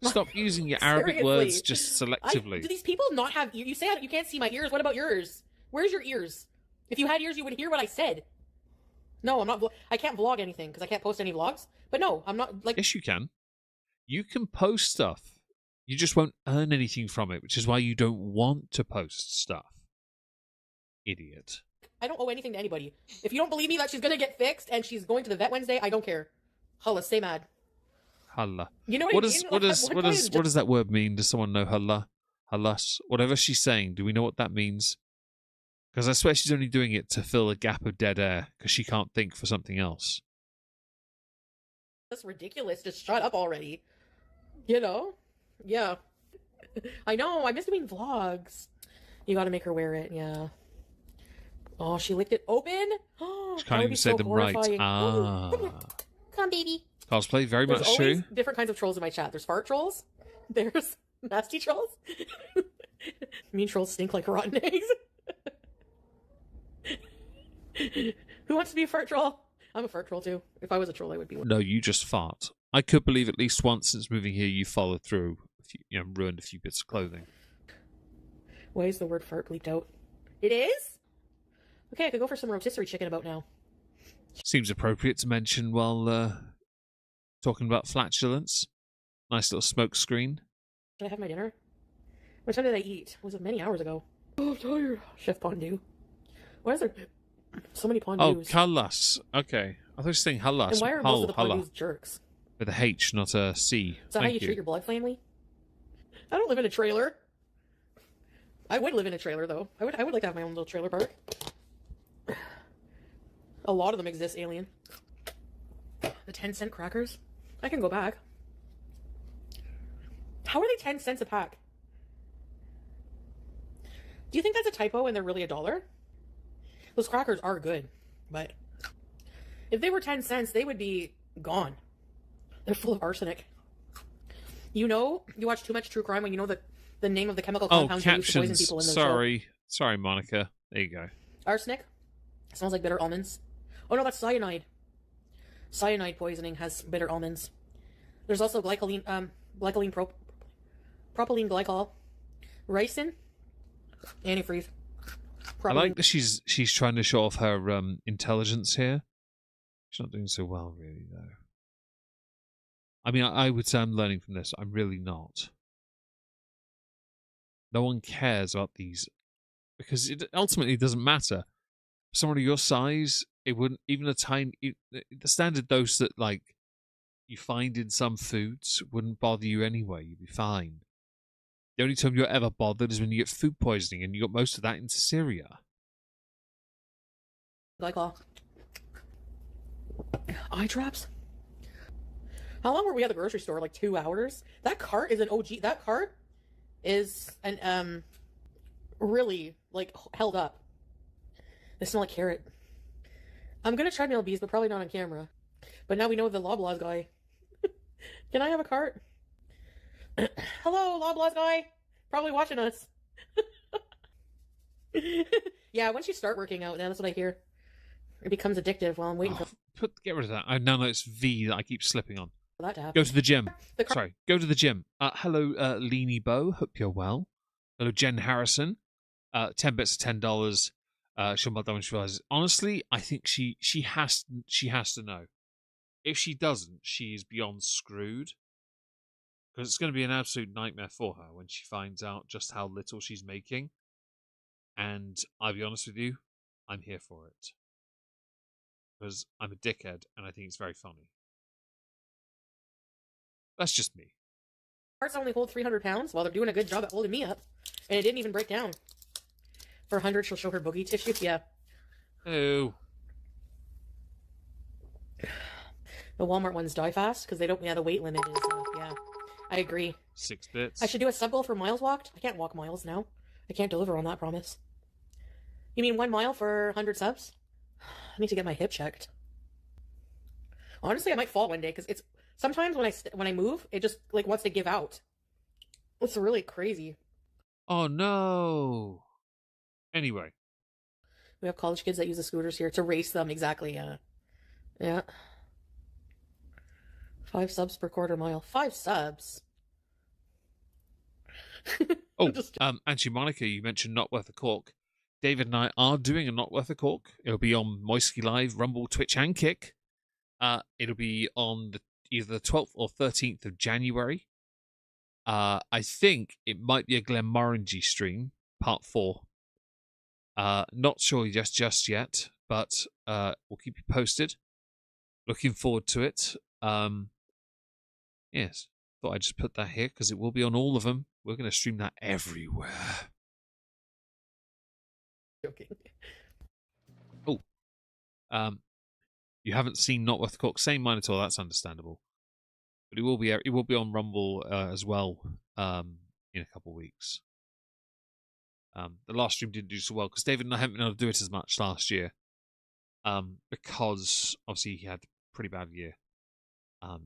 Stop using your Arabic Seriously. words just selectively. Do these people not have ears? You say you can't see my ears. What about yours? Where's your ears? If you had ears, you would hear what I said. No, I'm not. I can't vlog anything because I can't post any vlogs. But no, I'm not like. Yes, you can. You can post stuff. You just won't earn anything from it, which is why you don't want to post stuff. Idiot. I don't owe anything to anybody. If you don't believe me that she's gonna get fixed and she's going to the vet Wednesday, I don't care. Halas, stay mad. Halla. You know what I mean? What does that word mean? Does someone know halla? Hallas? Whatever she's saying, do we know what that means? Because I swear she's only doing it to fill a gap of dead air because she can't think for something else. That's ridiculous. Just shut up already. You know? Yeah. I know. I miss doing vlogs. You gotta make her wear it, yeah. Oh, she licked it open? She can't even say them right. Ah. Come, baby. Cosplay, very There's much always true. different kinds of trolls in my chat. There's fart trolls. There's nasty trolls. Mean trolls stink like rotten eggs. Who wants to be a fart troll? I'm a fart troll too. If I was a troll, I would be one. No, you just fart. I could believe at least once since moving here you followed through, ruined a few bits of clothing. Why is the word fart bleeped out? It is? Okay, I could go for some rotisserie chicken about now. Seems appropriate to mention while talking about flatulence. Nice little smoke screen. Did I have my dinner? What time did I eat? Was it many hours ago? Oh, I'm tired. Chef Pondu. Why is there so many Pondus? Oh, Kallas. Okay. I thought you were saying Hallas. And why are most of the Halla. Pondus jerks? With a H, not a C. Is that how you treat your blood family? I don't live in a trailer. I would live in a trailer, though. I would like to have my own little trailer park. A lot of them exist, alien. The 10-cent crackers? I can go back. How are they 10 cents a pack? Do you think that's a typo and they're really $1? Those crackers are good, but if they were 10 cents, they would be gone. They're full of arsenic. You watch too much true crime when you know the name of the chemical compounds they use to poison people in those shows. Sorry, Monica. There you go. Arsenic? Smells like bitter almonds. Oh no, that's cyanide. Cyanide poisoning has bitter almonds. There's also propylene glycol, ricin, antifreeze. I like that she's trying to show off her intelligence here. She's not doing so well, really, though. I mean, I would say I'm learning from this. I'm really not. No one cares about these because it ultimately doesn't matter. For someone of your size, it wouldn't even the standard dose that you find in some foods wouldn't bother you anyway. You'd be fine. The only time you're ever bothered is when you get food poisoning, and you got most of that in Syria. Glycol. Eye drops. How long were we at the grocery store? Like 2 hours? That cart is an OG. That cart is an really held up. They smell like carrot. I'm gonna try Treadmill Bees, but probably not on camera. But now we know the Loblaws guy. Can I have a cart? Hello, Loblaws guy. Probably watching us. Yeah, once you start working out, that's what I hear. It becomes addictive while I'm waiting for Get rid of that. Now it's V that I keep slipping on. that to happen. Go to the gym. Sorry, go to the gym. Hello, Leanie Bo. Hope you're well. Hello, Jen Harrison. 10 bits of $10. She'll melt down when she realizes. Honestly, I think she has to know. If she doesn't, she is beyond screwed. Because it's going to be an absolute nightmare for her when she finds out just how little she's making. And I'll be honest with you, I'm here for it. Because I'm a dickhead and I think it's very funny. That's just me. Carts only hold 300 pounds while they're doing a good job at holding me up. And it didn't even break down. For 100, she'll show her boogie tissue. Yeah. Oh. The Walmart ones die fast because they don't. Yeah, the weight limit is. Yeah, I agree. 6 bits. I should do a sub goal for miles walked. I can't walk miles now. I can't deliver on that promise. You mean 1 mile for 100 subs? I need to get my hip checked. Honestly, I might fall one day because it's sometimes when I move, it just wants to give out. It's really crazy. Oh no. Anyway, we have college kids that use the scooters here to race them. Exactly. Yeah. 5 subs per quarter mile. 5 subs. Auntie Monica, you mentioned Not Worth a Cork. David and I are doing a Not Worth a Cork. It'll be on Moisky Live, Rumble, Twitch, and Kick. It'll be on either the 12th or 13th of January. I think it might be a Glenmorangie stream, part 4. Not sure just yet, but we'll keep you posted. Looking forward to it. Yes, thought I'd just put that here because it will be on all of them. We're going to stream that everywhere. Joking. Oh, you haven't seen Not Worth a Cork? Same mine at all. That's understandable. But it will be on Rumble as well in a couple of weeks. The last stream didn't do so well because David and I haven't been able to do it as much last year. Because obviously he had a pretty bad year.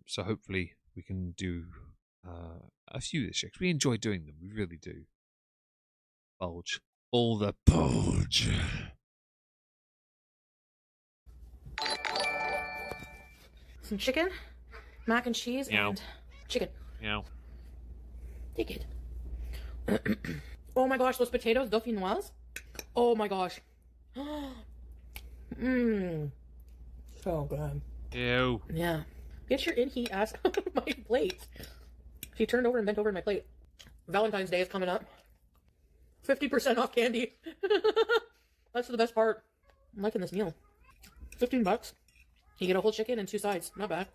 So hopefully we can do a few this year. 'Cause we enjoy doing them. We really do. Bulge. All the bulge. Some chicken, mac and cheese, Meow. and chicken. Yeah. Take it. Oh my gosh, those potatoes, dauphinoise. Oh my gosh. Mmm. So good. Ew. Yeah. Get your in-heat ass out of my plate. She turned over and bent over in my plate. Valentine's Day is coming up. 50% off candy. That's the best part. I'm liking this meal. $15. You get a whole chicken and 2 sides. Not bad.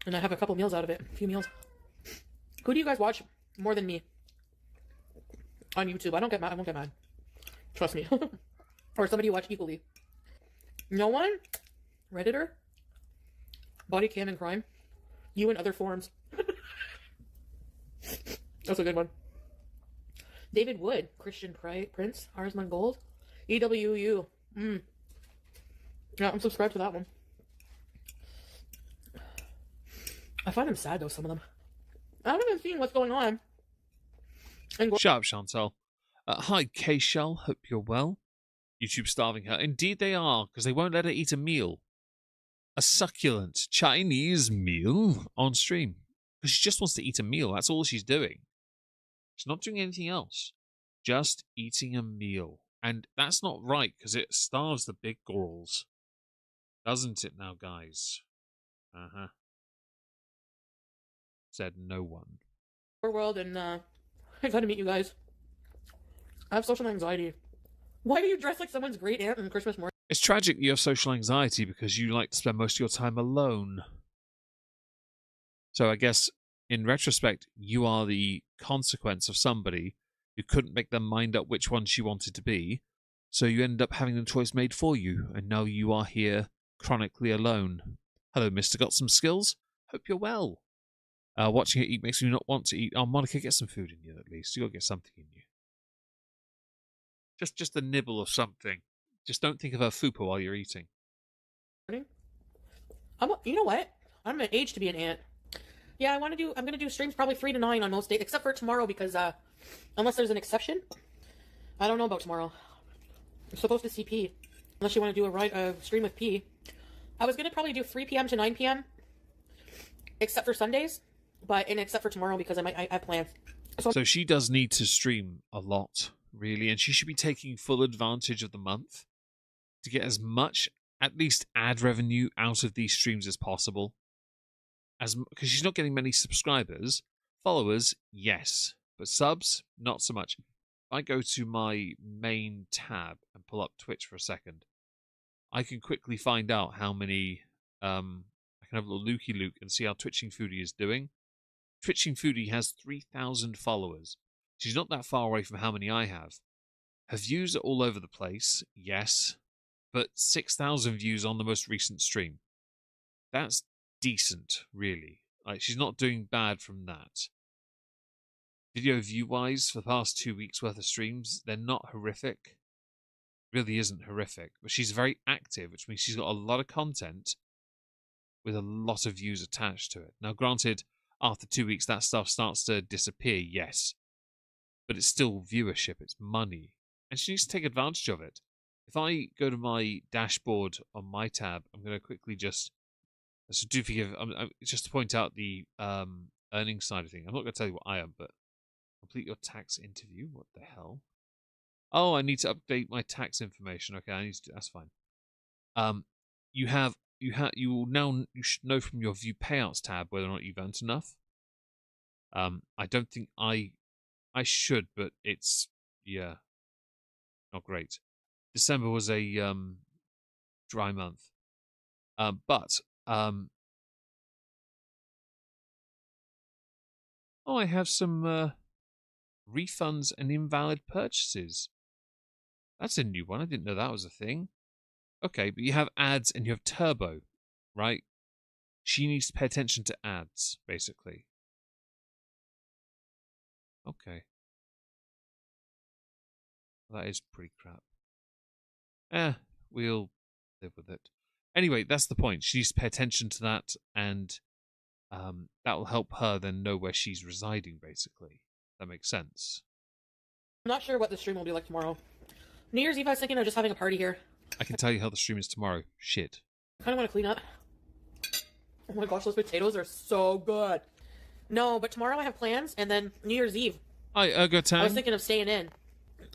And I have a couple meals out of it. A few meals. Who do you guys watch more than me? On YouTube. I don't get mad. I won't get mad. Trust me. Or somebody you watch equally. No one? Redditor? Body cam and crime? You in other forms. That's a good one. David Wood. Christian Prince. Arsman Gold. EWU. Yeah, I'm subscribed to that one. I find them sad though, some of them. I haven't been seeing what's going on. Shut up, Chantal. Hi, K-Shell. Hope you're well. YouTube starving her. Indeed they are, because they won't let her eat a meal. A succulent Chinese meal on stream. Because she just wants to eat a meal. That's all she's doing. She's not doing anything else. Just eating a meal. And that's not right, because it starves the big girls. Doesn't it now, guys? Uh-huh. Said no one. World, and I gotta meet you guys. I have social anxiety. Why do you dress like someone's great aunt on Christmas morning? It's tragic you have social anxiety because you like to spend most of your time alone. So I guess, in retrospect, you are the consequence of somebody who couldn't make their mind up which one she wanted to be, so you ended up having the choice made for you, and now you are here chronically alone. Hello, mister. Got some skills? Hope you're well. Watching it eat makes me not want to eat. Oh, Monica, get some food in you at least. You got to get something in you. Just a nibble of something. Just don't think of her fupa while you're eating. You know what? I'm an age to be an aunt. Yeah, I'm gonna do streams probably 3 to 9 on most days, except for tomorrow because unless there's an exception, I don't know about tomorrow. I'm supposed to see P, unless you want to do a stream with P. I was gonna probably do 3 p.m. to 9 p.m. except for Sundays, except for tomorrow because I have plans. So she does need to stream a lot, really, and she should be taking full advantage of the month to get as much, at least ad revenue, out of these streams as possible. Because she's not getting many subscribers. Followers, yes. But subs, not so much. If I go to my main tab and pull up Twitch for a second, I can quickly find out how many... I can have a little looky look and see how Twitching Foodie is doing. Twitching Foodie has 3,000 followers. She's not that far away from how many I have. Her views are all over the place, yes, but 6,000 views on the most recent stream. That's decent, really. Like, she's not doing bad from that. Video view-wise, for the past 2 weeks' worth of streams, they're not horrific. Really isn't horrific, but she's very active, which means she's got a lot of content with a lot of views attached to it. Now, granted, after 2 weeks, that stuff starts to disappear, yes. But it's still viewership, it's money. And she needs to take advantage of it. If I go to my dashboard on my tab, I'm going to quickly just... So do forgive, just to point out the earnings side of things. I'm not going to tell you what I am, but complete your tax interview. What the hell? Oh, I need to update my tax information. Okay, I need to. That's fine. You should know from your view payouts tab whether or not you've earned enough. I don't think I should, but it's not great. December was a dry month, but I have some refunds and invalid purchases. That's a new one. I didn't know that was a thing. Okay, but you have ads and you have turbo, right? She needs to pay attention to ads, basically. Okay. That is pretty crap. We'll live with it. Anyway, that's the point. She needs to pay attention to that, and that will help her then know where she's residing, basically. That makes sense. I'm not sure what the stream will be like tomorrow. New Year's Eve, I was thinking of just having a party here. I can tell you how the stream is tomorrow. Shit. I kind of want to clean up. Oh my gosh, those potatoes are so good. No, but tomorrow I have plans, and then New Year's Eve. Hi, good time. I was thinking of staying in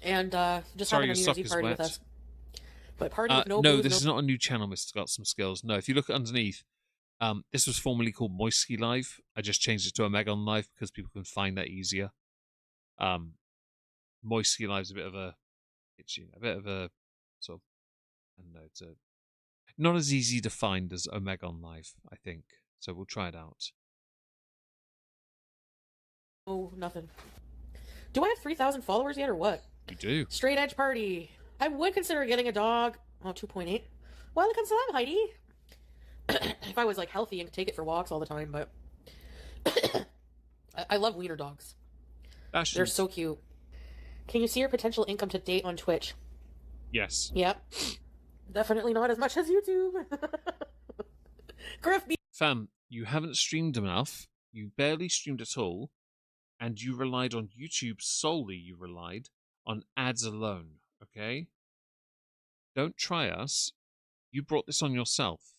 and just Sorry, having a New your Year's sock Eve is party wet. with us. But party with no no, booze, this no... is not a new channel, Mr. Got Some Skills. No, if you look underneath, this was formerly called Moisky Live. I just changed it to Omegon Live because people can find that easier. Moisky Live's a bit of a sort of, I don't know, it's not as easy to find as Omegon Live, I think. So we'll try it out. Oh, nothing. Do I have 3,000 followers yet, or what? You do. Straight edge party. I would consider getting a dog. Oh, 2.8. Well, look at that, Heidi. If I was, like, healthy and could take it for walks all the time, but... I love wiener dogs. They're so cute. Can you see your potential income to date on Twitch? Yes. Yep. Definitely not as much as YouTube. Griff, Fam, you haven't streamed enough. You barely streamed at all. And you relied on YouTube solely. You relied on ads alone. Okay? Don't try us. You brought this on yourself.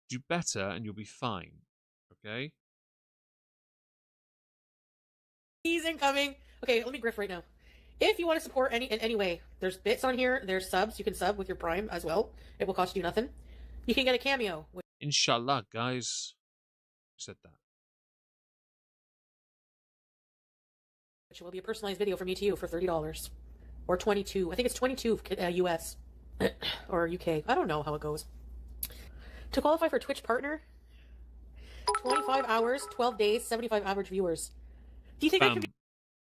Do better and you'll be fine. Okay? he's incoming. Okay, let me griff right now. If you want to support in any way, there's bits on here, there's subs. You can sub with your Prime as well. It will cost you nothing. You can get a cameo. Inshallah, guys. Who said that? Which will be a personalized video from me to you for $30. Or 22. I think it's 22 US. Or UK. I don't know how it goes. To qualify for Twitch Partner, 25 hours, 12 days, 75 average viewers. Do you think I can be...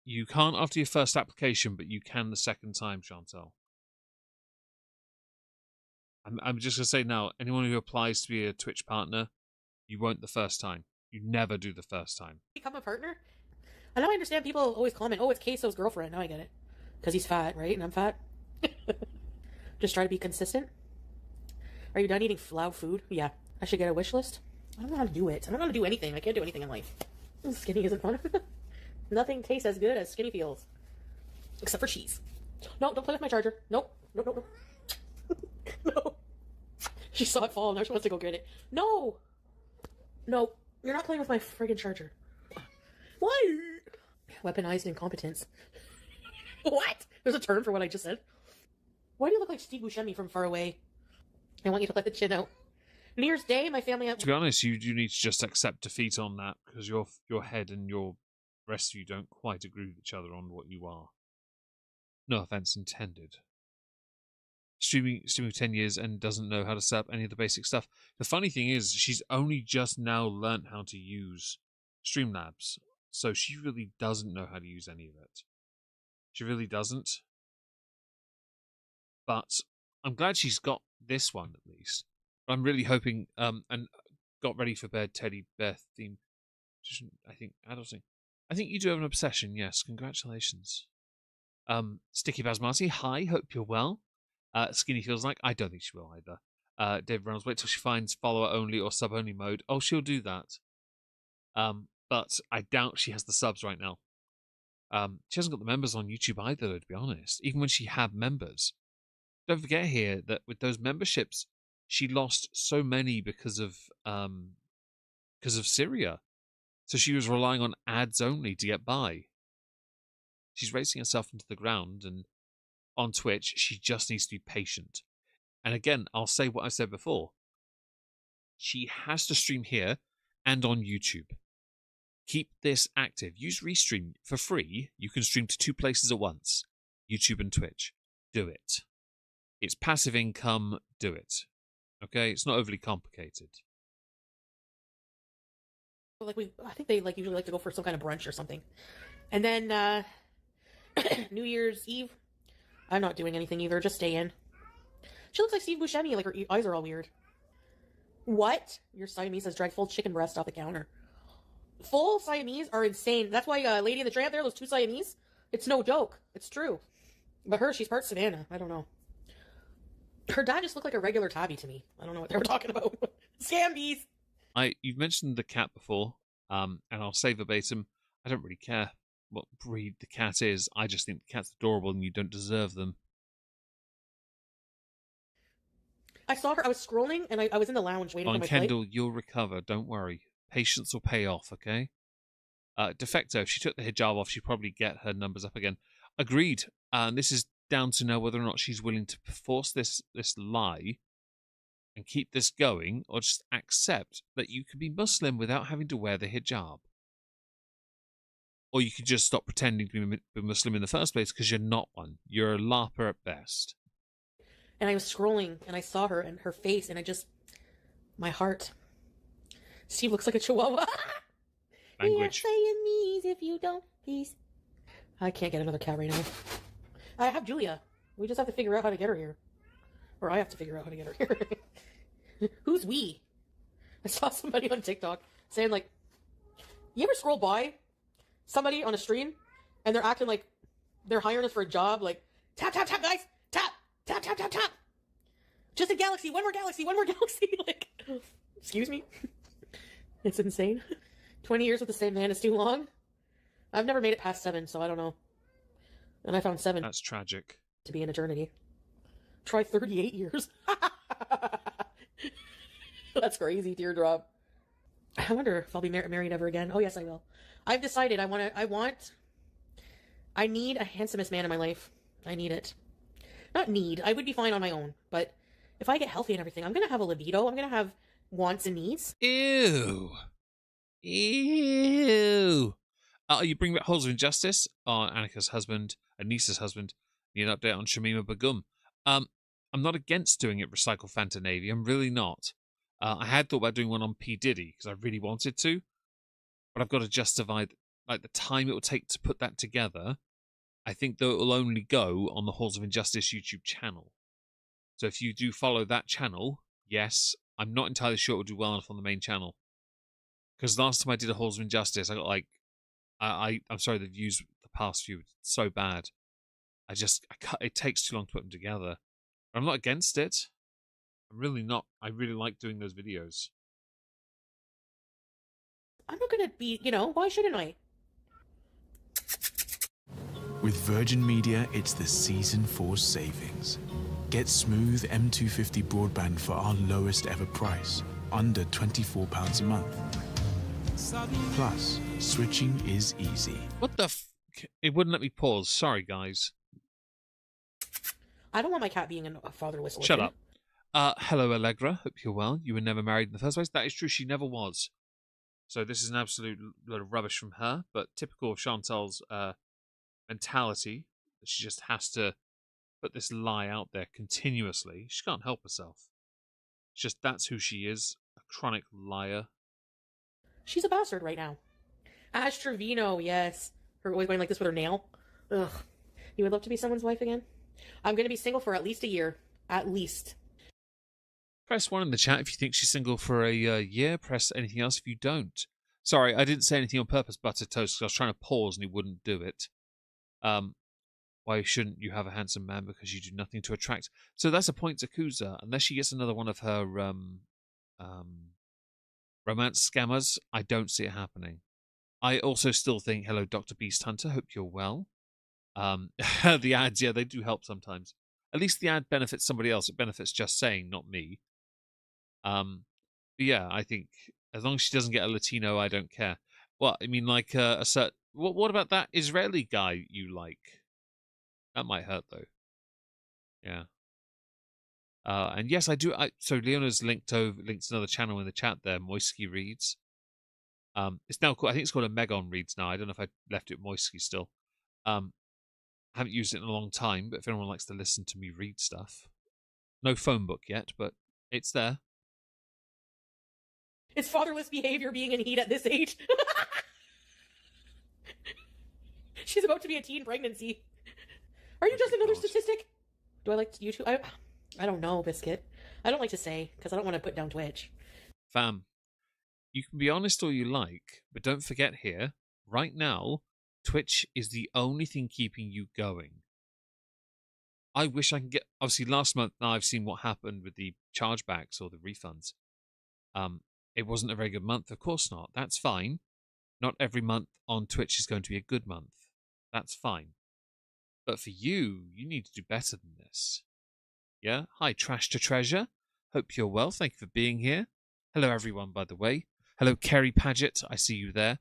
You can't after your first application, but you can the second time, Chantal. I'm just going to say now, anyone who applies to be a Twitch partner, you won't the first time. You never do the first time. Become a partner? I know I understand people always comment, oh, it's Queso's girlfriend. Now I get it. Because he's fat, right? And I'm fat. Just try to be consistent. Are you done eating flow food? Yeah. I should get a wish list. I don't know how to do it. I don't know how to do anything. I can't do anything in life. Skinny isn't fun. Nothing tastes as good as skinny feels. Except for cheese. No, don't play with my charger. Nope. Nope, nope, nope. No. She saw it fall. Now she wants to go get it. No. No. You're not playing with my friggin' charger. Why? Weaponized incompetence. What? There's a term for what I just said. Why do you look like Steve Buscemi from far away? I want you to let the chin out. New Year's Day, my family... To be honest, you do need to just accept defeat on that, because your head and your rest of you don't quite agree with each other on what you are. No offense intended. Streaming 10 years and doesn't know how to set up any of the basic stuff. The funny thing is, she's only just now learnt how to use Streamlabs, so she really doesn't know how to use any of it. She really doesn't. But I'm glad she's got this one at least. I'm really hoping, and got ready for bed teddy bear theme. I think you do have an obsession. Yes, congratulations. Sticky Basmati, hi, hope you're well. Skinny feels like I don't think she will either. David Reynolds, wait till she finds follower only or sub only mode. Oh, she'll do that. But I doubt she has the subs right now. She hasn't got the members on YouTube either, though, to be honest. Even when she had members. Don't forget here that with those memberships, she lost so many because of Syria. So she was relying on ads only to get by. She's racing herself into the ground, and on Twitch, she just needs to be patient. And again, I'll say what I said before. She has to stream here and on YouTube. Keep this active. Use Restream for free. You can stream to 2 places at once. YouTube and Twitch. Do it. It's passive income. Do it. Okay? It's not overly complicated. I think they usually like to go for some kind of brunch or something. And then New Year's Eve, I'm not doing anything either. Just stay in. She looks like Steve Buscemi. Like her eyes are all weird. What? Your Siamese has dragged full chicken breast off the counter. Full Siamese are insane. That's why Lady in the Tramp there, those 2 Siamese, it's no joke. It's true. But she's part Savannah. I don't know. Her dad just looked like a regular Tabby to me. I don't know what they were talking about. Scambies! You've mentioned the cat before, and I'll say verbatim, I don't really care what breed the cat is. I just think the cat's adorable and you don't deserve them. I saw her. I was scrolling, and I was in the lounge waiting for Fine, my flight. Kendall, you'll recover. Don't worry. Patience will pay off, okay? Defecto, if she took the hijab off, she'd probably get her numbers up again. Agreed. And this is down to know whether or not she's willing to force this lie and keep this going, or just accept that you can be Muslim without having to wear the hijab. Or you could just stop pretending to be Muslim in the first place because you're not one. You're a LARPer at best. And I was scrolling, and I saw her and her face, and my heart. Steve looks like a chihuahua. Language. Saying me's if you don't, please. I can't get another cat right now. I have Julia. We just have to figure out how to get her here. Or I have to figure out how to get her here. Who's we? I saw somebody on TikTok saying, like, you ever scroll by somebody on a stream and they're acting like they're hiring us for a job, like, tap, tap, tap, guys, tap, tap, tap, tap, tap. Just a galaxy, one more galaxy, one more galaxy. Like, excuse me? It's insane. 20 years with the same man is too long. I've never made it past 7, so I don't know. And I found 7 That's tragic. to be an eternity. Try 38 years. That's crazy, teardrop. I wonder if I'll be married ever again. Oh, yes, I will. I've decided I need a handsomest man in my life. I need it. Not need. I would be fine on my own. But if I get healthy and everything, I'm going to have a libido. I'm going to have wants and needs. Ew. Ew. You bring back Halls of Injustice on Annika's husband, Anissa's husband. Need an update on Shamima Begum. I'm not against doing it Recycle Fanta Navy. I'm really not. I had thought about doing one on P. Diddy because I really wanted to, but I've got to justify the time it will take to put that together. I think that it will only go on the Halls of Injustice YouTube channel. So if you do follow that channel, yes, I'm not entirely sure it will do well enough on the main channel. Because last time I did a Halls of Injustice, I got like, I'm sorry, the views the past few were so bad. It takes too long to put them together. But I'm not against it. I'm really not. I really like doing those videos. I'm not going to be, why shouldn't I? With Virgin Media, it's the Season 4 savings. Get smooth M250 broadband for our lowest ever price, under £24 a month. Plus, switching is easy. What the f... It wouldn't let me pause. Sorry, guys. I don't want my cat being a fatherless orphan. Shut up. Hello, Allegra. Hope you're well. You were never married in the first place. That is true. She never was. So this is an absolute load of rubbish from her, but typical of Chantal's mentality, that she just has to put this lie out there continuously. She can't help herself. It's just that's who she is, a chronic liar. She's a bastard right now. Ash Trevino, yes. Her always going like this with her nail. Ugh. You would love to be someone's wife again? I'm going to be single for at least a year. At least. Press 1 in the chat if you think she's single for a year. Press anything else if you don't. Sorry, I didn't say anything on purpose, Butter Toast, because I was trying to pause and he wouldn't do it. Why shouldn't you have a handsome man? Because you do nothing to attract. So that's a point to Kuza. Unless she gets another one of her romance scammers, I don't see it happening. I also still think, hello, Dr. Beast Hunter, hope you're well. The ads, yeah, they do help sometimes. At least the ad benefits somebody else. It benefits Just Saying, not me. But yeah, I think as long as she doesn't get a Latino, I don't care. Well, I mean, like a certain... What about that Israeli guy you like? That might hurt, though. Yeah. And yes, I do. So Leona's linked another channel in the chat there, Moisky Reads. It's now called, I think it's called a Megon Reads now. I don't know if I left it Moisky still. I haven't used it in a long time, but if anyone likes to listen to me read stuff. No phone book yet, but it's there. It's fatherless behavior being in heat at this age. She's about to be a teen pregnancy. Are you just another statistic? Do I like YouTube? I don't know, Biscuit. I don't like to say, because I don't want to put down Twitch. Fam, you can be honest all you like, but don't forget here, right now, Twitch is the only thing keeping you going. I wish I can get... Obviously, last month, now I've seen what happened with the chargebacks or the refunds. it wasn't a very good month. Of course not. That's fine. Not every month on Twitch is going to be a good month. That's fine. But for you, you need to do better than this. Yeah? Hi, Trash to Treasure. Hope you're well. Thank you for being here. Hello, everyone, by the way. Hello, Kerry Paget. I see you there.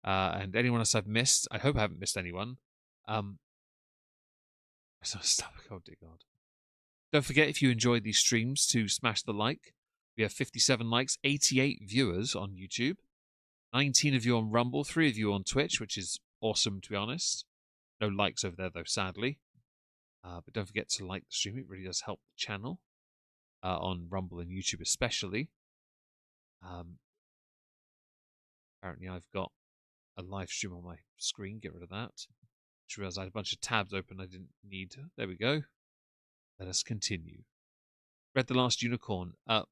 And anyone else I've missed. I hope I haven't missed anyone. Stomach, oh dear God. Don't forget, if you enjoyed these streams, to smash the like. We have 57 likes, 88 viewers on YouTube, 19 of you on Rumble, 3 of you on Twitch, which is awesome, to be honest. No likes over there, though, sadly. But don't forget to like the stream. It really does help the channel, on Rumble and YouTube especially. Apparently, I've got a live stream on my screen. Get rid of that. Just realised I had a bunch of tabs open I didn't need. There we go. Let us continue. Read The Last Unicorn. I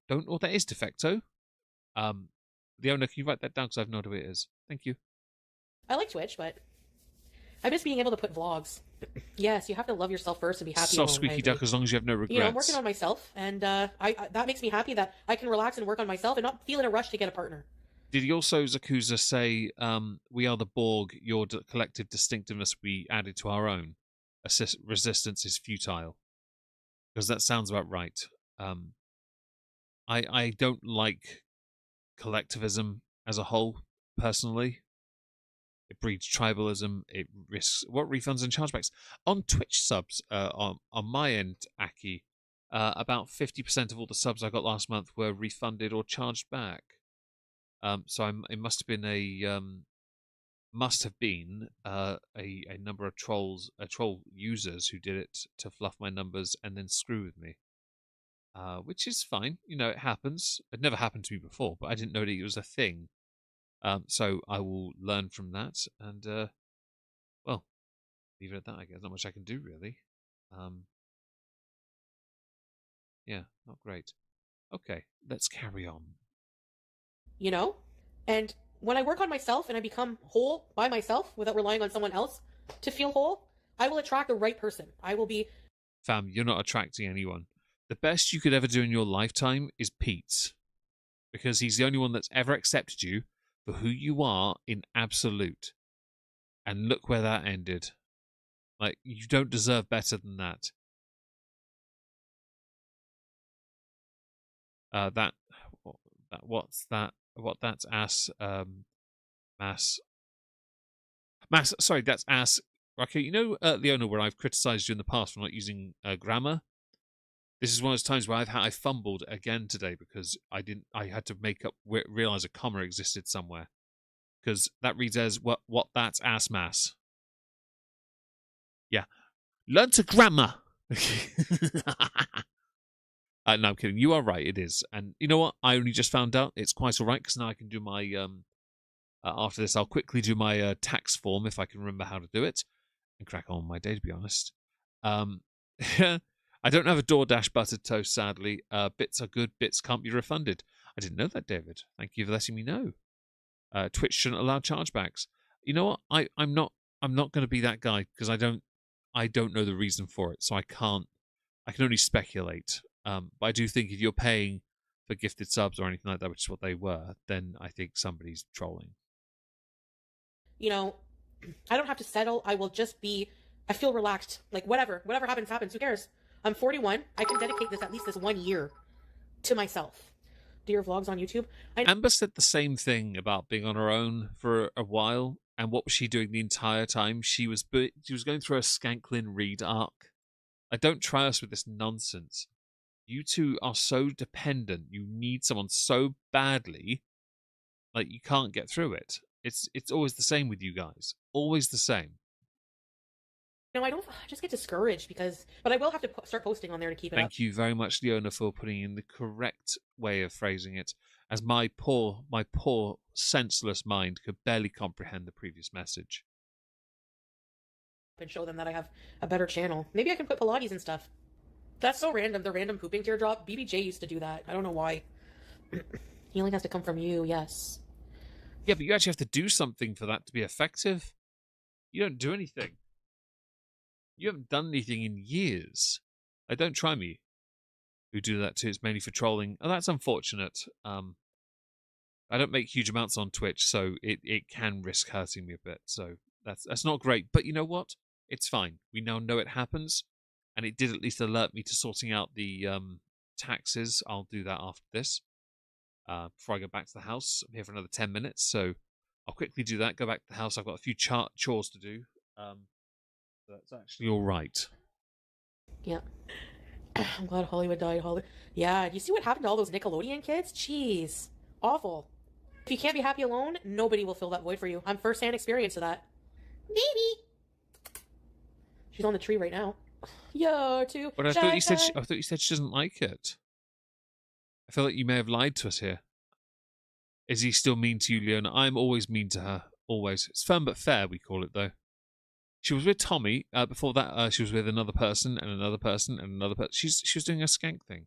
don't know what that is, Defecto. Leona, can you write that down, because I have no idea what it is? Thank you. I like Twitch, but I miss being able to put vlogs. Yes, you have to love yourself first and be happy. Soft squeaky duck, as long as you have no regrets. You know, I'm working on myself, and I that makes me happy that I can relax and work on myself and not feel in a rush to get a partner. Did he also, Zakuza, say, we are the Borg, your collective distinctiveness we added to our own? Resistance is futile. Because that sounds about right. I don't like collectivism as a whole, personally. It breeds tribalism. It risks what refunds and chargebacks on Twitch subs. On my end, Aki, about 50% of all the subs I got last month were refunded or charged back. So it must have been a number of troll users who did it to fluff my numbers and then screw with me. Which is fine, you know, it happens. It never happened to me before, but I didn't know that it was a thing. So I will learn from that, and well, leave it at that. I guess not much I can do really. Yeah, not great. Okay, let's carry on. You know, and when I work on myself and I become whole by myself without relying on someone else to feel whole, I will attract the right person. I will be. Fam, you're not attracting anyone. The best you could ever do in your lifetime is Pete's, because he's the only one that's ever accepted you for who you are in absolute. And look where that ended. Like, you don't deserve better than that. What's that? What that's ass, mass. Sorry, that's ass. Okay, you know, Leona, where I've criticised you in the past for not using grammar. This is one of those times where I fumbled again today because I had to realize a comma existed somewhere, because that reads as what that's ass mass. Yeah, learn to grammar. No, I'm kidding. You are right. It is, and you know what? I only just found out. It's quite all right, because now I can do my after this, I'll quickly do my tax form if I can remember how to do it, and crack on with my day. To be honest, I don't have a DoorDash buttered toast, sadly. Bits are good. Bits can't be refunded. I didn't know that, David. Thank you for letting me know. Twitch shouldn't allow chargebacks. You know what? I'm not going to be that guy, because I don't know the reason for it, so I can only speculate. But I do think if you're paying for gifted subs or anything like that, which is what they were, then I think somebody's trolling. You know, I don't have to settle. I will just be. I feel relaxed. Like whatever happens. Who cares? I'm 41. I can dedicate at least this 1 year to myself. Do your vlogs on YouTube. Amber said the same thing about being on her own for a while, and what was she doing the entire time? She was going through a Skanklin Reed arc. Don't try us with this nonsense. You two are so dependent. You need someone so badly, like you can't get through it. It's always the same with you guys. Always the same. No, I just get discouraged but I will have to start posting on there to keep it up. Thank you very much, Leona, for putting in the correct way of phrasing it, as my poor, senseless mind could barely comprehend the previous message. And show them that I have a better channel. Maybe I can put Pilates and stuff. That's so random, the random pooping teardrop. BBJ used to do that. I don't know why. Healing has to come from you, yes. Yeah, but you actually have to do something for that to be effective. You don't do anything. You haven't done anything in years. Don't try me. Who do that too? It's mainly for trolling. Oh, that's unfortunate. I don't make huge amounts on Twitch, so it can risk hurting me a bit. So that's not great. But you know what? It's fine. We now know it happens, and it did at least alert me to sorting out the taxes. I'll do that after this. Before I go back to the house, I'm here for another 10 minutes, so I'll quickly do that. Go back to the house. I've got a few chores to do. That's actually all right. Yeah. I'm glad Hollywood died. Yeah, you see what happened to all those Nickelodeon kids? Jeez. Awful. If you can't be happy alone, nobody will fill that void for you. I'm first-hand experience of that. Baby! She's on the tree right now. Yo, too. But I thought you said she doesn't like it. I feel like you may have lied to us here. Is he still mean to you, Leona? I'm always mean to her. Always. It's firm but fair, we call it, though. She was with Tommy. Before that, she was with another person and another person and another person. She was doing a skank thing.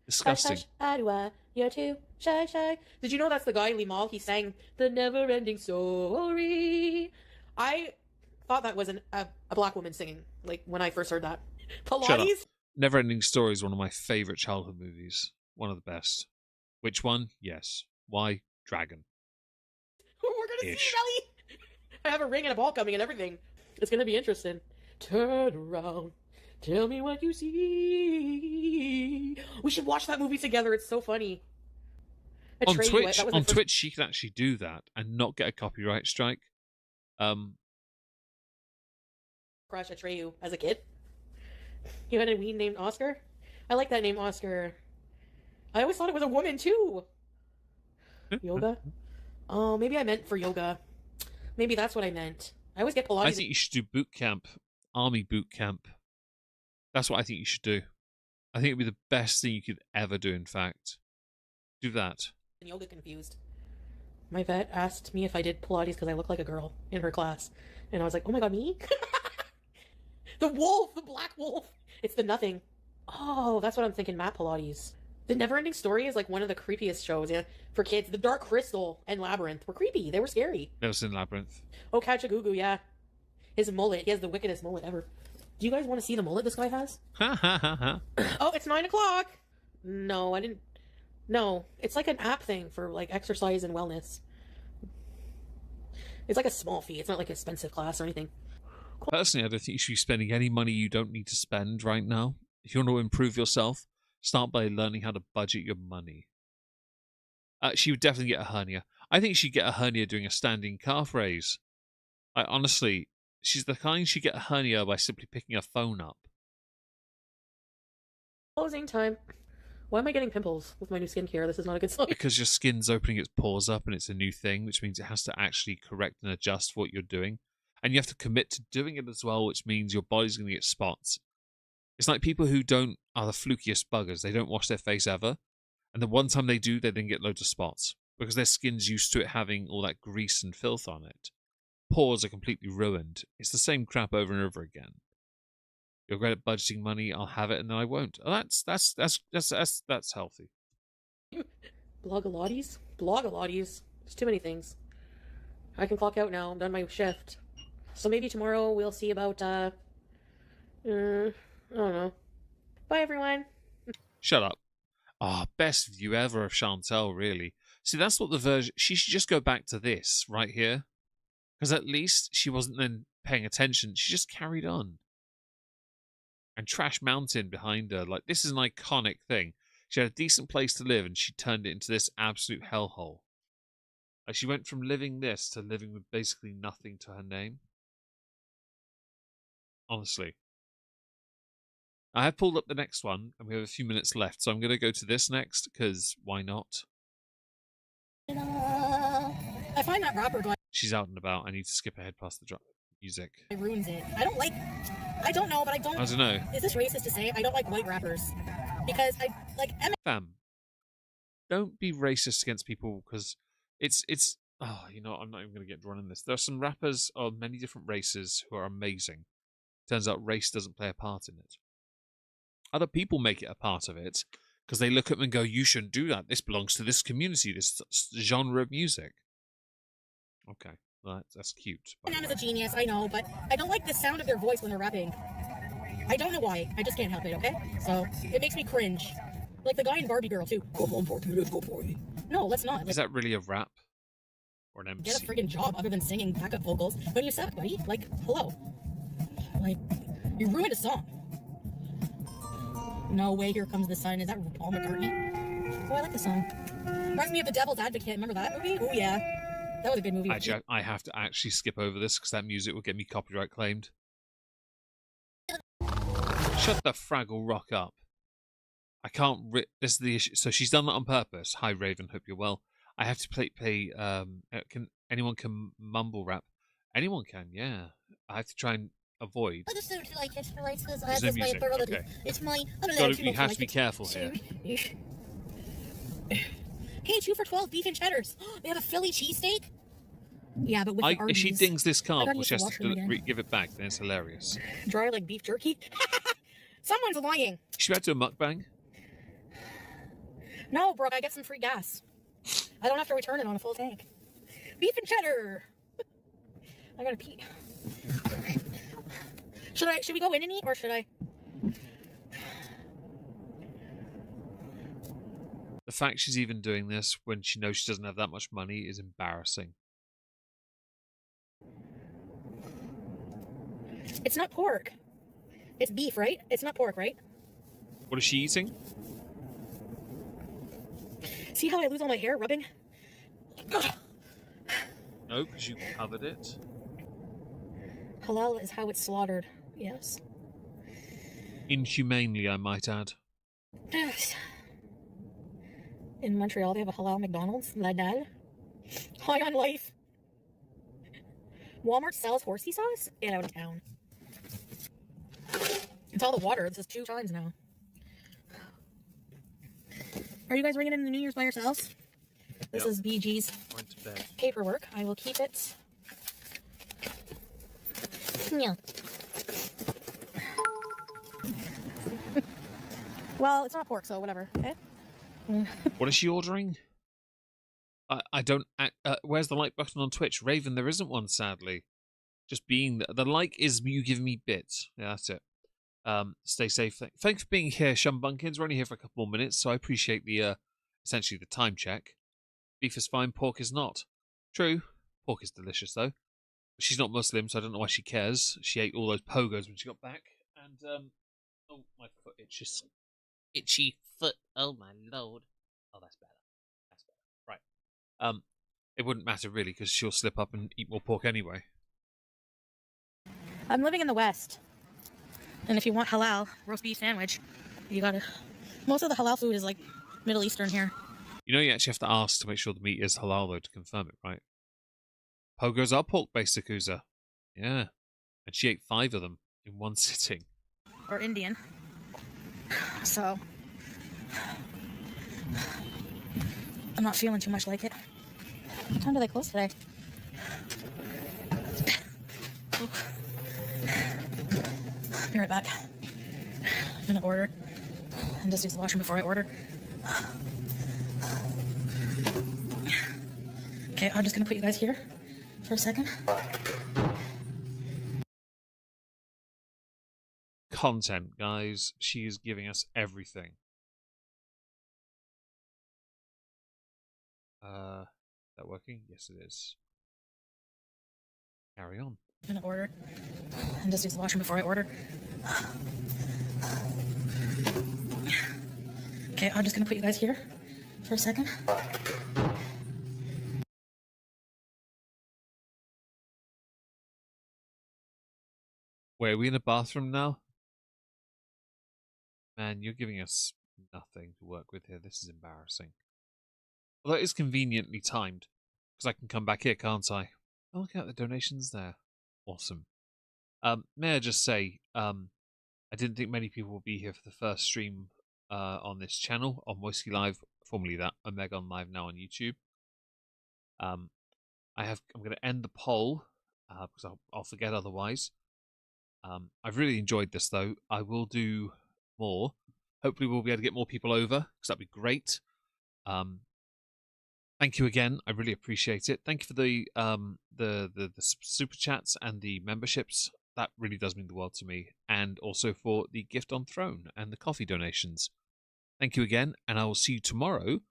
Disgusting. You're too shy. Did you know that's the guy, Limal? He sang the never-ending story. I thought that was a black woman singing, like, when I first heard that. Pilates? Never-ending Story is one of my favourite childhood movies. One of the best. Which one? Yes. Why? Dragon. We're gonna see Ellie. I have a ring and a ball coming and everything. It's gonna be interesting. Turn around. Tell me what you see. We should watch that movie together. It's so funny. On Twitch, she can actually do that and not get a copyright strike. Crush Atreyu as a kid. You had a ween named Oscar? I like that name, Oscar. I always thought it was a woman, too. Yoga? Oh, maybe I meant for yoga. Maybe that's what I meant. I always get Pilates. I think you should do boot camp. Army boot camp. That's what I think you should do. I think it would be the best thing you could ever do, in fact. Do that. Yoga confused. My vet asked me if I did Pilates because I look like a girl in her class. And I was like, oh my god, me? The wolf! The black wolf! It's the nothing. Oh, that's what I'm thinking, Matt Pilates. The Neverending Story is like one of the creepiest shows, yeah, for kids. The Dark Crystal and Labyrinth were creepy. They were scary. Never seen Labyrinth. Oh, Kachagugu, yeah. His mullet. He has the wickedest mullet ever. Do you guys want to see the mullet this guy has? Ha ha ha ha. Oh, it's 9 o'clock. No, I didn't. No, it's like an app thing for like exercise and wellness. It's like a small fee. It's not like an expensive class or anything. Personally, I don't think you should be spending any money you don't need to spend right now. If you want to improve yourself, start by learning how to budget your money. She would definitely get a hernia. I think she'd get a hernia doing a standing calf raise. Honestly, she's the kind she'd get a hernia by simply picking her phone up. Closing time. Why am I getting pimples with my new skincare? This is not a good sign. Because your skin's opening its pores up and it's a new thing, which means it has to actually correct and adjust for what you're doing. And you have to commit to doing it as well, which means your body's going to get spots. It's like people who are the flukiest buggers. They don't wash their face ever. And the one time they do, they then get loads of spots. Because their skin's used to it having all that grease and filth on it. Pores are completely ruined. It's the same crap over and over again. You're great at budgeting money, I'll have it, and then I won't. Oh, that's healthy. Blogalotties? Blogalotties. There's too many things. I can clock out now. I'm done my shift. So maybe tomorrow we'll see about, I don't know. Bye, everyone. Shut up. Ah, best view ever of Chantel, really. See, that's what the version... She should just go back to this, right here. Because at least she wasn't then paying attention. She just carried on. And Trash Mountain behind her. Like, this is an iconic thing. She had a decent place to live, and she turned it into this absolute hellhole. Like, she went from living this to living with basically nothing to her name. Honestly. I have pulled up the next one, and we have a few minutes left, so I'm going to go to this next, because why not? I find that rapper guy... She's out and about. I need to skip ahead past the music. It ruins it. I don't know, but I don't... I don't know. Is this racist to say? I don't like white rappers. Because I like... Fam. Don't be racist against people, because it's... Oh, you know, I'm not even going to get drawn in this. There are some rappers of many different races who are amazing. Turns out race doesn't play a part in it. Other people make it a part of it because they look at them and go, you shouldn't do that. This belongs to this community, this genre of music. Okay, well, that's cute. Eminem is a genius, I know, but I don't like the sound of their voice when they're rapping. I don't know why. I just can't help it, okay? So, it makes me cringe. Like the guy in Barbie Girl, too. Come on, party, let's go party. No, let's not. Is that really a rap? Or an Get a MC? friggin' job other than singing backup vocals. But you suck, buddy. Like, hello. Like, you ruined a song. No way, Here Comes the Sun. Is that Paul McCartney? Oh, I like the song. Reminds me of The Devil's Advocate. Remember that movie? Oh, yeah. That was a good movie. Actually, I have to actually skip over this because that music will get me copyright claimed. Shut the Fraggle Rock up. I can't. This is the issue. So she's done that on purpose. Hi, Raven. Hope you're well. I have to play. Anyone can mumble rap? Anyone can. Yeah. I have to try and avoid. There's There's no music. Okay. It's my. You have to be careful here. Hey, 2 for $12 beef and cheddars. They have a Philly cheesesteak. Yeah, but with the If Arby's. she dings this I card, gotta which has watch to them again. give it back, then it's hilarious. Dry like beef jerky. Someone's lying. She about to do a mukbang. No, Brooke, I get some free gas. I don't have to return it on a full tank. Beef and cheddar. I gotta pee. Should we go in and eat, or should I? The fact she's even doing this when she knows she doesn't have that much money is embarrassing. It's not pork. It's beef, right? It's not pork, right? What is she eating? See how I lose all my hair rubbing? No, because you covered it. Halal is how it's slaughtered. Yes. Inhumanely, I might add. In Montreal, they have a halal McDonald's. La dalle. High on life. Walmart sells horsey sauce? Get out of town. It's all the water. This is 2 times now. Are you guys ringing in the New Year's by yourselves? This is BG's Went to bed. paperwork. I will keep it. Yeah. Well, it's not pork, so whatever. Okay. What is she ordering? I don't. Where's the like button on Twitch? Raven, there isn't one, sadly. Just being the like is you giving me bits. Yeah, that's it. Stay safe. Thanks for being here, Shumbunkins. We're only here for a couple more minutes, so I appreciate the essentially the time check. Beef is fine, pork is not. True, pork is delicious though. She's not Muslim, so I don't know why she cares. She ate all those pogos when she got back, and oh, my foot itches. Itchy foot. Oh my lord. Oh, that's better. That's better. Right. It wouldn't matter really because she'll slip up and eat more pork anyway. I'm living in the West. And if you want halal roast beef sandwich, you gotta. Most of the halal food is like Middle Eastern here. You know, you actually have to ask to make sure the meat is halal though to confirm it, right? Pogos are pork-based, Akuza. Yeah. And she ate 5 of them in one sitting. Or Indian. So. I'm not feeling too much like it. What time do they close today? Be right back. I'm gonna order. And just use the washroom before I order. Okay, I'm just gonna put you guys here for a second. Content, guys. She is giving us everything. Is that working? Yes, it is. Carry on. I'm gonna order. And just use the washroom before I order. Okay, I'm just gonna put you guys here for a second. Wait, are we in a bathroom now? Man, you're giving us nothing to work with here. This is embarrassing. Although it is conveniently timed, because I can come back here, can't I? Oh, look at the donations there. Awesome. May I just say, I didn't think many people would be here for the first stream on this channel, on Moisky Live, formerly that Omegon Live, now on YouTube. I'm going to end the poll, because I'll forget otherwise. I've really enjoyed this, though. I will do more. Hopefully we'll be able to get more people over, because that'd be great. Thank you again. I really appreciate it. Thank you for the super chats and the memberships. That really does mean the world to me. And also for the gift on Throne and the coffee donations. Thank you again, and I will see you tomorrow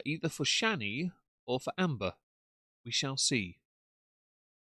either for Shani or for Amber. We shall see.